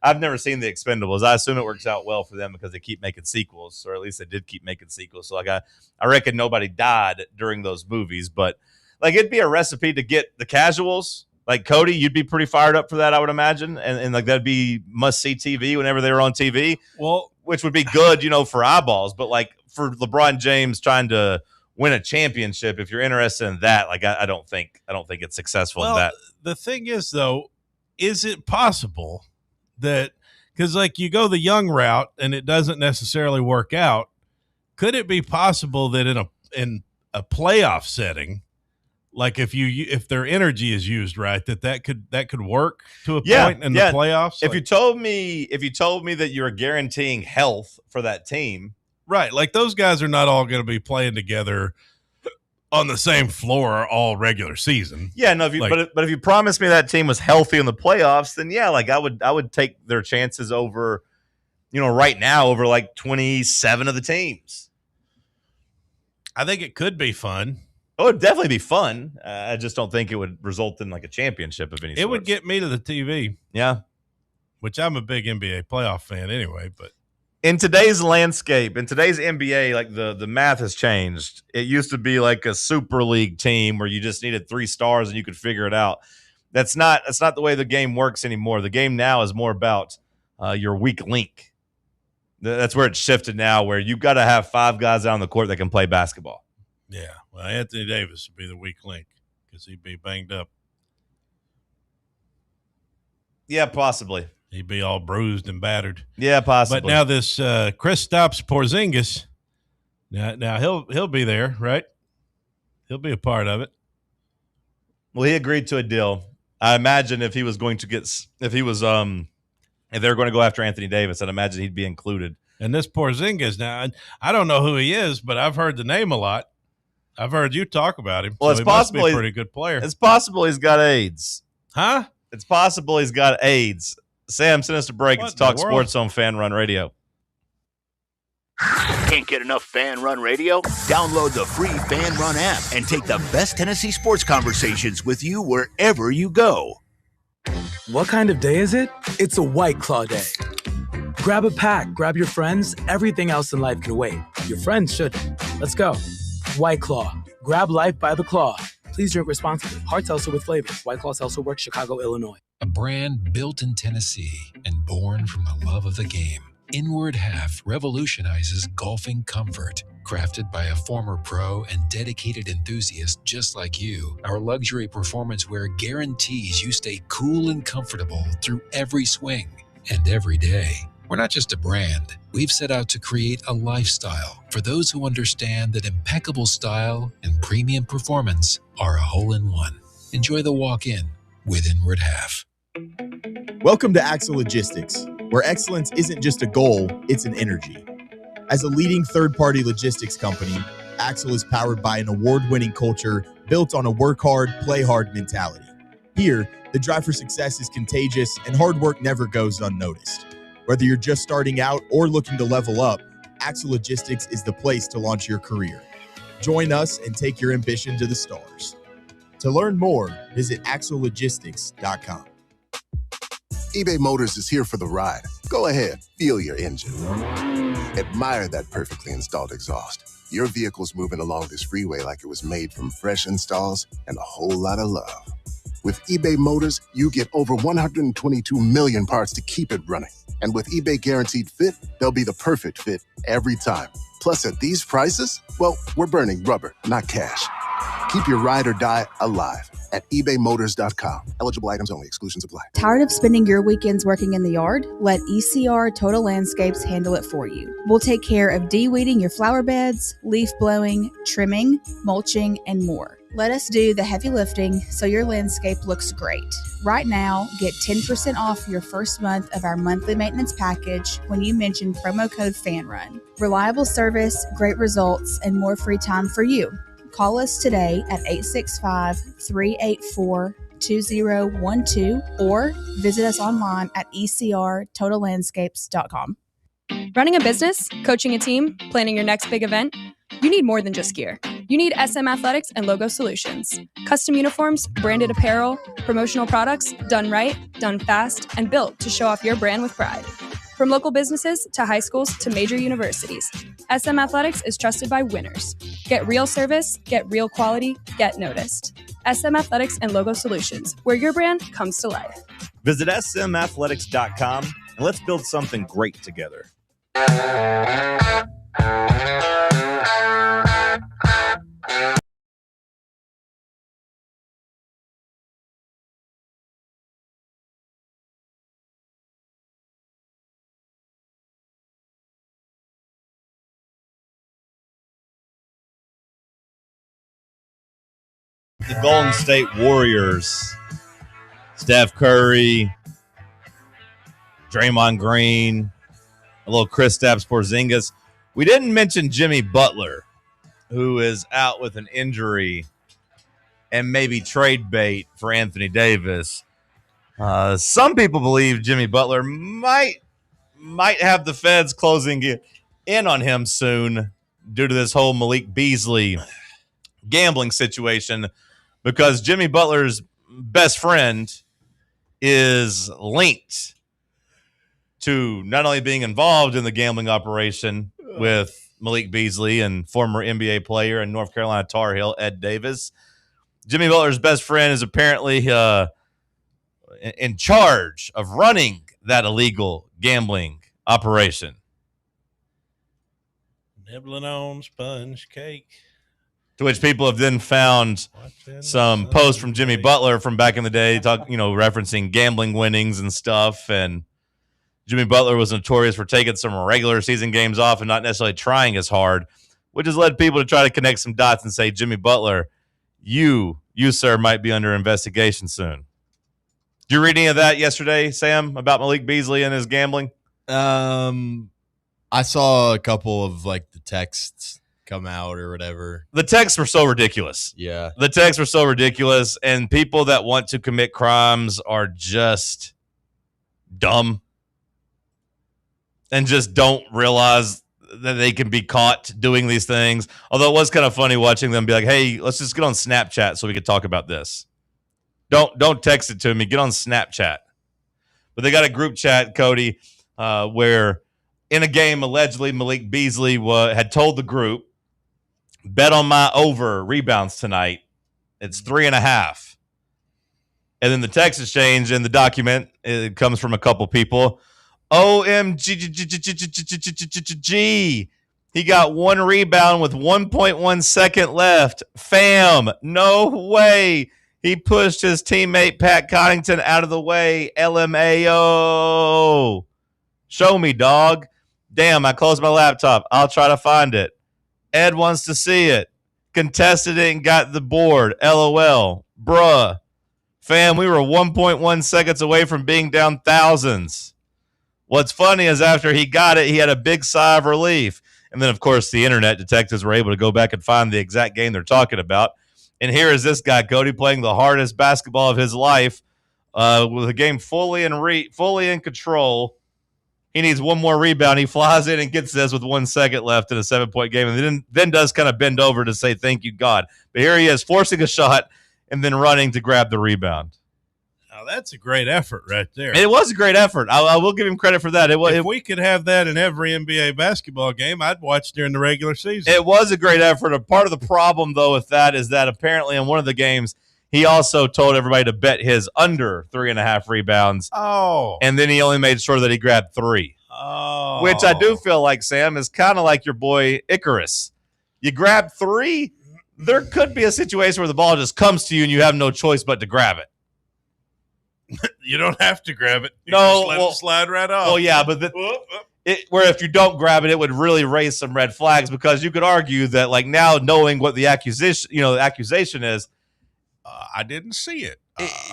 I've never seen The Expendables. I assume it works out well for them because they keep making sequels, or at least they did keep making sequels. So, like, I reckon nobody died during those movies. But, like, it'd be a recipe to get the casuals. Like, Cody, you'd be pretty fired up for that, I would imagine. And like, that'd be must-see TV whenever they were on TV. Well, which would be good, you know, for eyeballs. But, like, for LeBron James trying to win a championship, if you're interested in that, like, I don't think it's successful in that. The thing is, though, is it possible that because, like, you go the young route and it doesn't necessarily work out, could it be possible that in a playoff setting, like if their energy is used right, that could work to a point in the playoffs? If you told me that you're guaranteeing health for that team, right? Like, those guys are not all going to be playing together on the same floor all regular season. Yeah, no. But if you promised me that team was healthy in the playoffs, then yeah, like I would take their chances over, you know, right now over like 27 of the teams. I think it could be fun. Oh, it'd definitely be fun. I just don't think it would result in like a championship of any sort. It would get me to the TV. Yeah. Which I'm a big NBA playoff fan anyway, but in today's landscape, in today's NBA, like the math has changed. It used to be like a super league team where you just needed 3 stars and you could figure it out. That's not the way the game works anymore. The game now is more about your weak link. That's where it's shifted now, where you've got to have 5 guys out on the court that can play basketball. Yeah, well, Anthony Davis would be the weak link because he'd be banged up. Yeah, possibly. He'd be all bruised and battered. Yeah, possibly. But now this Kristaps Porzingis, now he'll be there, right? He'll be a part of it. Well, he agreed to a deal. I imagine if they were going to go after Anthony Davis, I'd imagine he'd be included. And this Porzingis, now I don't know who he is, but I've heard the name a lot. I've heard you talk about him. Well, so it's possible must be a pretty good player. It's possible he's got AIDS. Huh? It's possible he's got AIDS. Sam, send us a break. It's Talk Sports on Fan Run Radio. Can't get enough Fan Run Radio? Download the free Fan Run app and take the best Tennessee sports conversations with you wherever you go. What kind of day is it? It's a White Claw day. Grab a pack, grab your friends. Everything else in life can wait. Your friends shouldn't. Let's go. White Claw. Grab life by the claw. Please drink responsibly. Hard seltzer with flavors. White Claw Seltzer Works, Chicago, Illinois. A brand built in Tennessee and born from the love of the game. Inward Half revolutionizes golfing comfort. Crafted by a former pro and dedicated enthusiast just like you, our luxury performance wear guarantees you stay cool and comfortable through every swing and every day. We're not just a brand. We've set out to create a lifestyle for those who understand that impeccable style and premium performance are a hole-in-one. Enjoy the walk-in with Inward Half. Welcome to Axle Logistics, where excellence isn't just a goal, it's an energy. As a leading third-party logistics company, Axle is powered by an award-winning culture built on a work hard, play hard mentality. Here, the drive for success is contagious and hard work never goes unnoticed. Whether you're just starting out or looking to level up, Axle Logistics is the place to launch your career. Join us and take your ambition to the stars. To learn more, visit axlelogistics.com. eBay Motors is here for the ride. Go ahead, feel your engine. Admire that perfectly installed exhaust. Your vehicle's moving along this freeway like it was made from fresh installs and a whole lot of love. With eBay Motors, you get over 122 million parts to keep it running. And with eBay Guaranteed Fit, they'll be the perfect fit every time. Plus, at these prices, well, we're burning rubber, not cash. Keep your ride or die alive at ebaymotors.com. Eligible items only. Exclusions apply. Tired of spending your weekends working in the yard? Let ECR Total Landscapes handle it for you. We'll take care of de-weeding your flower beds, leaf blowing, trimming, mulching, and more. Let us do the heavy lifting so your landscape looks great. Right now, get 10% off your first month of our monthly maintenance package when you mention promo code FANRUN. Reliable service, great results, and more free time for you. Call us today at 865-384-2012 or visit us online at ecrtotallandscapes.com. Running a business, coaching a team, planning your next big event, you need more than just gear. You need SM Athletics and Logo Solutions. Custom uniforms, branded apparel, promotional products, done right, done fast, and built to show off your brand with pride. From local businesses to high schools to major universities, SM Athletics is trusted by winners. Get real service, get real quality, get noticed. SM Athletics and Logo Solutions, where your brand comes to life. Visit smathletics.com and let's build something great together. The Golden State Warriors, Steph Curry, Draymond Green, a little Kristaps Porzingis. We didn't mention Jimmy Butler, who is out with an injury and maybe trade bait for Anthony Davis. Some people believe Jimmy Butler might have the feds closing in on him soon due to this whole Malik Beasley gambling situation, because Jimmy Butler's best friend is linked to not only being involved in the gambling operation with Malik Beasley and former NBA player and North Carolina Tar Heel Ed Davis. Jimmy Butler's best friend is apparently in charge of running that illegal gambling operation. Nibbling on sponge cake. To which people have then found some posts from Jimmy Butler from back in the day, referencing gambling winnings and stuff. And Jimmy Butler was notorious for taking some regular season games off and not necessarily trying as hard, which has led people to try to connect some dots and say, Jimmy Butler, you, sir, might be under investigation soon. Did you read any of that yesterday, Sam, about Malik Beasley and his gambling? I saw a couple of the texts come out or whatever. The texts were so ridiculous. Yeah. The texts were so ridiculous, and people that want to commit crimes are just dumb and just don't realize that they can be caught doing these things. Although it was kind of funny watching them be like, hey, let's just get on Snapchat so we could talk about this. Don't text it to me. Get on Snapchat. But they got a group chat, Cody, where in a game, allegedly, Malik Beasley had told the group, bet on my over rebounds tonight. It's 3.5. And then the text exchange in the document, it comes from a couple people. OMG, he got one rebound with 1.1 second left. Fam, no way. He pushed his teammate Pat Connaughton out of the way. LMAO. Show me, dog. Damn, I closed my laptop. I'll try to find it. Ed wants to see it. Contested it and got the board. LOL. Bruh. Fam, we were 1.1 seconds away from being down thousands. What's funny is after he got it, he had a big sigh of relief. And then, of course, the internet detectives were able to go back and find the exact game they're talking about. And here is this guy, Cody, playing the hardest basketball of his life with the game fully in control. He needs one more rebound. He flies in and gets this with 1 second left in a 7-point game, and then does kind of bend over to say, thank you, God. But here he is, forcing a shot and then running to grab the rebound. Now, that's a great effort right there. It was a great effort. I will give him credit for that. If we could have that in every NBA basketball game, I'd watch during the regular season. It was a great effort. A part of the problem, though, with that is that apparently in one of the games, he also told everybody to bet his under 3.5 rebounds. Oh. And then he only made sure that he grabbed 3. Oh. Which I do feel like, Sam, is kind of like your boy Icarus. You grab 3, there could be a situation where the ball just comes to you and you have no choice but to grab it. You don't have to grab it. You No, just let it slide right off. Well, yeah, but where if you don't grab it, it would really raise some red flags because you could argue that, like, now knowing what the accusation is, I didn't see it.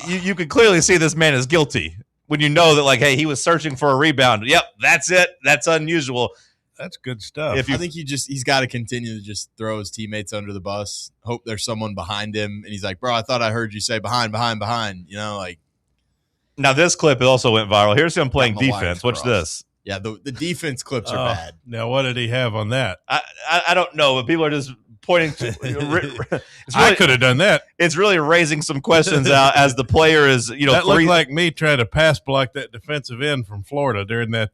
You could clearly see this man is guilty when you know that, like, hey, he was searching for a rebound. Yep, that's it. That's unusual. That's good stuff. I think he's got to continue to just throw his teammates under the bus. Hope there's someone behind him, and he's like, "Bro, I thought I heard you say behind." You know, like. Now this clip also went viral. Here's him playing defense. Watch this. Yeah, the defense clips are bad. Now, what did he have on that? I don't know, but people are just pointing to. I could have done that. It's really raising some questions out as the player is, that looked like me trying to pass block that defensive end from Florida during that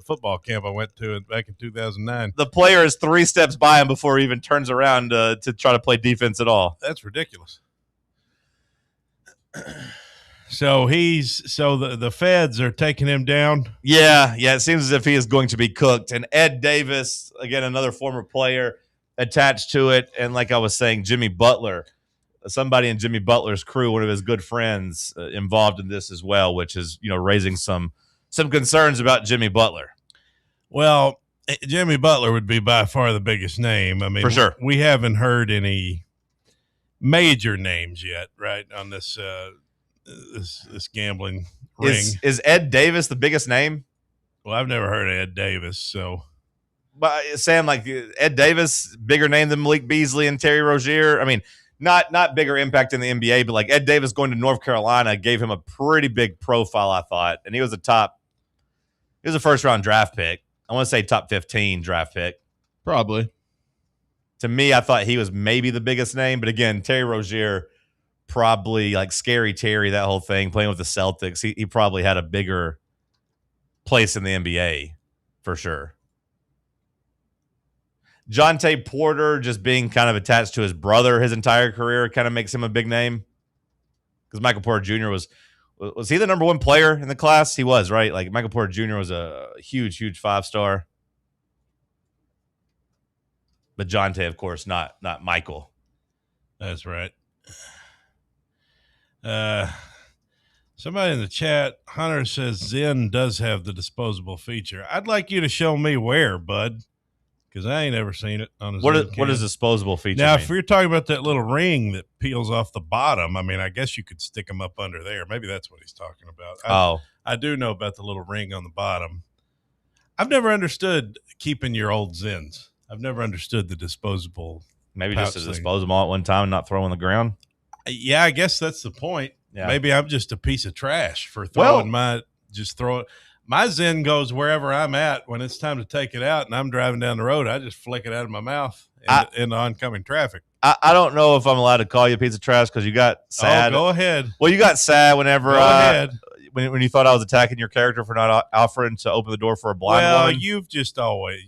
football camp I went to back in 2009. The player is 3 steps by him before he even turns around to try to play defense at all. That's ridiculous. So the feds are taking him down. Yeah. It seems as if he is going to be cooked. And Ed Davis, again, another former player attached to it. And like I was saying, Jimmy Butler, somebody in Jimmy Butler's crew, one of his good friends, involved in this as well, which is raising some concerns about Jimmy Butler. Well, Jimmy Butler would be by far the biggest name. I mean, for sure, we haven't heard any major names yet, right, on this. This gambling ring. Is Ed Davis the biggest name? Well, I've never heard of Ed Davis, so. But Sam, like Ed Davis, bigger name than Malik Beasley and Terry Rozier. I mean, not bigger impact in the NBA, but like Ed Davis going to North Carolina gave him a pretty big profile, I thought, and he was a first round draft pick. I want to say top 15 draft pick, probably. To me, I thought he was maybe the biggest name, but again, Terry Rozier. Probably like Scary Terry, that whole thing, playing with the Celtics. He probably had a bigger place in the NBA for sure. Jonte Porter just being kind of attached to his brother his entire career kind of makes him a big name. Because Michael Porter Jr. was he the number 1 player in the class? He was, right? Like Michael Porter Jr. was a huge 5-star. But Jonte, of course, not Michael. That's right. Somebody in the chat, Hunter says Zen does have the disposable feature. I'd like you to show me where, bud, because I ain't ever seen it on a What is disposable feature now mean? If you're talking about that little ring that peels off the bottom, I mean, I guess you could stick them up under there. Maybe that's what he's talking about. I do know about the little ring on the bottom. I've never understood keeping your old Zens. I've never understood the disposable. Maybe just to dispose them all at one time and not throw on the ground. Yeah, I guess that's the point. Yeah. Maybe I'm just a piece of trash for throwing my Zen goes wherever I'm at. When it's time to take it out and I'm driving down the road, I just flick it out of my mouth into oncoming traffic. I don't know if I'm allowed to call you a piece of trash because you got sad. Oh, go ahead. Well, you got sad whenever go ahead. When you thought I was attacking your character for not offering to open the door for a blind woman. You're just always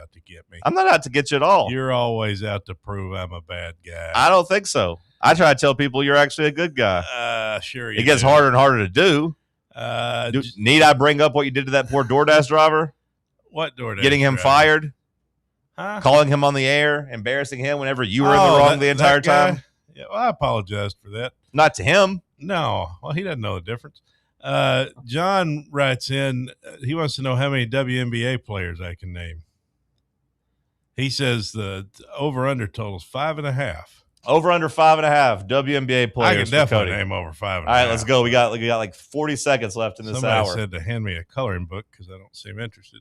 out to get me. I'm not out to get you at all. You're always out to prove I'm a bad guy. I don't think so. I try to tell people you're actually a good guy. Sure. It gets harder and harder to do. Need I bring up what you did to that poor DoorDash driver? What DoorDash? Getting him driver? Fired? Huh? Calling him on the air, embarrassing him whenever you were in the wrong the entire time? Yeah, well, I apologized for that. Not to him. No. Well, he doesn't know the difference. John writes in, he wants to know how many WNBA players I can name. He says the over-under total's 5.5. Over under 5.5 WNBA players. I can definitely name over 5.5. All right, let's go. We got like 40 seconds left in this Somebody hour. said to hand me a coloring book because I don't seem interested.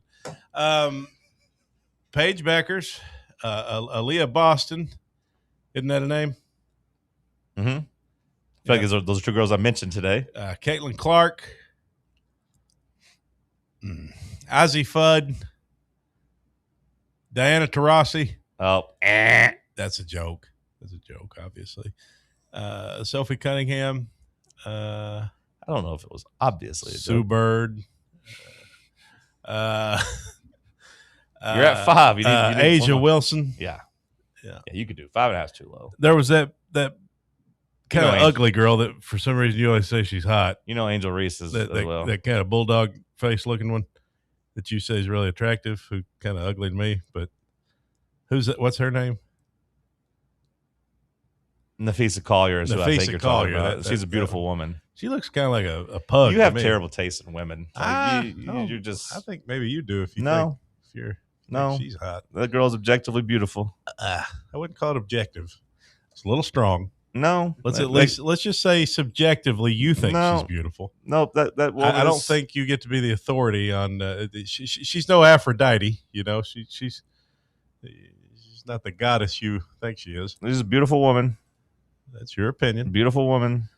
Paige Beckers, Aaliyah Boston, isn't that a name? Mm-hmm. I feel like those are 2 girls I mentioned today. Caitlin Clark, Ozzie Fudd, Diana Taurasi. That's a joke. That's a joke, obviously. Sophie Cunningham. I don't know if it was obviously a Sue joke. Bird. You're at 5. You need Asia Wilson. Yeah, you could do 5.5 too low. There was that kind of ugly girl that for some reason you always say she's hot. You know Angel Reese is as well. That kind of bulldog face looking one that you say is really attractive, who kind of ugly to me. But who's that? What's her name? Nafisa Collier is who I think Nafisa you're Collier, talking about. She's a beautiful one. woman. She looks kind of like a pug. You have to me. terrible taste in women. Like, you just. I think maybe you do if you think she's hot. That girl's objectively beautiful. I wouldn't call it objective. It's a little strong. No, let's just say subjectively you think she's beautiful. No, that woman I don't think you get to be the authority on. She's no Aphrodite, you know. She's not the goddess you think she is. She's a beautiful woman. That's your opinion. Beautiful woman.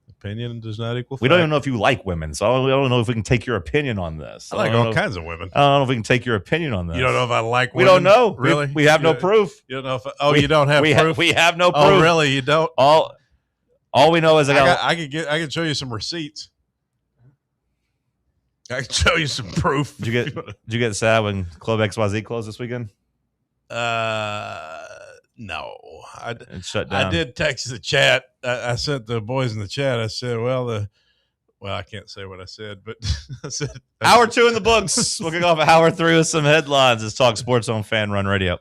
Opinion does not equal fact. We don't even know if you like women, so I don't know if we can take your opinion on this. I like all kinds of women. I don't know if we can take your opinion on this. You don't know if I like women? women? We don't know. Really? We have no proof. You don't know if you don't have proof? We have no proof. Oh, really? You don't? All we know is I can show you some receipts. I can show you some proof. Did you get sad when Club XYZ closed this weekend? No, it shut down. I did text the chat. I sent the boys in the chat. I said, well, I can't say what I said, but I said hour 2 in the books. Looking off hour 3 with some headlines. It's Talk Sports on Fan Run Radio.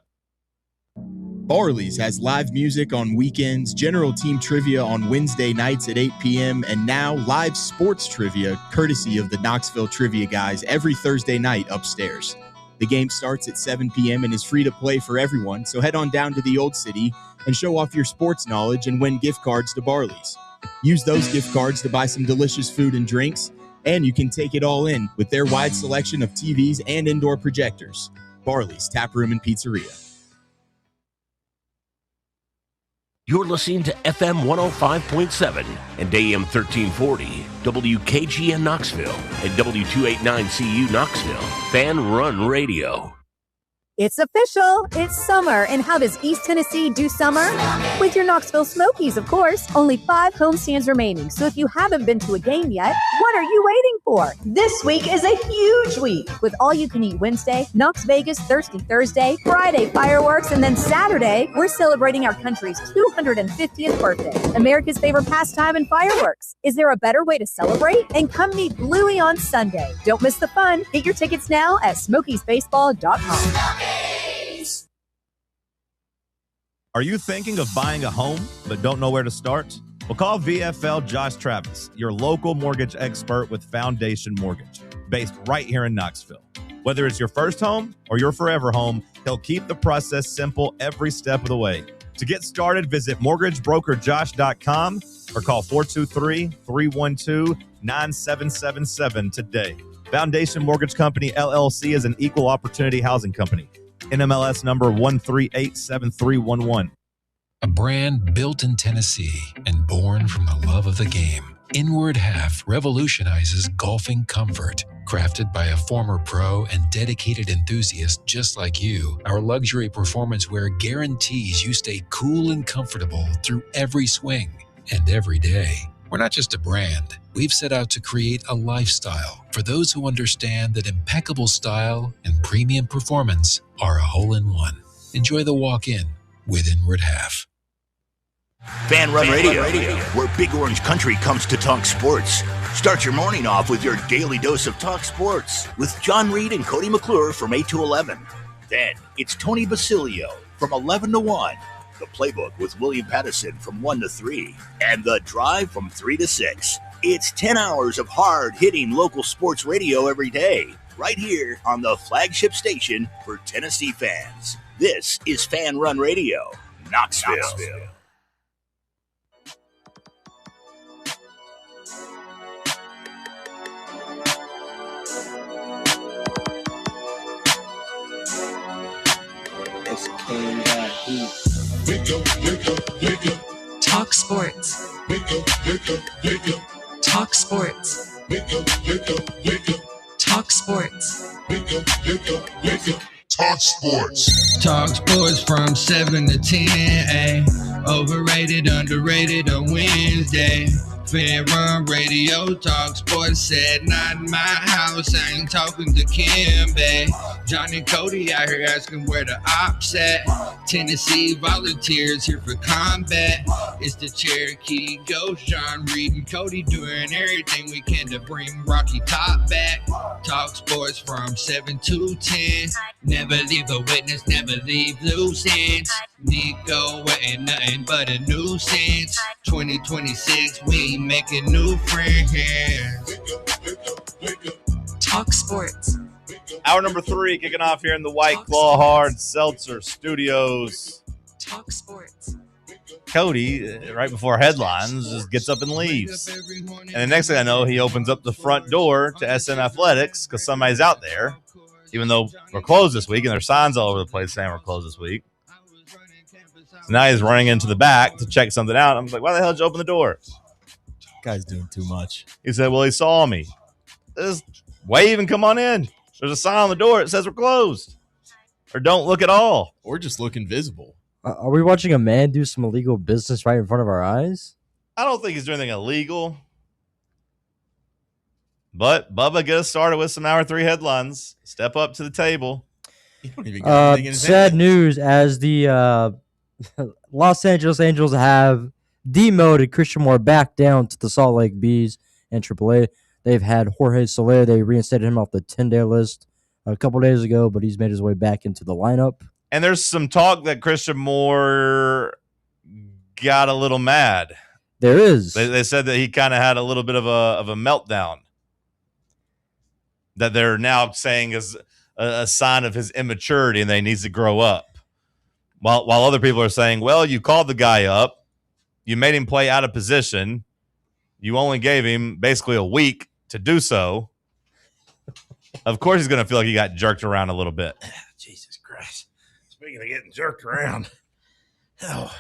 Barley's has live music on weekends, general team trivia on Wednesday nights at 8 p.m., and now live sports trivia courtesy of the Knoxville Trivia Guys every Thursday night upstairs. The game starts at 7 p.m. and is free to play for everyone, so head on down to the Old City and show off your sports knowledge and win gift cards to Barley's. Use those gift cards to buy some delicious food and drinks, and you can take it all in with their wide selection of TVs and indoor projectors. Barley's Tap Room and Pizzeria. You're listening to FM 105.7 and AM 1340, WKGN Knoxville, and W289CU Knoxville, Fan Run Radio. It's official. It's summer. And how does East Tennessee do summer? With your Knoxville Smokies, of course. Only 5 homestands remaining. So if you haven't been to a game yet, what are you waiting for? This week is a huge week with all-you-can-eat Wednesday, Knox Vegas Thirsty Thursday, Friday fireworks, and then Saturday, we're celebrating our country's 250th birthday. America's favorite pastime and fireworks. Is there a better way to celebrate? And come meet Bluey on Sunday. Don't miss the fun. Get your tickets now at smokiesbaseball.com. Are you thinking of buying a home but don't know where to start? Well, call VFL Josh Travis, your local mortgage expert with Foundation Mortgage, based right here in Knoxville. Whether it's your first home or your forever home, he'll keep the process simple every step of the way. To get started, visit mortgagebrokerjosh.com or call 423-312-9777 today. Foundation Mortgage Company, LLC is an equal opportunity housing company. NMLS number 1387311. A brand built in Tennessee and born from the love of the game. Inward Half revolutionizes golfing comfort. Crafted by a former pro and dedicated enthusiast just like you, our luxury performance wear guarantees you stay cool and comfortable through every swing and every day. We're not just a brand. We've set out to create a lifestyle for those who understand that impeccable style and premium performance are a hole-in-one. Enjoy the walk-in with Inward Half. Fan Run Radio, where Big Orange Country comes to talk sports. Start your morning off with your daily dose of talk sports with John Reed and Cody McClure from 8 to 11. Then it's Tony Basilio from 11 to 1. The Playbook with William Pattison from 1 to 3. And The Drive from 3 to 6. It's 10 hours of hard-hitting local sports radio every day, right here on the flagship station for Tennessee fans. This is Fan Run Radio, Knoxville. Talk Sports. Talk Sports. Talk Sports. Talk Sports. Talk Sports from 7 to 10, ay. Overrated, underrated on Wednesday. Fan Run Radio, Talk Sports said, not in my house, I ain't talking to Kim, babe. Johnny Cody out here asking where the ops at. Tennessee Volunteers here for combat. It's the Cherokee Ghost, John Reed and Cody doing everything we can to bring Rocky Top back. Talk sports from 7 to 10. Never leave a witness, never leave loose ends. Nico ain't nothing but a nuisance. 2026, we making new friends. Talk Sports. Hour number 3 kicking off here in the White Claw Hard Seltzer Studios. Talk Sports. Cody, right before headlines, just gets up and leaves. And the next thing I know, he opens up the front door to SM Athletics because somebody's out there, even though we're closed this week, and there's signs all over the place saying we're closed this week. So now he's running into the back to check something out. I'm like, why the hell did you open the door? Guy's doing too much. He said, well, he saw me. Just wave and come on in. There's a sign on the door that says we're closed. Or don't look at all. Or just look invisible. Are we watching a man do some illegal business right in front of our eyes? I don't think he's doing anything illegal. But Bubba, get us started with some Hour 3 headlines. Step up to the table. You don't even got anything in his sad hand. news as the Los Angeles Angels have demoted Christian Moore back down to the Salt Lake Bees and AAA. They've had Jorge Soler. They reinstated him off the 10-day list a couple days ago, but he's made his way back into the lineup. And there's some talk that Christian Moore got a little mad. There is. They said that he kind of had a little bit of a meltdown. That they're now saying is a sign of his immaturity and that he needs to grow up. While other people are saying, well, you called the guy up. You made him play out of position. You only gave him basically a week to do so. Of course he's going to feel like he got jerked around a little bit. Jesus Christ. Speaking of getting jerked around. Oh.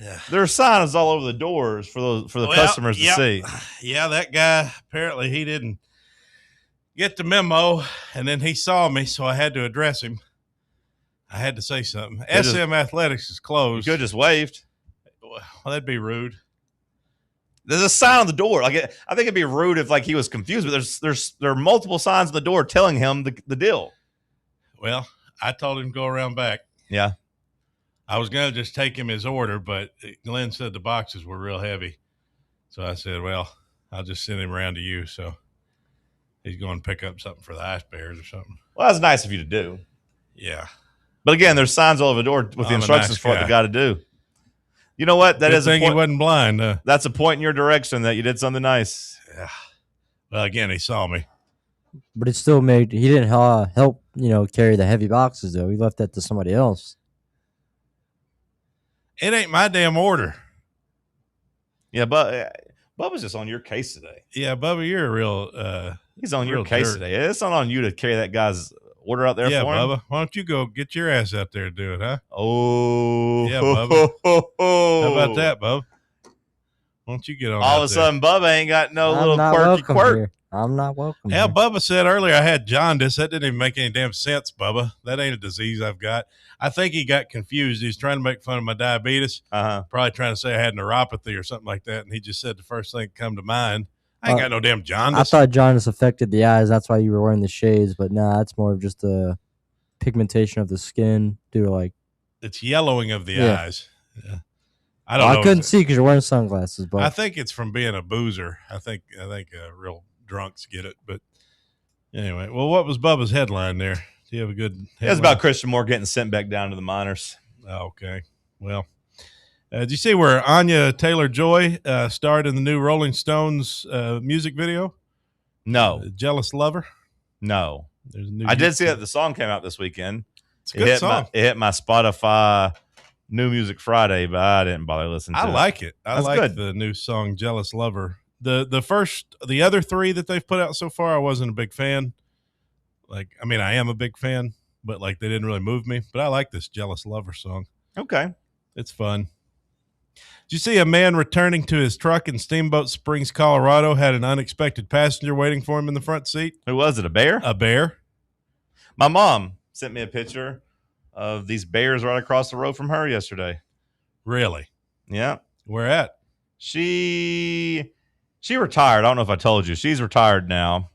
Yeah. There are signs all over the doors for the customers to see. Yeah, that guy, apparently he didn't get the memo, and then he saw me, so I had to address him. I had to say something. SM Athletics is closed. You could have just waved. Well, that'd be rude. There's a sign on the door. I think it'd be rude if he was confused, but there are multiple signs on the door telling him the deal. Well, I told him to go around back. Yeah. I was going to just take him his order, but Glenn said the boxes were real heavy. So I said, well, I'll just send him around to you. So he's going to pick up something for the Ice Bears or something. Well, that's nice of you to do. Yeah. But again, there's signs all over the door with the instructions for what the guy to do. You know what? That Good is thing he wasn't blind. That's a point in your direction that you did something nice. Yeah. Well, again, he saw me. But it still he didn't help, carry the heavy boxes, though. He left that to somebody else. It ain't my damn order. Yeah, but Bubba's just on your case today. Yeah, Bubba, you're a real he's on your case today. It's not on you to carry that guy's order out there for him. Yeah, Bubba. Why don't you go get your ass out there and do it, huh? Oh. Yeah, Bubba. How about that, Bubba? Why don't you get on all of a sudden, Bubba ain't got no little quirky quirk. Here. I'm not welcome. Yeah, Bubba said earlier I had jaundice. That didn't even make any damn sense, Bubba. That ain't a disease I've got. I think he got confused. He was trying to make fun of my diabetes. Probably trying to say I had neuropathy or something like that. And he just said the first thing that come to mind. I ain't got no damn jaundice. I thought jaundice affected the eyes. That's why you were wearing the shades. But nah, it's more of just a pigmentation of the skin due to it's yellowing of the eyes. Yeah. I don't know. I couldn't see because you're wearing sunglasses. But I think it's from being a boozer. I think real drunks get it. But anyway, well, what was Bubba's headline there? Do you have a good headline? It was about Christian Moore getting sent back down to the minors. Oh, okay. Well, did you see where Anya Taylor-Joy starred in the new Rolling Stones music video? No. Jealous Lover? No. I did see that the song came out this weekend. It's a good song. It hit my Spotify New Music Friday, but I didn't bother listening to it. I like it. I like the new song Jealous Lover. The other three that they've put out so far, I wasn't a big fan. I am a big fan, but they didn't really move me. But I like this Jealous Lover song. Okay. It's fun. Did you see a man returning to his truck in Steamboat Springs, Colorado, had an unexpected passenger waiting for him in the front seat? Who was it, a bear? A bear. My mom sent me a picture of these bears right across the road from her yesterday. Really? Yeah. Where at? She retired. I don't know if I told you. She's retired now.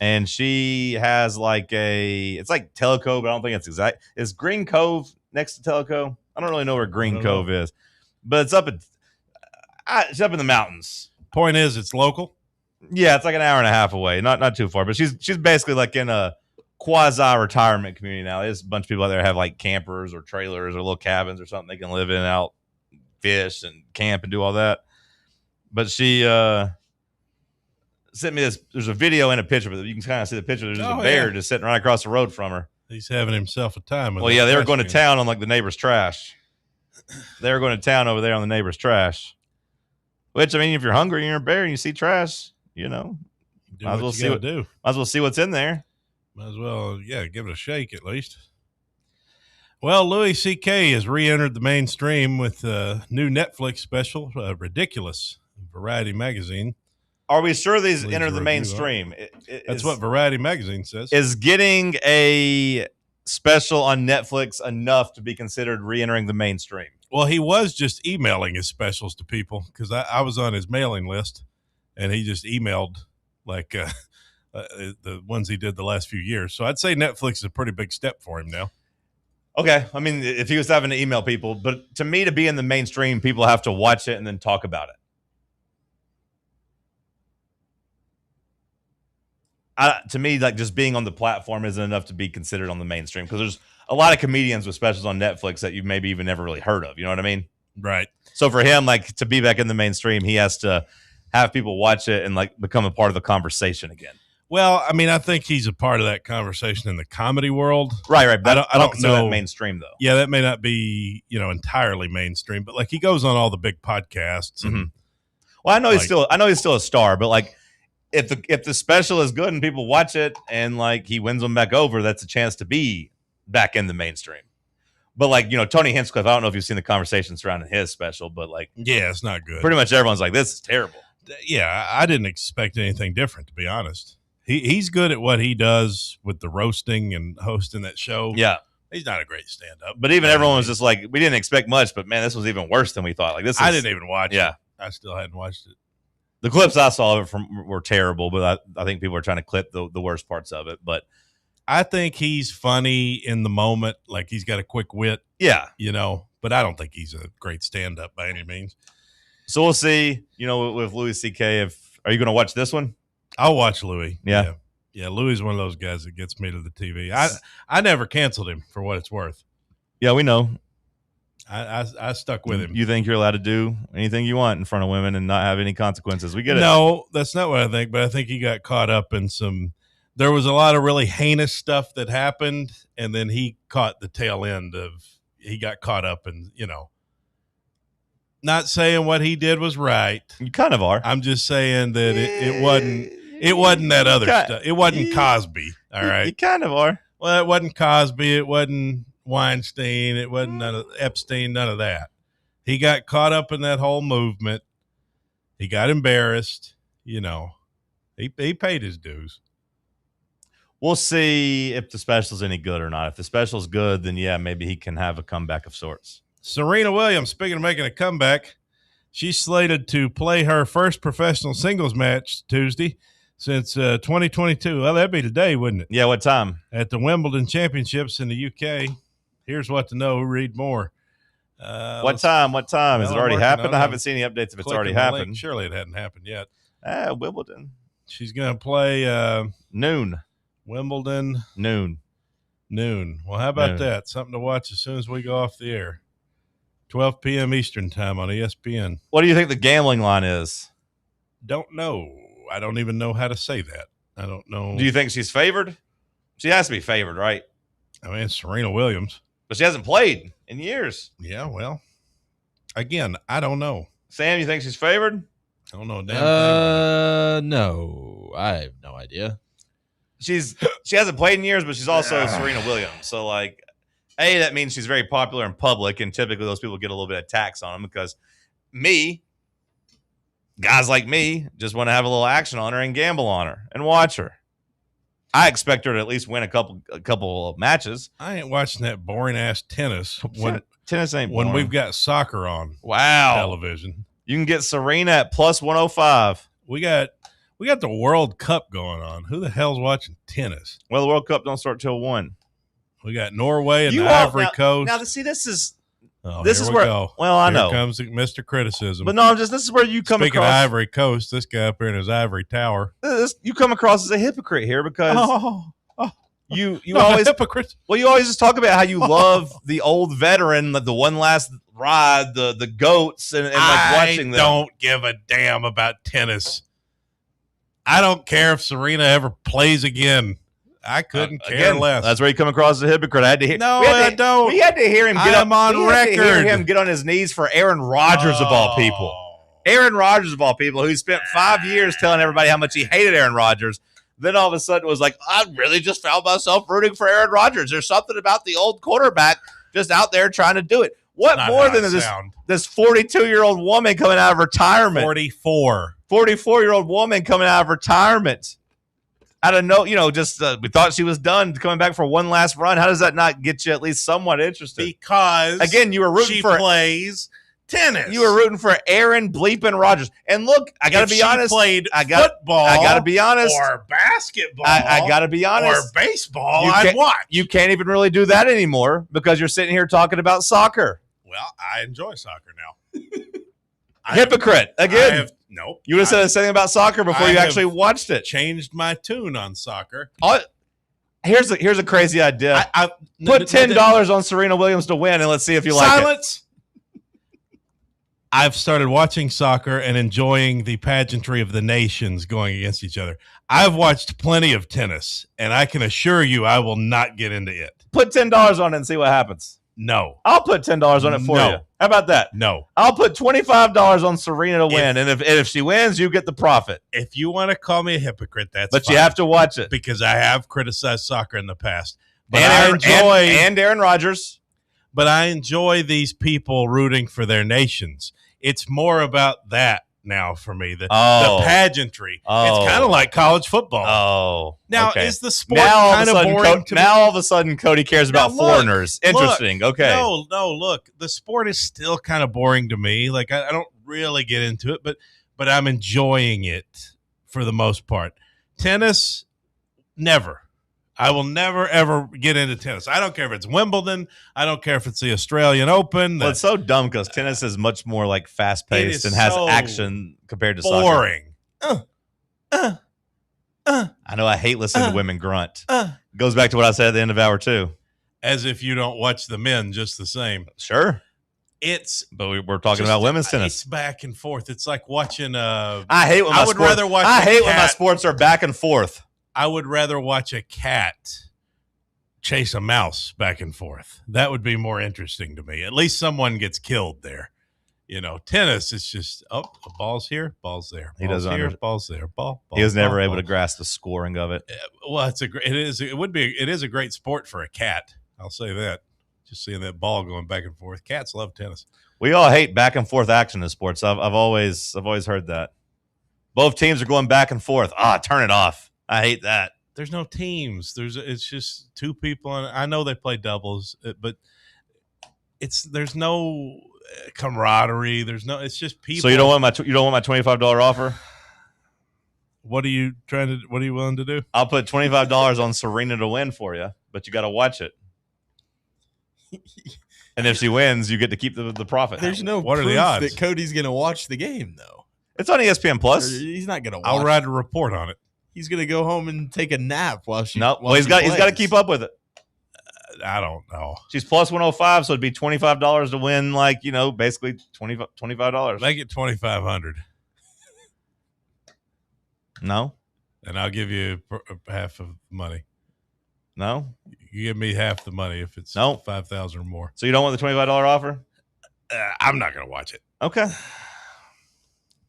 and she has it's like Telco, but I don't think it's exact. Is Green Cove next to Telco? I don't really know where Green Cove is, but it's it's up in the mountains. Point is, it's local. Yeah, it's like an hour and a half away, not too far. But she's basically like in a quasi retirement community now. There's a bunch of people out there have like campers or trailers or little cabins or something they can live in, out fish and camp and do all that. But she sent me this. There's a video and a picture, but you can kind of see the picture. There's a bear just sitting right across the road from her. He's having himself a time. Well, yeah, they were going to town on like the neighbor's trash. They were going to town over there on the neighbor's trash. Which, I mean, if you're hungry and you're a bear and you see trash, might as well see Might as well see what's in there. Might as well, give it a shake at least. Well, Louis C.K. has re-entered the mainstream with a new Netflix special, Ridiculous, Variety magazine. Are we sure these enter the mainstream? That's what Variety magazine says. Is getting a special on Netflix enough to be considered re-entering the mainstream? Well, he was just emailing his specials to people because I was on his mailing list, and he just emailed the ones he did the last few years. So I'd say Netflix is a pretty big step for him now. Okay. I mean, if he was having to email people, but to me, to be in the mainstream, people have to watch it and then talk about it. To me, like just being on the platform isn't enough to be considered on the mainstream because there's a lot of comedians with specials on Netflix that you've maybe even never really heard of. You know what I mean? Right. So for him, like to be back in the mainstream, he has to have people watch it and like become a part of the conversation again. Well, I mean, I think he's a part of that conversation in the comedy world. Right. But I don't consider that mainstream though. Yeah, that may not be, entirely mainstream, but like he goes on all the big podcasts. And, Well, I know he's still a star, but like if the special is good and people watch it and like he wins them back over, that's a chance to be back in the mainstream. But like, Tony Hinchcliffe, I don't know if you've seen the conversation surrounding his special, but like, yeah, it's not good. Pretty much everyone's like, this is terrible. Yeah, I didn't expect anything different, to be honest. He's good at what he does with the roasting and hosting that show. Yeah. He's not a great stand-up. But even everyone was just like, we didn't expect much, but man, this was even worse than we thought. Like I didn't even watch it. I still hadn't watched it. The clips I saw of it were terrible, but I think people are trying to clip the worst parts of it. But I think he's funny in the moment, like he's got a quick wit. Yeah. But I don't think he's a great stand-up by any means. So we'll see, with Louis C.K. Are you going to watch this one? I'll watch Louis. Yeah. Yeah, Louis is one of those guys that gets me to the TV. I never canceled him for what it's worth. Yeah, we know. I stuck with him. You think you're allowed to do anything you want in front of women and not have any consequences? We get it. No, that's not what I think, but I think he got caught up in there was a lot of really heinous stuff that happened, and then he caught the tail end he got caught up in, not saying what he did was right. You kind of are. I'm just saying that it wasn't that other stuff. It wasn't Cosby. All right. You kind of are. Well, it wasn't Cosby. It wasn't Weinstein. It wasn't none of Epstein, none of that. He got caught up in that whole movement. He got embarrassed. He paid his dues. We'll see if the special's any good or not. If the special's good, then yeah, maybe he can have a comeback of sorts. Serena Williams, speaking of making a comeback, she's slated to play her first professional singles match Tuesday since 2022. Well, that'd be today, wouldn't it? Yeah, what time? At the Wimbledon Championships in the UK. Here's what to know. Read more. What time? Has it already happened? I haven't seen any updates if it's already happened. Surely it hadn't happened yet. Wimbledon. She's going to play noon. Wimbledon. Noon. Well, how about that? Something to watch as soon as we go off the air. 12 p.m. Eastern time on ESPN. What do you think the gambling line is? Don't know. I don't even know how to say that. I don't know. Do you think she's favored? She has to be favored, right? I mean, it's Serena Williams. But she hasn't played in years. Yeah, well, again, I don't know. Sam, you think she's favored? I don't know a damn thing. No. I have no idea. She hasn't played in years, but she's also Serena Williams. So, like, that means she's very popular in public, and typically those people get a little bit of tax on them because guys like me, just want to have a little action on her and gamble on her and watch her. I expect her to at least win a couple of matches. I ain't watching that boring ass tennis tennis ain't boring. When we've got soccer on television. You can get Serena at plus 105. We got We got the World Cup going on. Who the hell's watching tennis? Well, the World Cup don't start till 1. We got Norway and the Ivory Coast. Now, see, this is where. Go. Well, I know. Here comes Mr. Criticism. But no, this is where you come Speaking across. of Ivory Coast, this guy up here in his ivory tower. You come across as a hypocrite here because you not always a hypocrite. Well, you always just talk about how you love the old veteran, the one last ride, the goats, and like watching them. I don't give a damn about tennis. I don't care if Serena ever plays again. I couldn't care less. That's where you come across as a hypocrite. I had to hear. No, I don't. We had to hear him get record. Get on his knees for Aaron Rodgers of all people. Aaron Rodgers of all people, who spent 5 years telling everybody how much he hated Aaron Rodgers. Then all of a sudden was like, I really just found myself rooting for Aaron Rodgers. There's something about the old quarterback just out there trying to do it. What more than this 42-year-old woman coming out of retirement? 44-year-old woman coming out of retirement. I don't know, we thought she was done coming back for one last run. How does that not get you at least somewhat interested? Because again, you were rooting for plays tennis. You were rooting for Aaron bleeping Rodgers. And look, I got to be honest. Played football. I got to be honest. Or basketball. I got to be honest. Or baseball. I'd watch. You can't even really do that anymore because you're sitting here talking about soccer. Well, I enjoy soccer now. Hypocrite again. Nope. You would have said something about soccer before you actually watched it. Changed my tune on soccer. Here's a crazy idea. Put $10 on Serena Williams to win, and let's see if you like it. Silence. I've started watching soccer and enjoying the pageantry of the nations going against each other. I've watched plenty of tennis, and I can assure you I will not get into it. Put $10 on it and see what happens. No. I'll put $10 on it for you. How about that? No. I'll put $25 on Serena to win, and if she wins, you get the profit. If you want to call me a hypocrite, that's But fine. you have to watch it. Because I have criticized soccer in the past. But and Aaron Rodgers. But I enjoy these people rooting for their nations. It's more about that now for me. The pageantry. It's kind of like college football. Now, is the sport kind of boring to me? Now all of a sudden Cody cares about foreigners. Interesting. Look, okay. No, look. The sport is still kind of boring to me. Like, I don't really get into it, but I'm enjoying it for the most part. Tennis, never. I will never, ever get into tennis. I don't care if it's Wimbledon. I don't care if it's the Australian Open. Well, it's so dumb because tennis is much more like fast-paced and has action compared to boring. Soccer. I know I hate listening to women grunt. Goes back to what I said at the end of hour 2. As if you don't watch the men just the same. Sure. But we're talking about women's tennis. It's back and forth. It's like watching I hate when my sports are back and forth. I would rather watch a cat chase a mouse back and forth. That would be more interesting to me. At least someone gets killed there. Tennis, it's just, the ball's here, ball's there. Ball's here, ball's there. Ball. He was never able to grasp the scoring of it. Well, it is a great sport for a cat. I'll say that. Just seeing that ball going back and forth. Cats love tennis. We all hate back and forth action in sports. I've always heard that. Both teams are going back and forth. Turn it off. I hate that. There's no teams. It's just two people, and I know they play doubles, but there's no camaraderie. It's just people. So you don't want my $25 offer? What are you willing to do? I'll put $25 on Serena to win for you, but you got to watch it. And if she wins, you get to keep the profit. There's no what proof are the odds that Cody's going to watch the game, though. It's on ESPN Plus. He's not going to watch. I'll write a report on it. He's going to go home and take a nap while she. No, well, he's got to keep up with it. I don't know. She's plus 105, so it'd be $25 to win. Basically $25. Make it $2,500. No, and I'll give you half of the money. No, you give me half the money if it's $5,000 or more. So you don't want the $25 offer? I'm not going to watch it. Okay.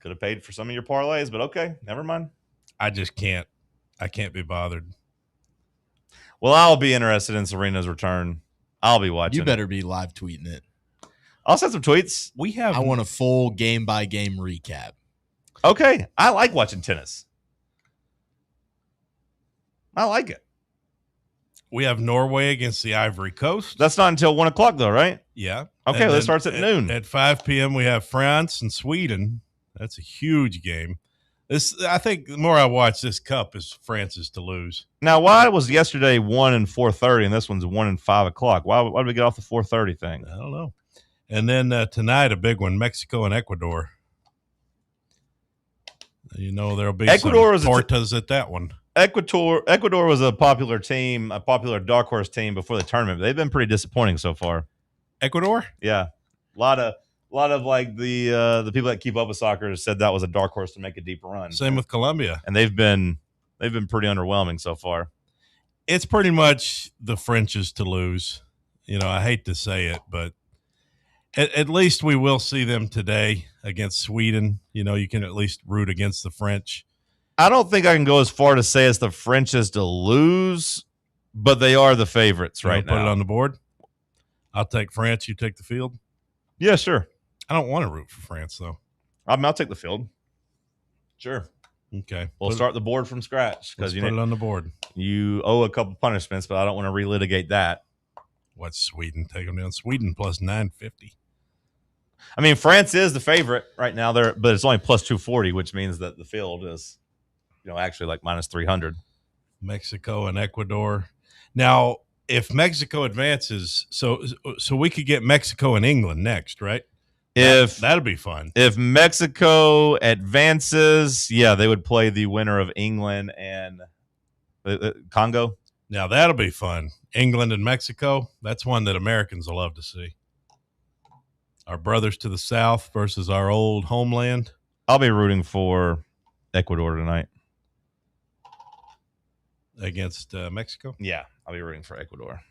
Could have paid for some of your parlays, but okay, never mind. I just can't. I can't be bothered. Well, I'll be interested in Serena's return. I'll be watching. You better be live tweeting it. I'll send some tweets. I want a full game by game recap. Okay. I like watching tennis. I like it. We have Norway against the Ivory Coast. That's not until 1 o'clock, though, right? Yeah. Okay, that starts at noon. At 5 p.m., we have France and Sweden. That's a huge game. I think the more I watch this cup is France's to lose. Now, why was yesterday 1 and 4:30 and this one's 1 and 5 o'clock? Why did we get off the 4:30 thing? I don't know. And then tonight, a big one, Mexico and Ecuador. You know, there'll be Ecuador some tortas at that one. Ecuador was a popular team, a popular dark horse team before the tournament. They've been pretty disappointing so far. Ecuador? Yeah. A lot of like the people that keep up with soccer said that was a dark horse to make a deep run. Same with Colombia. And they've been pretty underwhelming so far. It's pretty much the French's to lose. You know, I hate to say it, but at least we will see them today against Sweden. You know, you can at least root against the French. I don't think I can go as far to say it's the French's to lose, but they are the favorites right now. Put it on the board. I'll take France. You take the field. Yeah, sure. I don't want to root for France, though. I'll take the field. Sure. Okay. We'll start the board from scratch because put it on the board. You owe a couple punishments, but I don't want to relitigate that. What's Sweden? Take them down. Sweden plus 950. I mean, France is the favorite right now, but it's only plus 240, which means that the field is, actually like minus 300. Mexico and Ecuador. Now, if Mexico advances, so we could get Mexico and England next, right? That'd be fun. If Mexico advances, yeah, they would play the winner of England and Congo. Now, that'll be fun. England and Mexico, that's one that Americans will love to see. Our brothers to the south versus our old homeland. I'll be rooting for Ecuador tonight. Against Mexico? Yeah, I'll be rooting for Ecuador.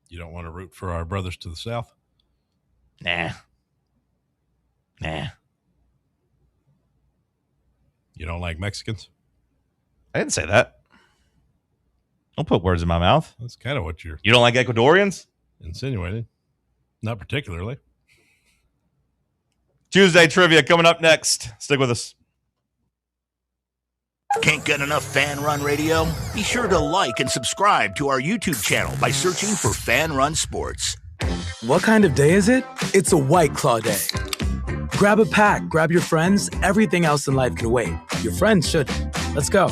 You don't want to root for our brothers to the south? Nah. You don't like Mexicans? I didn't say that. Don't put words in my mouth. That's kind of what you don't like Ecuadorians? Insinuating. Not particularly. Tuesday trivia coming up next. Stick with us. Can't get enough Fan Run Radio? Be sure to like and subscribe to our YouTube channel by searching for Fan Run Sports. What kind of day is it? It's a White Claw day. Grab a pack, grab your friends. Everything else in life can wait. Your friends shouldn't. Let's go.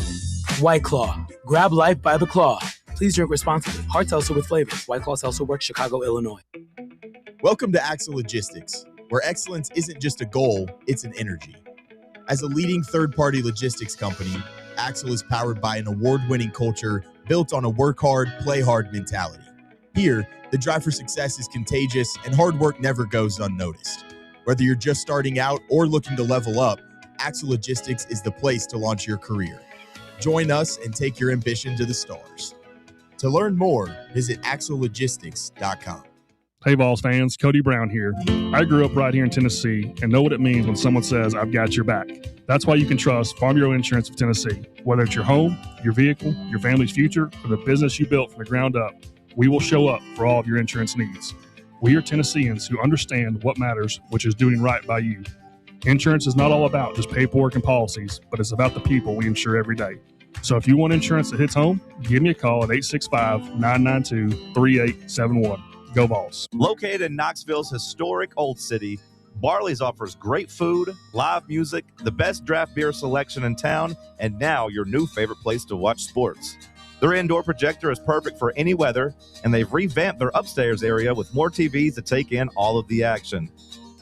White Claw. Grab life by the claw. Please drink responsibly. Hard seltzer with flavors. White Claw Seltzer Works, Chicago, Illinois. Welcome to Axle Logistics, where excellence isn't just a goal, it's an energy. As a leading third-party logistics company, Axle is powered by an award-winning culture built on a work-hard, play-hard mentality. Here, the drive for success is contagious and hard work never goes unnoticed. Whether you're just starting out or looking to level up, Axle Logistics is the place to launch your career. Join us and take your ambition to the stars. To learn more, visit axlelogistics.com. Hey, Vols fans, Cody Brown here. I grew up right here in Tennessee and know what it means when someone says, I've got your back. That's why you can trust Farm Bureau Insurance of Tennessee. Whether it's your home, your vehicle, your family's future, or the business you built from the ground up, we will show up for all of your insurance needs. We are Tennesseans who understand what matters, which is doing right by you. Insurance is not all about just paperwork and policies, but it's about the people we insure every day. So if you want insurance that hits home, give me a call at 865-992-3871. Go Vols. Located in Knoxville's historic Old City, Barley's offers great food, live music, the best draft beer selection in town, and now your new favorite place to watch sports. Their indoor projector is perfect for any weather, and they've revamped their upstairs area with more TVs to take in all of the action.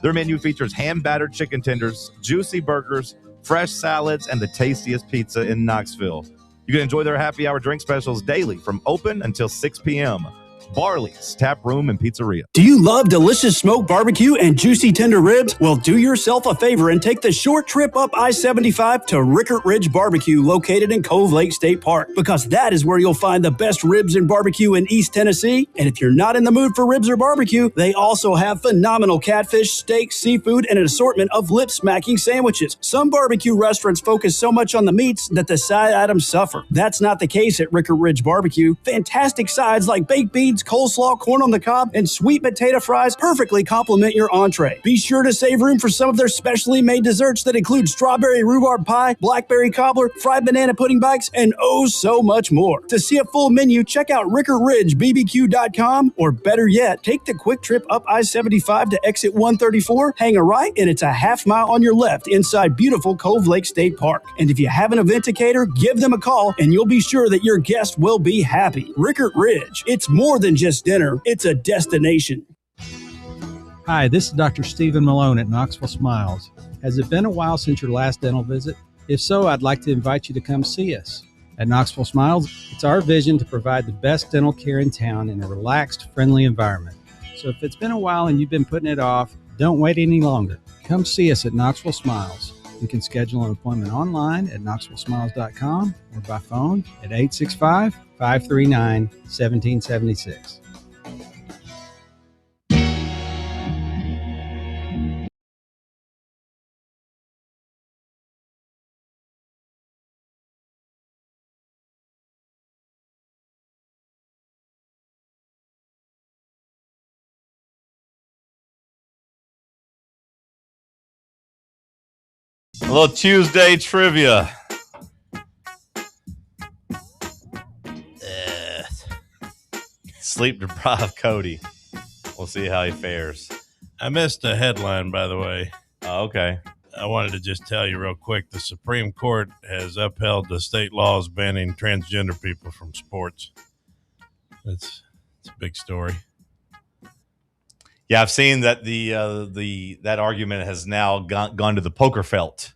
Their menu features hand-battered chicken tenders, juicy burgers, fresh salads, and the tastiest pizza in Knoxville. You can enjoy their happy hour drink specials daily from open until 6 p.m. Barley's Tap Room and Pizzeria. Do you love delicious smoked barbecue and juicy tender ribs? Well, do yourself a favor and take the short trip up I-75 to Rickert Ridge Barbecue, located in Cove Lake State Park, because that is where you'll find the best ribs and barbecue in East Tennessee. And if you're not in the mood for ribs or barbecue, they also have phenomenal catfish, steak, seafood, and an assortment of lip-smacking sandwiches. Some barbecue restaurants focus so much on the meats that the side items suffer. That's not the case at Rickert Ridge Barbecue. Fantastic sides like baked beans, beans, coleslaw, corn on the cob, and sweet potato fries perfectly complement your entree. Be sure to save room for some of their specially made desserts that include strawberry rhubarb pie, blackberry cobbler, fried banana pudding bites, and oh so much more. To see a full menu, check out RickardRidgeBBQ.com, or better yet, take the quick trip up I-75 to exit 134, hang a right, and it's a half mile on your left inside beautiful Cove Lake State Park. And if you have an eventicator, give them a call and you'll be sure that your guest will be happy. Rickard Ridge. It's more than just dinner. It's a destination. Hi, this is Dr. Stephen Malone at Knoxville Smiles. Has it been a while since your last dental visit? If so, I'd like to invite you to come see us. At Knoxville Smiles, it's our vision to provide the best dental care in town in a relaxed, friendly environment. So if it's been a while and you've been putting it off, don't wait any longer. Come see us at Knoxville Smiles. You can schedule an appointment online at knoxvillesmiles.com or by phone at 865-539-1776. A little Tuesday trivia. Sleep deprived Cody. We'll see how he fares. I missed a headline, by the way. Oh, okay. I wanted to just tell you real quick. The Supreme Court has upheld the state laws banning transgender people from sports. It's a big story. Yeah, I've seen that that argument has now gone to the poker felt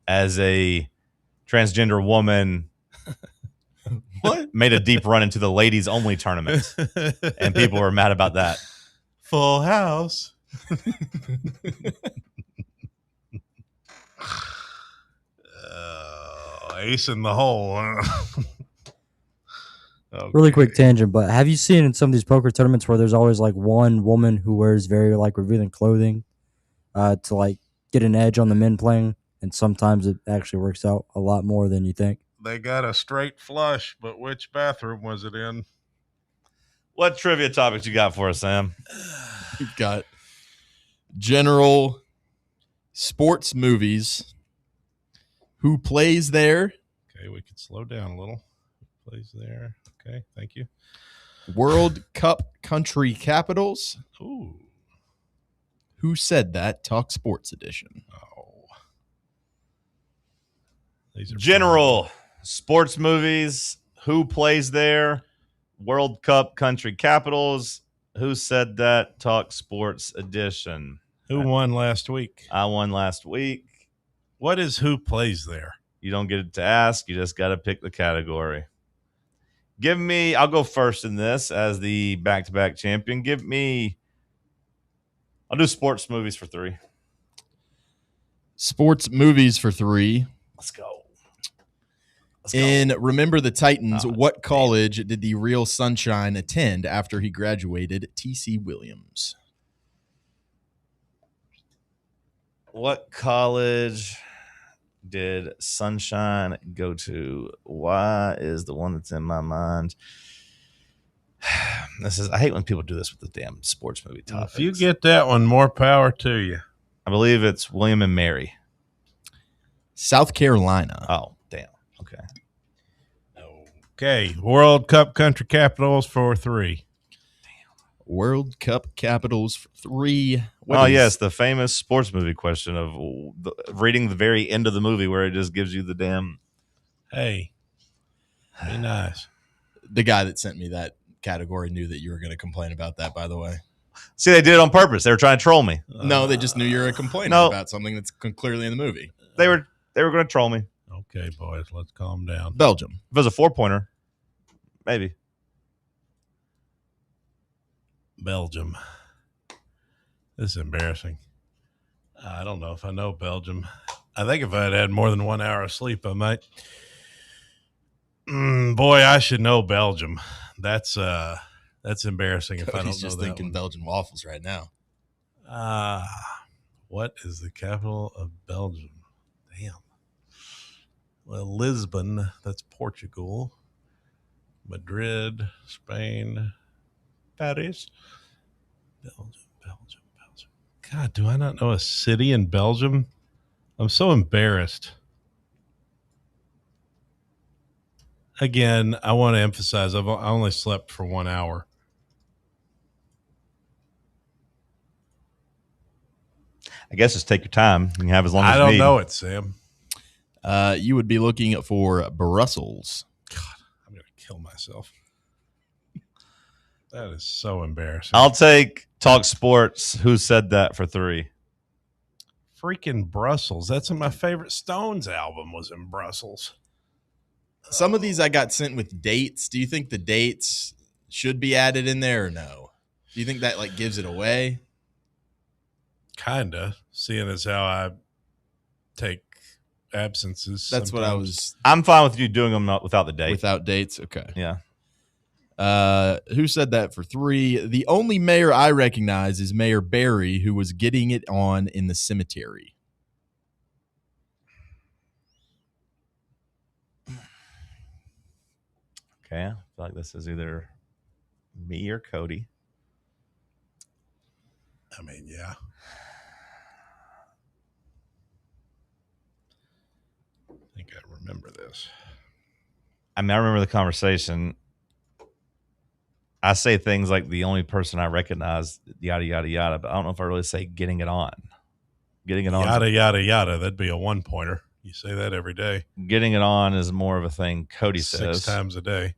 as a transgender woman made a deep run into the ladies only tournament, and people were mad about that. Full house. Ace in the hole. Okay. Really quick tangent, but have you seen in some of these poker tournaments where there's always like one woman who wears very like revealing clothing to like get an edge on the men playing, and sometimes it actually works out a lot more than you think. They got a straight flush, but which bathroom was it in? What trivia topics you got for us, Sam? We've got general sports movies. Who plays there? Okay, we can slow down a little. Who plays there? Okay, thank you. World Cup country capitals. Ooh. Who said that? Talk Sports edition. Oh. These are general sports movies. Who plays there? World Cup country capitals. Who said that? Talk Sports edition. Who won last week? I won last week. What is who plays there? You don't get to ask. You just got to pick the category. I'll go first in this as the back-to-back champion. I'll do sports movies for 3. Sports movies for 3. Let's go. In Remember the Titans, what college did the real Sunshine attend after he graduated? T.C. Williams. What college did Sunshine go to? Why is the one that's in my mind? I hate when people do this with the damn sports movie topics. If you get that one, more power to you. I believe it's William and Mary. South Carolina. Oh, damn. Okay. Okay. World Cup country capitals for 3. World Cup capitals for 3. Yes, the famous sports movie question of reading the very end of the movie where it just gives you the damn. Hey, be nice. The guy that sent me that category knew that you were going to complain about that, by the way. See, they did it on purpose. They were trying to troll me. No, they just knew you were complaining about something that's clearly in the movie. They were going to troll me. Okay, boys, let's calm down. Belgium. If it was a 4-pointer, maybe. Belgium. This is embarrassing. I don't know if I know Belgium. I think if I had more than 1 hour of sleep, I might. Boy, I should know Belgium. That's embarrassing if I don't know just that thinking one. Belgian waffles right now. What is the capital of Belgium? Damn. Well, Lisbon, that's Portugal. Madrid, Spain. Paris. Belgium. God, do I not know a city in Belgium? I'm so embarrassed. Again, I want to emphasize I only slept for 1 hour. I guess just take your time. You can have as long as I you don't need. know it, Sam. You would be looking for Brussels. God, I'm going to kill myself. That is so embarrassing. I'll take TalkSports. Who said that for 3? Freaking Brussels. That's in my favorite Stones album was in Brussels. Some of these I got sent with dates. Do you think the dates should be added in there or no? Do you think that like gives it away? Kinda, seeing as how I take absences. That's sometimes. what I was. I'm fine with you doing them without the date. Without dates? Okay. Yeah. Who said that for 3? The only mayor I recognize is Mayor Barry, who was getting it on in the cemetery. Okay. I feel like this is either me or Cody. I mean, yeah. I think I remember this. I mean, I remember the conversation. I say things like the only person I recognize, yada, yada, yada, but I don't know if I really say getting it on. Getting it on. Yada, yada, yada. That'd be a 1-pointer. You say that every day. Getting it on is more of a thing Cody says. 6 times a day.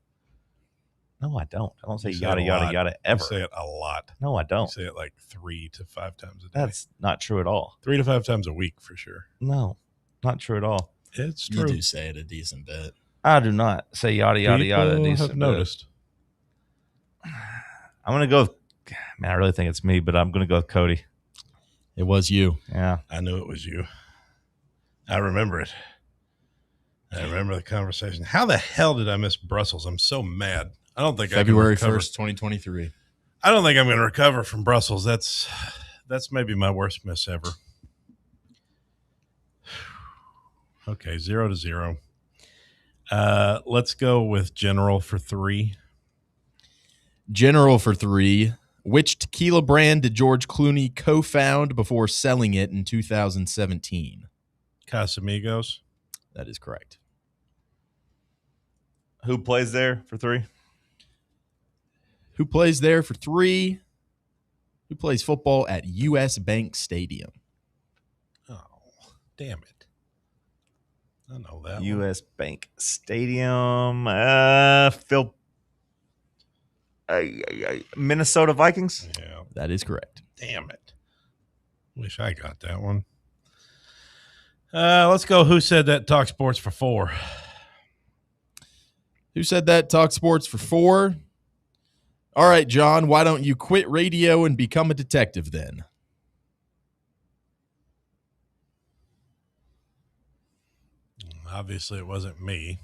No, I don't. I don't say You say yada, it a yada, lot. yada ever. You say it a lot. No, I don't. You say it like 3 to 5 times a day. That's not true at all. 3 to 5 times a week for sure. No, not true at all. It's true. You do say it a decent bit. I do not say yada, yada, yada. People Decent have noticed. I'm going to go with, man, I really think it's me, but I'm going to go with Cody. It was you. Yeah. I knew it was you. I remember it. I remember the conversation. How the hell did I miss Brussels? I'm so mad. I don't think February I can recover. 1st, 2023. I don't think I'm going to recover from Brussels. That's maybe my worst miss ever. Okay, 0-0. Let's go with General for 3. General for 3. Which tequila brand did George Clooney co-found before selling it in 2017? Casamigos. That is correct. Who plays there for 3? Who plays there for 3? Who plays football at U.S. Bank Stadium? Oh, damn it. I know that U.S. Bank Stadium. Phil. Minnesota Vikings? Yeah. That is correct. Damn it. Wish I got that one. Let's go. Who said that? Talk Sports for 4. Who said that? Talk Sports for 4. All right, John, why don't you quit radio and become a detective then? Obviously, it wasn't me.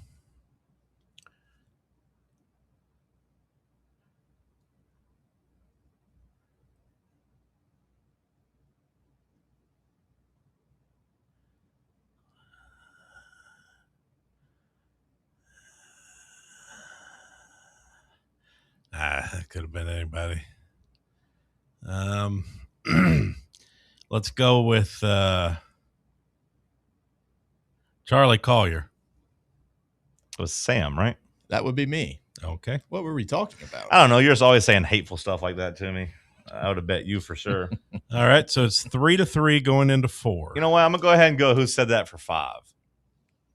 That could have been anybody. Let's go with Charlie Collier. It was Sam, right? That would be me. Okay. What were we talking about? I don't know. You're just always saying hateful stuff like that to me. I would have bet you for sure. All right, so it's 3-3 going into 4. You know what? I'm going to go ahead and go who said that for 5.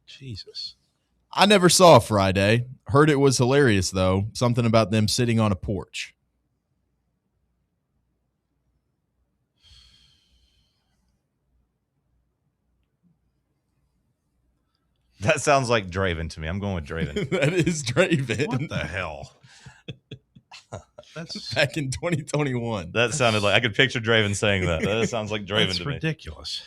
Jesus. I never saw Friday. Heard it was hilarious, though. Something about them sitting on a porch. That sounds like Draven to me. I'm going with Draven. That is Draven. What the hell? That's back in 2021. That sounded like I could picture Draven saying that. That sounds like Draven That's to me. ridiculous.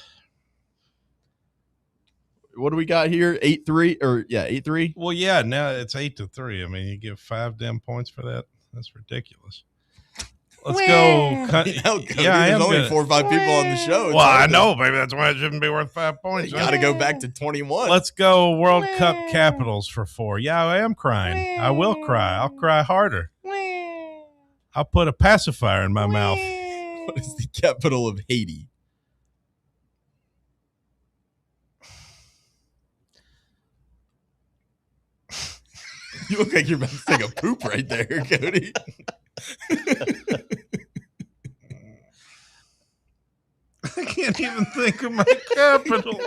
What do we got here? 8-3 or 8-3? Well, yeah, now it's 8-3. I mean, you give 5 damn points for that. That's ridiculous. Let's go. There's only 4 or 5 people on the show. Well, I know, baby. That's why it shouldn't be worth 5 points. You got to go back to 21. Let's go World Cup Capitals for 4. Yeah, I am crying. I will cry. I'll cry harder. I'll put a pacifier in my mouth. What is the capital of Haiti? You look like you're about to take a poop right there, Cody. I can't even think of my capitals.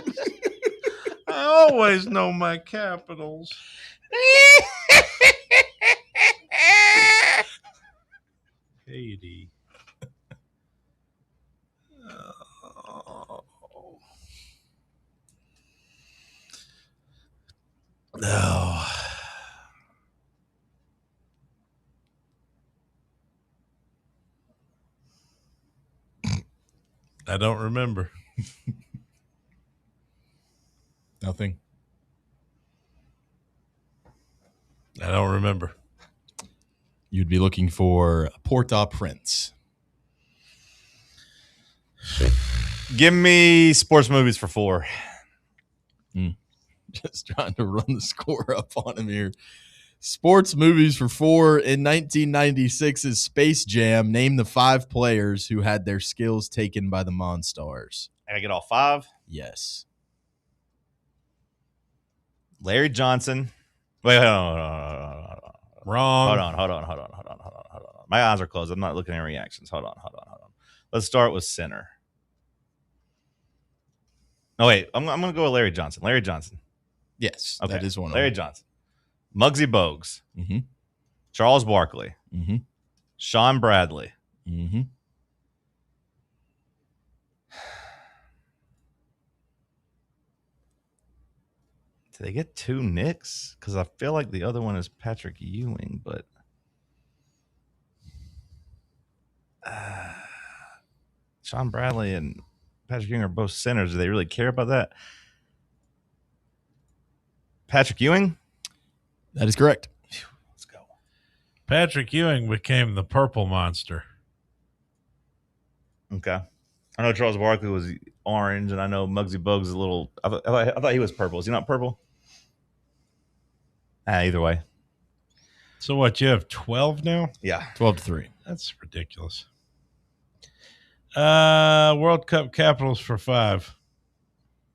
I always know my capitals. Haiti. No. I don't remember. Nothing. I don't remember. You'd be looking for Port-au-Prince. Give me sports movies for 4. Just trying to run the score up on him here. Sports movies for 4 in 1996's Space Jam. Name the 5 players who had their skills taken by the Monstars. I get all 5? Yes. Larry Johnson. Wait, hold on. Wrong. Hold on. My eyes are closed. I'm not looking at reactions. Hold on. Let's start with center. Oh, wait. I'm going to go with Larry Johnson. Larry Johnson. Yes, Okay. that is one of Larry them. Johnson. Muggsy Bogues. Mm-hmm. Charles Barkley. Mm-hmm. Sean Bradley. Mm-hmm. Did they get 2 Knicks? Because I feel like the other one is Patrick Ewing, but Sean Bradley and Patrick Ewing are both centers. Do they really care about that? Patrick Ewing? That is correct. Let's go. Patrick Ewing became the purple monster. Okay. I know Charles Barkley was orange, and I know Muggsy Bogues is a little. I thought he was purple. Is he not purple? Either way. So what, you have 12 now? Yeah. 12-3. That's ridiculous. World Cup capitals for 5.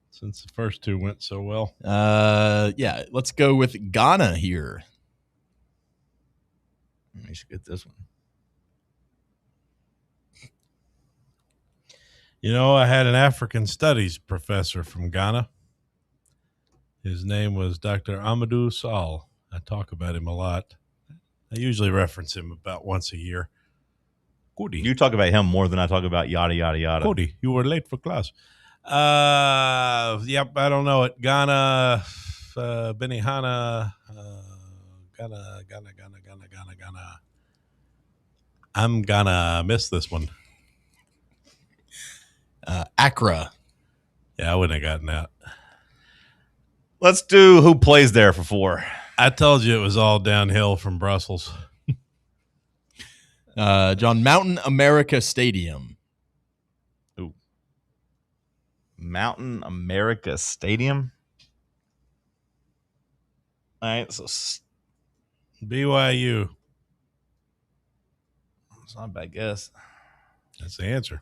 Since the first 2 went so well. Yeah, let's go with Ghana here. We should get this one. You know, I had an African studies professor from Ghana. His name was Dr. Amadou Sall. I talk about him a lot. I usually reference him about once a year. Cody. You talk about him more than I talk about yada, yada, yada. Cody, you were late for class. Yep, I don't know it. Ghana, Benihana, Ghana. I'm gonna miss this one. Accra. Yeah, I wouldn't have gotten that. Let's do who plays there for 4. I told you it was all downhill from Brussels. John, Mountain America Stadium. Ooh. Mountain America Stadium? All right, so BYU. It's not a bad guess. That's the answer.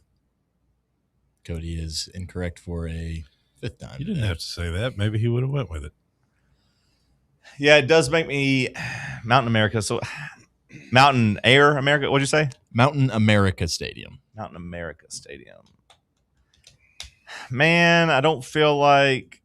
Cody is incorrect for a 5th time. You didn't have to say that. Maybe he would have went with it. Yeah, it does make me Mountain America. So Mountain Air America. What'd you say? Mountain America Stadium. Mountain America Stadium. Man, I don't feel like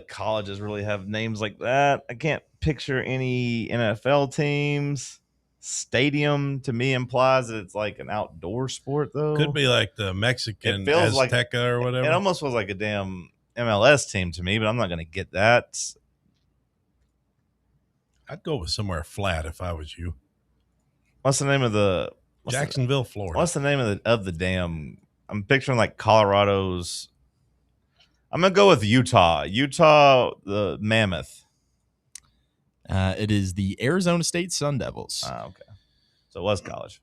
colleges really have names like that. I can't picture any NFL teams. Stadium to me implies that it's like an outdoor sport, though. Could be like the Mexican It feels like- Azteca or whatever. It almost feels like a damn MLS team to me, but I'm not going to get that. I'd go with somewhere flat if I was you. What's the name of the Jacksonville, Florida. What's the name of the damn? I'm picturing like Colorado's. I'm gonna go with Utah. The Mammoth. It is the Arizona State Sun Devils. Okay, so it was college.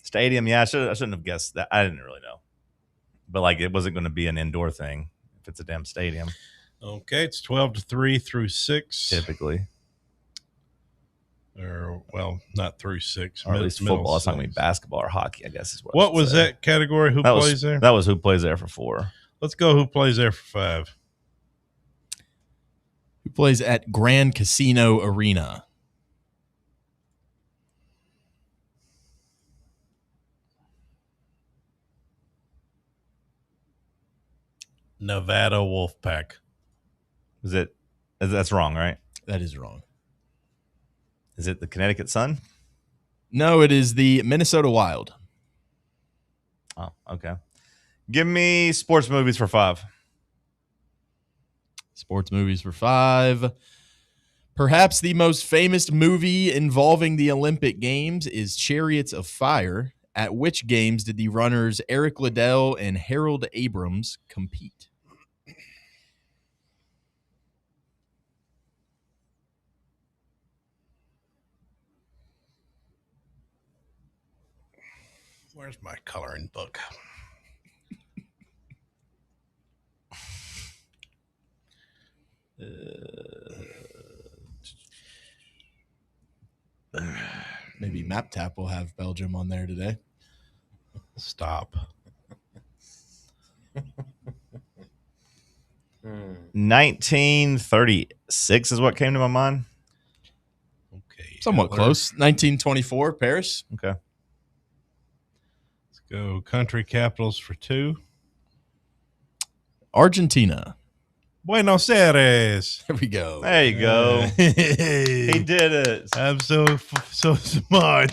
Stadium. Yeah, I shouldn't have guessed that. I didn't really know, but like it wasn't going to be an indoor thing if it's a damn stadium. Okay, it's 12-3 through 6. Typically. Or, well, not through 6. Or at least middle football. It's not going to be 6. basketball or hockey, I guess is what I What should was say. that category? Who plays there? That was who plays there for 4. Let's go who plays there for 5. Who plays at Grand Casino Arena? Nevada Wolfpack. That's wrong, right? That is wrong. Is it the Connecticut Sun? No, it is the Minnesota Wild. Oh, okay. Give me sports movies for 5. Sports movies for 5. Perhaps the most famous movie involving the Olympic Games is Chariots of Fire. At which games did the runners Eric Liddell and Harold Abrams compete? Where's my coloring book? Maybe MapTap will have Belgium on there today. Stop. 1936 is what came to my mind. Okay. Somewhat close. 1924, Paris. Okay. Let's go country capitals for 2. Argentina. Buenos Aires. There we go. There you go. Hey. He did it. I'm so smart.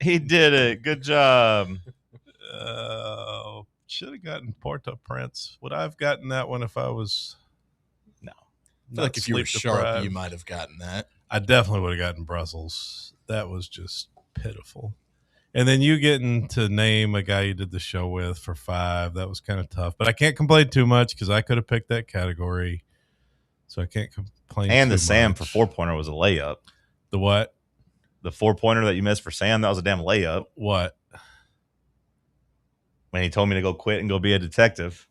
He did it. Good job. Should have gotten Port-au-Prince. Would I have gotten that one if I was? No. I feel like if you were sharp, you might have gotten that. I definitely would have gotten Brussels. That was just pitiful. And then you getting to name a guy you did the show with for 5. That was kind of tough. But I can't complain too much because I could have picked that category. So I can't complain And too the Sam much. for 4-pointer was a layup. The what? The 4-pointer that you missed for Sam, that was a damn layup. What? When he told me to go quit and go be a detective.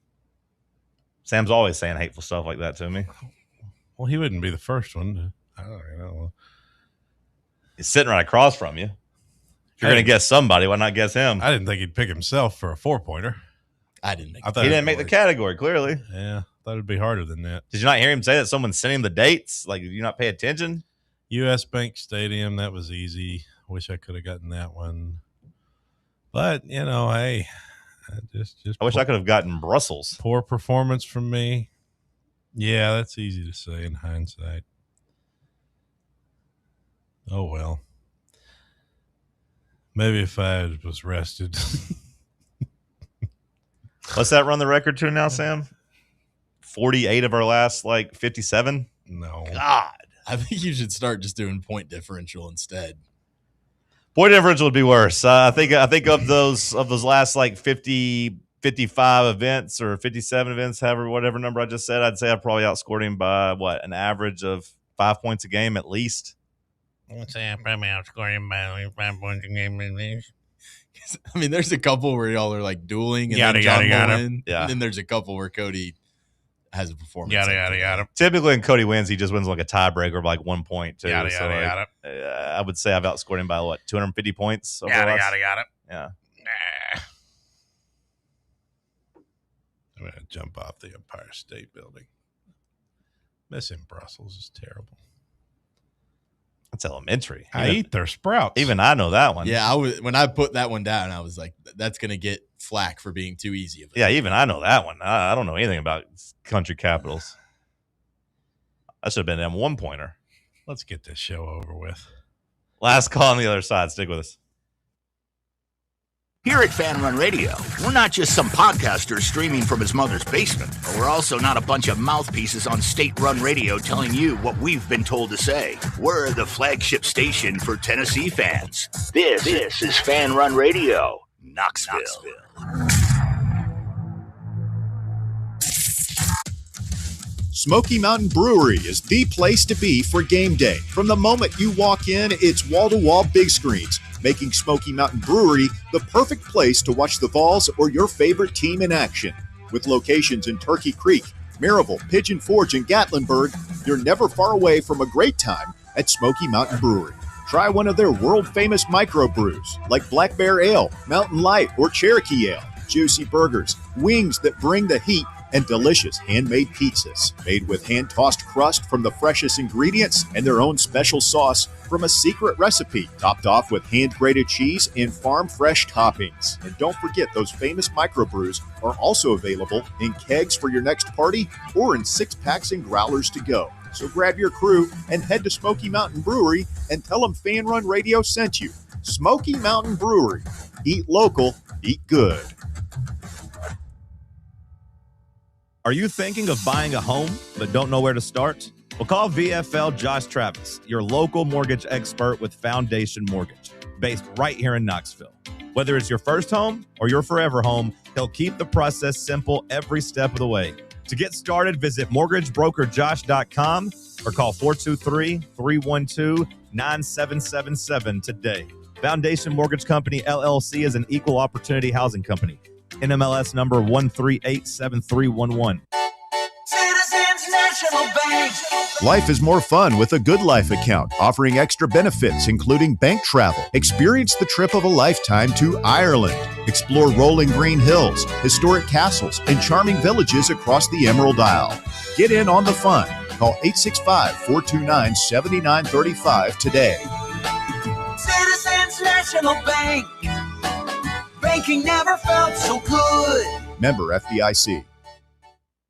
Sam's always saying hateful stuff like that to me. Well, he wouldn't be the first one. I don't know. He's sitting right across from you. If you're going to guess somebody, why not guess him? I didn't think he'd pick himself for a 4-pointer. I didn't make He didn't make the category, clearly. Yeah, thought it'd be harder than that. Did you not hear him say that someone sent him the dates? Like, did you not pay attention? U.S. Bank Stadium, that was easy. Wish I could have gotten that one. But, hey, I wish I could have gotten Brussels. Poor performance from me. Yeah, that's easy to say in hindsight. Oh, well. Maybe if I was rested. What's that run the record to now, Sam? 48 of our last, 57? No. God. I think you should start just doing point differential instead. Point differential would be worse. I think of those last 50, 55 events or 57 events, whatever number I just said, I'd say I probably outscored him by an average of 5 points a game at least. I'd say I probably outscored him by 5 points a game at least. I mean, there's a couple where y'all are dueling and Yada, then John yada, will yada. win. Yeah. And then there's a couple where Cody has a performance. Yada, yada, yada. Typically, when Cody wins, he just wins a tiebreaker of 1 point too. Yada, So, yada, I would say I've outscored him by 250 points. Over Yada, the last, yada, yada. Yeah. Nah. I'm going to jump off the Empire State Building. Missing Brussels is terrible. That's elementary. I eat their sprouts. Even I know that one. Yeah, when I put that one down, I was like, that's going to get flack for being too easy of it. Yeah, even I know that one. I don't know anything about country capitals. I should have been them 1-pointer. Let's get this show over with. Last call on the other side. Stick with us. Here at Fan Run Radio, we're not just some podcaster streaming from his mother's basement, but we're also not a bunch of mouthpieces on state-run radio telling you what we've been told to say. We're the flagship station for Tennessee fans. This is Fan Run Radio, Knoxville. Smoky Mountain Brewery is the place to be for game day. From the moment you walk in, it's wall-to-wall big screens, making Smoky Mountain Brewery the perfect place to watch the Vols or your favorite team in action. With locations in Turkey Creek, Maryville, Pigeon Forge, and Gatlinburg, you're never far away from a great time at Smoky Mountain Brewery. Try one of their world-famous microbrews like Black Bear Ale, Mountain Light, or Cherokee Ale. Juicy burgers, wings that bring the heat, and delicious handmade pizzas made with hand-tossed crust from the freshest ingredients and their own special sauce from a secret recipe, topped off with hand-grated cheese and farm-fresh toppings. And don't forget, those famous microbrews are also available in kegs for your next party or in 6-packs and growlers to go. So grab your crew and head to Smoky Mountain Brewery and tell them Fan Run Radio sent you. Smoky Mountain Brewery. Eat local, eat good. Are you thinking of buying a home but don't know where to start? Well, call VFL Josh Travis, your local mortgage expert with Foundation Mortgage, based right here in Knoxville. Whether it's your first home or your forever home, he'll keep the process simple every step of the way. To get started, visit mortgagebrokerjosh.com or call 423-312-9777 today. Foundation Mortgage Company, LLC is an equal opportunity housing company. NMLS number 1387311. Citizens National Bank. Life is more fun with a Good Life account, offering extra benefits, including bank travel. Experience the trip of a lifetime to Ireland. Explore rolling green hills, historic castles, and charming villages across the Emerald Isle. Get in on the fun. Call 865-429-7935 today. Citizens National Bank. Banking never felt so good. Member FDIC.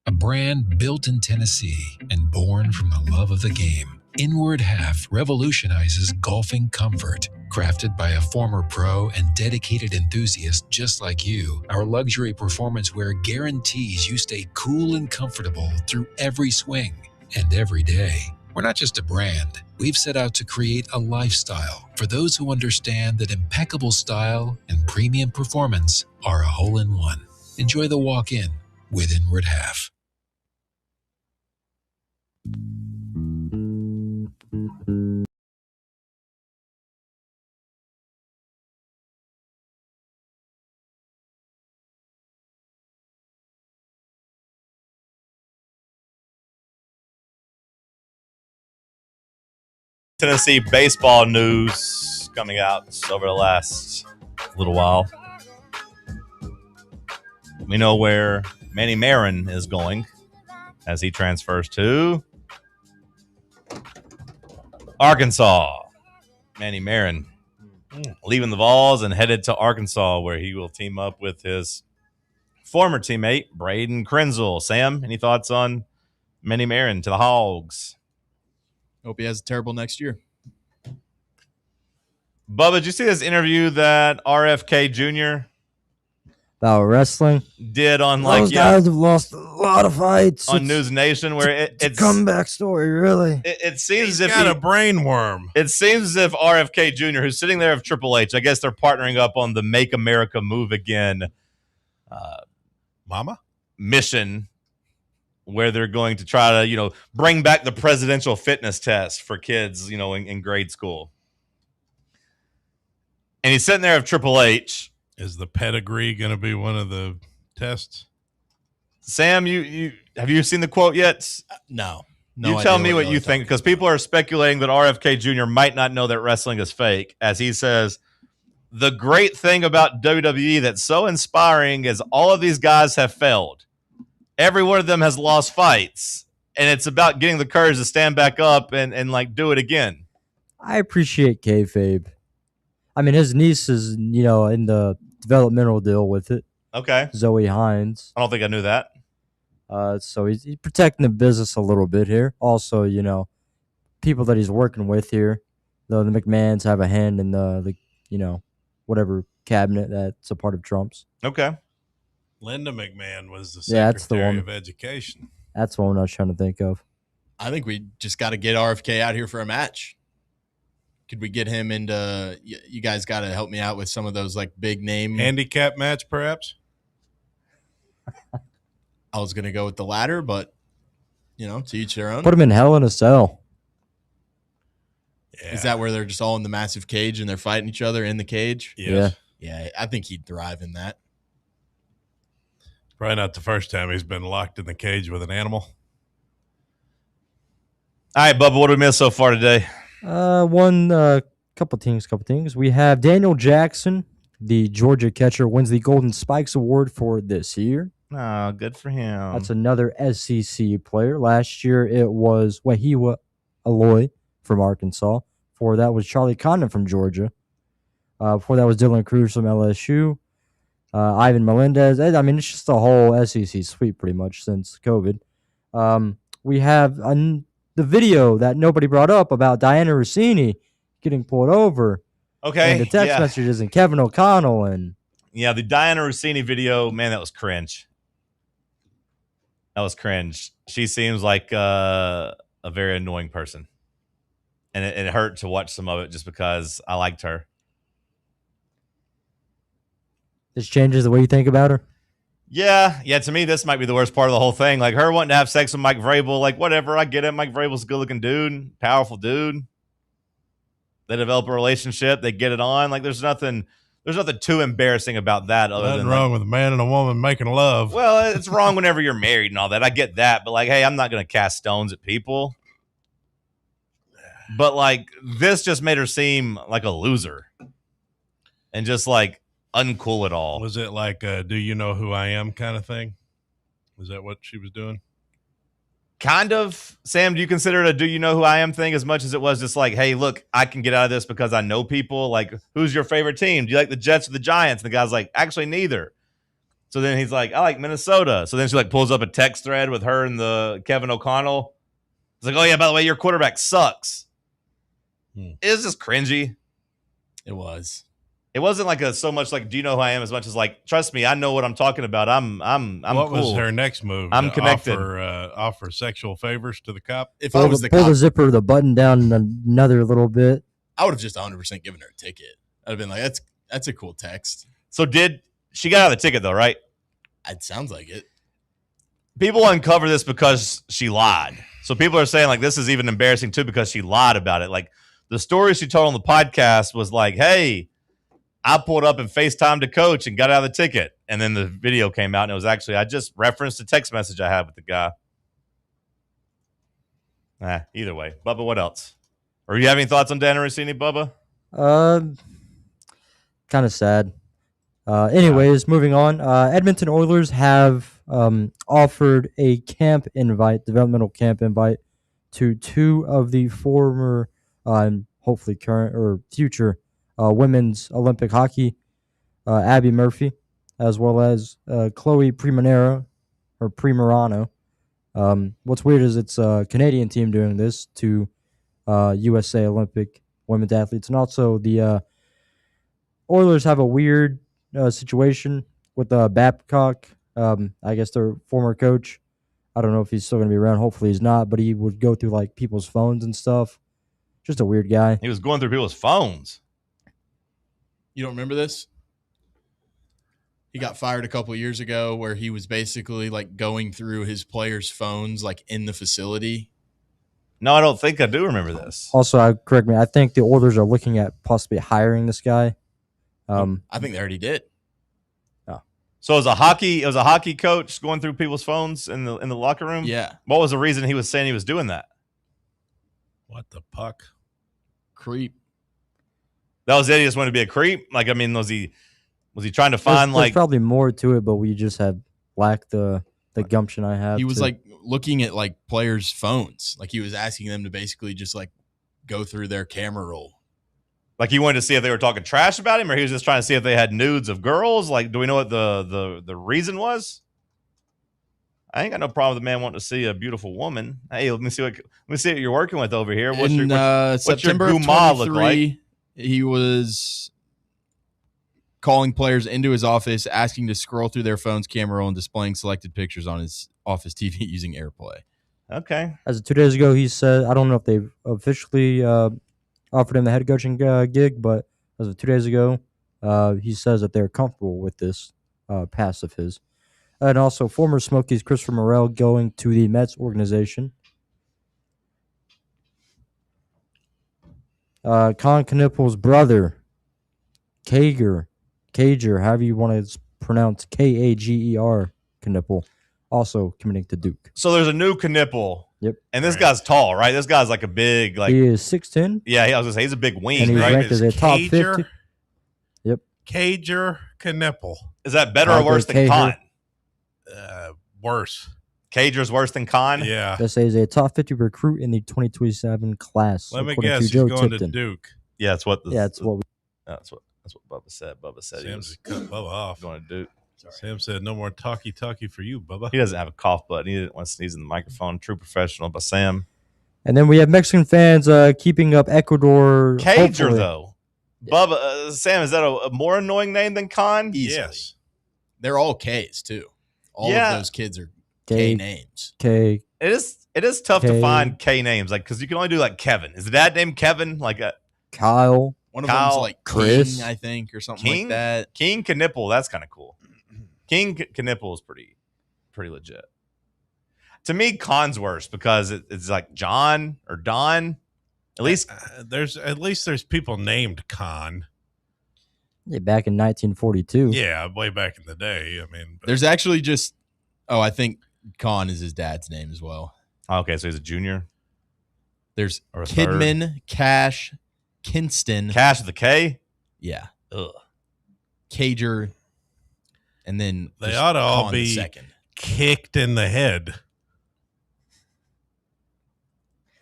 A brand built in Tennessee and born from the love of the game. Inward Half revolutionizes golfing comfort. Crafted by a former pro and dedicated enthusiast just like you, our luxury performance wear guarantees you stay cool and comfortable through every swing and every day. We're not just a brand. We've set out to create a lifestyle for those who understand that impeccable style and premium performance are a hole-in-one. Enjoy the walk-in with Inward Half. Tennessee baseball news coming out over the last little while. We know where Manny Marin is going as he transfers to Arkansas. Manny Marin leaving the Vols and headed to Arkansas, where he will team up with his former teammate, Braden Krenzel. Sam, any thoughts on Manny Marin to the Hogs? Hope he has a terrible next year. Bubba, did you see this interview that RFK Jr. About wrestling? did on Those guys have lost a lot of fights on News Nation, where it's a comeback story, really. It seems He's as if got a brain worm. It seems as if RFK Jr., who's sitting there with Triple H, I guess they're partnering up on the Make America Move Again mission, where they're going to try to, bring back the presidential fitness test for kids, in grade school. And he's sitting there with Triple H. Is the pedigree going to be one of the tests? Sam, you have you seen the quote yet? No. You tell me what you think, because people are speculating that RFK Jr. might not know that wrestling is fake, as he says, the great thing about WWE that's so inspiring is all of these guys have failed. Every one of them has lost fights, and it's about getting the courage to stand back up and do it again. I appreciate kayfabe. I mean, his niece is, in the developmental deal with it. Okay. Zoe Hines. I don't think I knew that. So he's protecting the business a little bit here. Also, people that he's working with here, the McMahons have a hand in the whatever cabinet that's a part of Trump's. Okay. Linda McMahon was the that's the Secretary one. of Education. That's the one I was trying to think of. I think we just got to get RFK out here for a match. Could we get him into? You guys got to help me out with some of those big name handicap match, perhaps. I was gonna go with the latter, but to each their own. Put him in Hell in a Cell. Yeah. Is that where they're just all in the massive cage and they're fighting each other in the cage? Yes. Yeah, I think he'd thrive in that. Probably not the first time he's been locked in the cage with an animal. All right, Bubba, what did we miss so far today? Couple things. We have Daniel Jackson, the Georgia catcher, wins the Golden Spikes Award for this year. Oh, good for him. That's another SEC player. Last year it was Wahiwa Aloy from Arkansas. Before that was Charlie Condon from Georgia. Before that was Dylan Cruz from LSU. Ivan Melendez. I mean, it's just a whole SEC sweep pretty much since COVID. We have the video that nobody brought up about Diana Rossini getting pulled over. Okay. And the text messages and Kevin O'Connell and the Diana Rossini video, man, that was cringe. That was cringe. She seems like a very annoying person. And it hurt to watch some of it just because I liked her. This changes the way you think about her? Yeah. To me, this might be the worst part of the whole thing. Like her wanting to have sex with Mike Vrabel. Like, whatever, I get it. Mike Vrabel's a good-looking dude, powerful dude. They develop a relationship. They get it on. Like, there's nothing too embarrassing about that. Nothing wrong with a man and a woman making love. Well, it's wrong whenever you're married and all that. I get that. But, like, hey, I'm not going to cast stones at people. But, like, this just made her seem like a loser. And just, like, uncool at all. Was it like a do you know who I am kind of thing? Was that what she was doing? Kind of. Sam, do you consider it a do you know who I am thing as much as it was just like, hey, look, I can get out of this because I know people? Like, who's your favorite team? Do you like the Jets or the Giants? And the guy's like, actually, neither. So then he's like, I like Minnesota. So then she like pulls up a text thread with her and the Kevin O'Connell. It's like, oh, yeah, by the way, your quarterback sucks. It was just cringy. It was. It wasn't like so much like, do you know who I am as much as like, trust me, I know what I'm talking about. I'm what cool. was her next move? I'm connected. Offer sexual favors to the cop? If I was the pull cop, the zipper, the button down another little bit. I would have just 100% given her a ticket. I'd have been like, that's a cool text. So did she got out of the ticket though, right? It sounds like it. People uncover this because she lied. So people are saying like this is even embarrassing too because she lied about it. Like the story she told on the podcast was like, hey, I pulled up and FaceTimed a coach and got out of the ticket. And then the video came out and it was actually, I just referenced a text message I had with the guy. Either way. Bubba, what else? Or you have any thoughts on Dana Rossini, Bubba? Kind of sad. Anyways, moving on. Edmonton Oilers have offered a developmental camp invite to two of the former and hopefully current or future women's Olympic hockey, Abby Murphy, as well as Chloe Primerano. What's weird is it's a Canadian team doing this to USA Olympic women's athletes. And also the Oilers have a weird situation with Babcock. I guess their former coach. I don't know if he's still going to be around. Hopefully he's not. But he would go through like people's phones and stuff. Just a weird guy. He was going through people's phones. You don't remember this? He got fired a couple of years ago where he was basically like going through his players' phones like in the facility. No, I don't think I do remember this. Also, correct me. I think the Oilers are looking at possibly hiring this guy. I think they already did. Oh. So it was a hockey coach going through people's phones in the locker room? Yeah. What was the reason he was saying he was doing that? What the puck? Creep. That was it. He just wanted to be a creep. Like, I mean, was he trying to find there's probably more to it, but we just have lacked the gumption I have. He was like looking at like players' phones. Like he was asking them to basically just like go through their camera roll. Like he wanted to see if they were talking trash about him, or he was just trying to see if they had nudes of girls. Like, do we know what the reason was? I ain't got no problem with the man wanting to see a beautiful woman. Hey, let me see what you're working with over here. What's In your September of 23, he was calling players into his office, asking to scroll through their phone's camera roll and displaying selected pictures on his office TV using AirPlay. Okay. As of 2 days ago, he said, I don't know if they've officially offered him the head coaching gig, but as of 2 days ago, he says that they're comfortable with this pass of his. And also, former Smokies Christopher Morel going to the Mets organization. Con Knippel's brother, Kager, however you want to pronounce Kager, Knippel, also committing to Duke. So there's a new Knippel Yep. And this guy's tall, right? This guy's like a big, like he is 6'10". Yeah, I was gonna say he's a big wing, And he's right? ranked as a top 50. Yep. Cager Knipple. Is that better or worse than Khan? Worse. Cager's worse than Khan? Yeah. That says a top 50 recruit in the 2027 class. Let me according guess, to he's Joe going Tipton. to Duke. Yeah, that's what. That's what Bubba said. Bubba said he Sam's was cut Bubba off. going to Duke. Sam said, "No more talkie for you, Bubba." He doesn't have a cough button. He didn't want to sneeze in the microphone. True professional, but Sam. And then we have Mexican fans keeping up Ecuador. Cager hopefully. though. Bubba, Sam, is that a more annoying name than Khan? Yes. They're all K's too. All of those kids are K names. K. It is tough K. to find K names, like because you can only do like Kevin. Is the dad named Kevin? Like Kyle. One of Kyle, them's like Chris. King, I think, or something King? like that. King Knipple. That's kind of cool. King Knipple is pretty legit. To me, Khan's worse because it's like John or Don. At least there's people named Khan. Yeah, back in 1942. Yeah, way back in the day. I mean, There's actually just I think Khan is his dad's name as well. Okay, so he's a junior. There's Or a Kidman, Cash, Kinston. Cash with the K? Yeah. Ugh. Cager. And then they just ought to all Khan the be second. kicked in the head.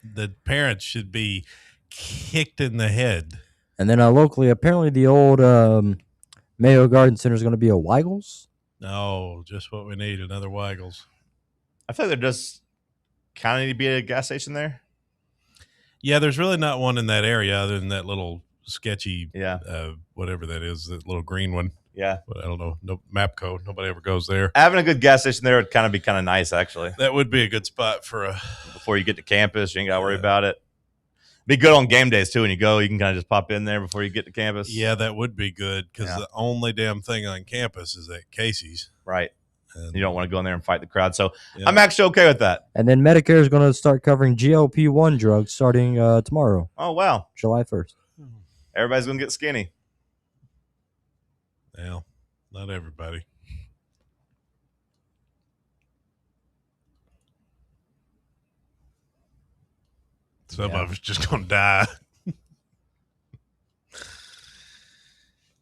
The parents should be kicked in the head. And then locally, apparently the old Mayo Garden Center is going to be a Weigels. No, just what we need, another Weigels. I feel like there does kind of need to be a gas station there. Yeah, there's really not one in that area other than that little sketchy, yeah, whatever that is, that little green one. Yeah. But I don't know. No Mapco. Nobody ever goes there. Having a good gas station there would kind of be kind of nice, actually. That would be a good spot for before you get to campus. You ain't got to worry about it. Be good on game days, too. When you go, you can kind of just pop in there before you get to campus. Yeah, that would be good because the only damn thing on campus is at Casey's. Right. And you don't want to go in there and fight the crowd. So I'm actually okay with that. And then Medicare is going to start covering GLP-1 drugs starting tomorrow. Oh, wow. July 1st. Everybody's going to get skinny. Well, not everybody. Some of us just going to die.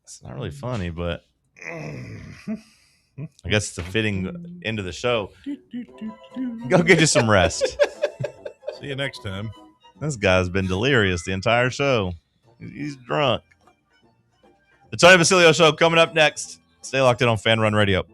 It's not really funny, but I guess it's a fitting end of the show. Go get you some rest. See you next time. This guy's been delirious the entire show. He's drunk. The Tony Basilio Show coming up next. Stay locked in on Fan Run Radio.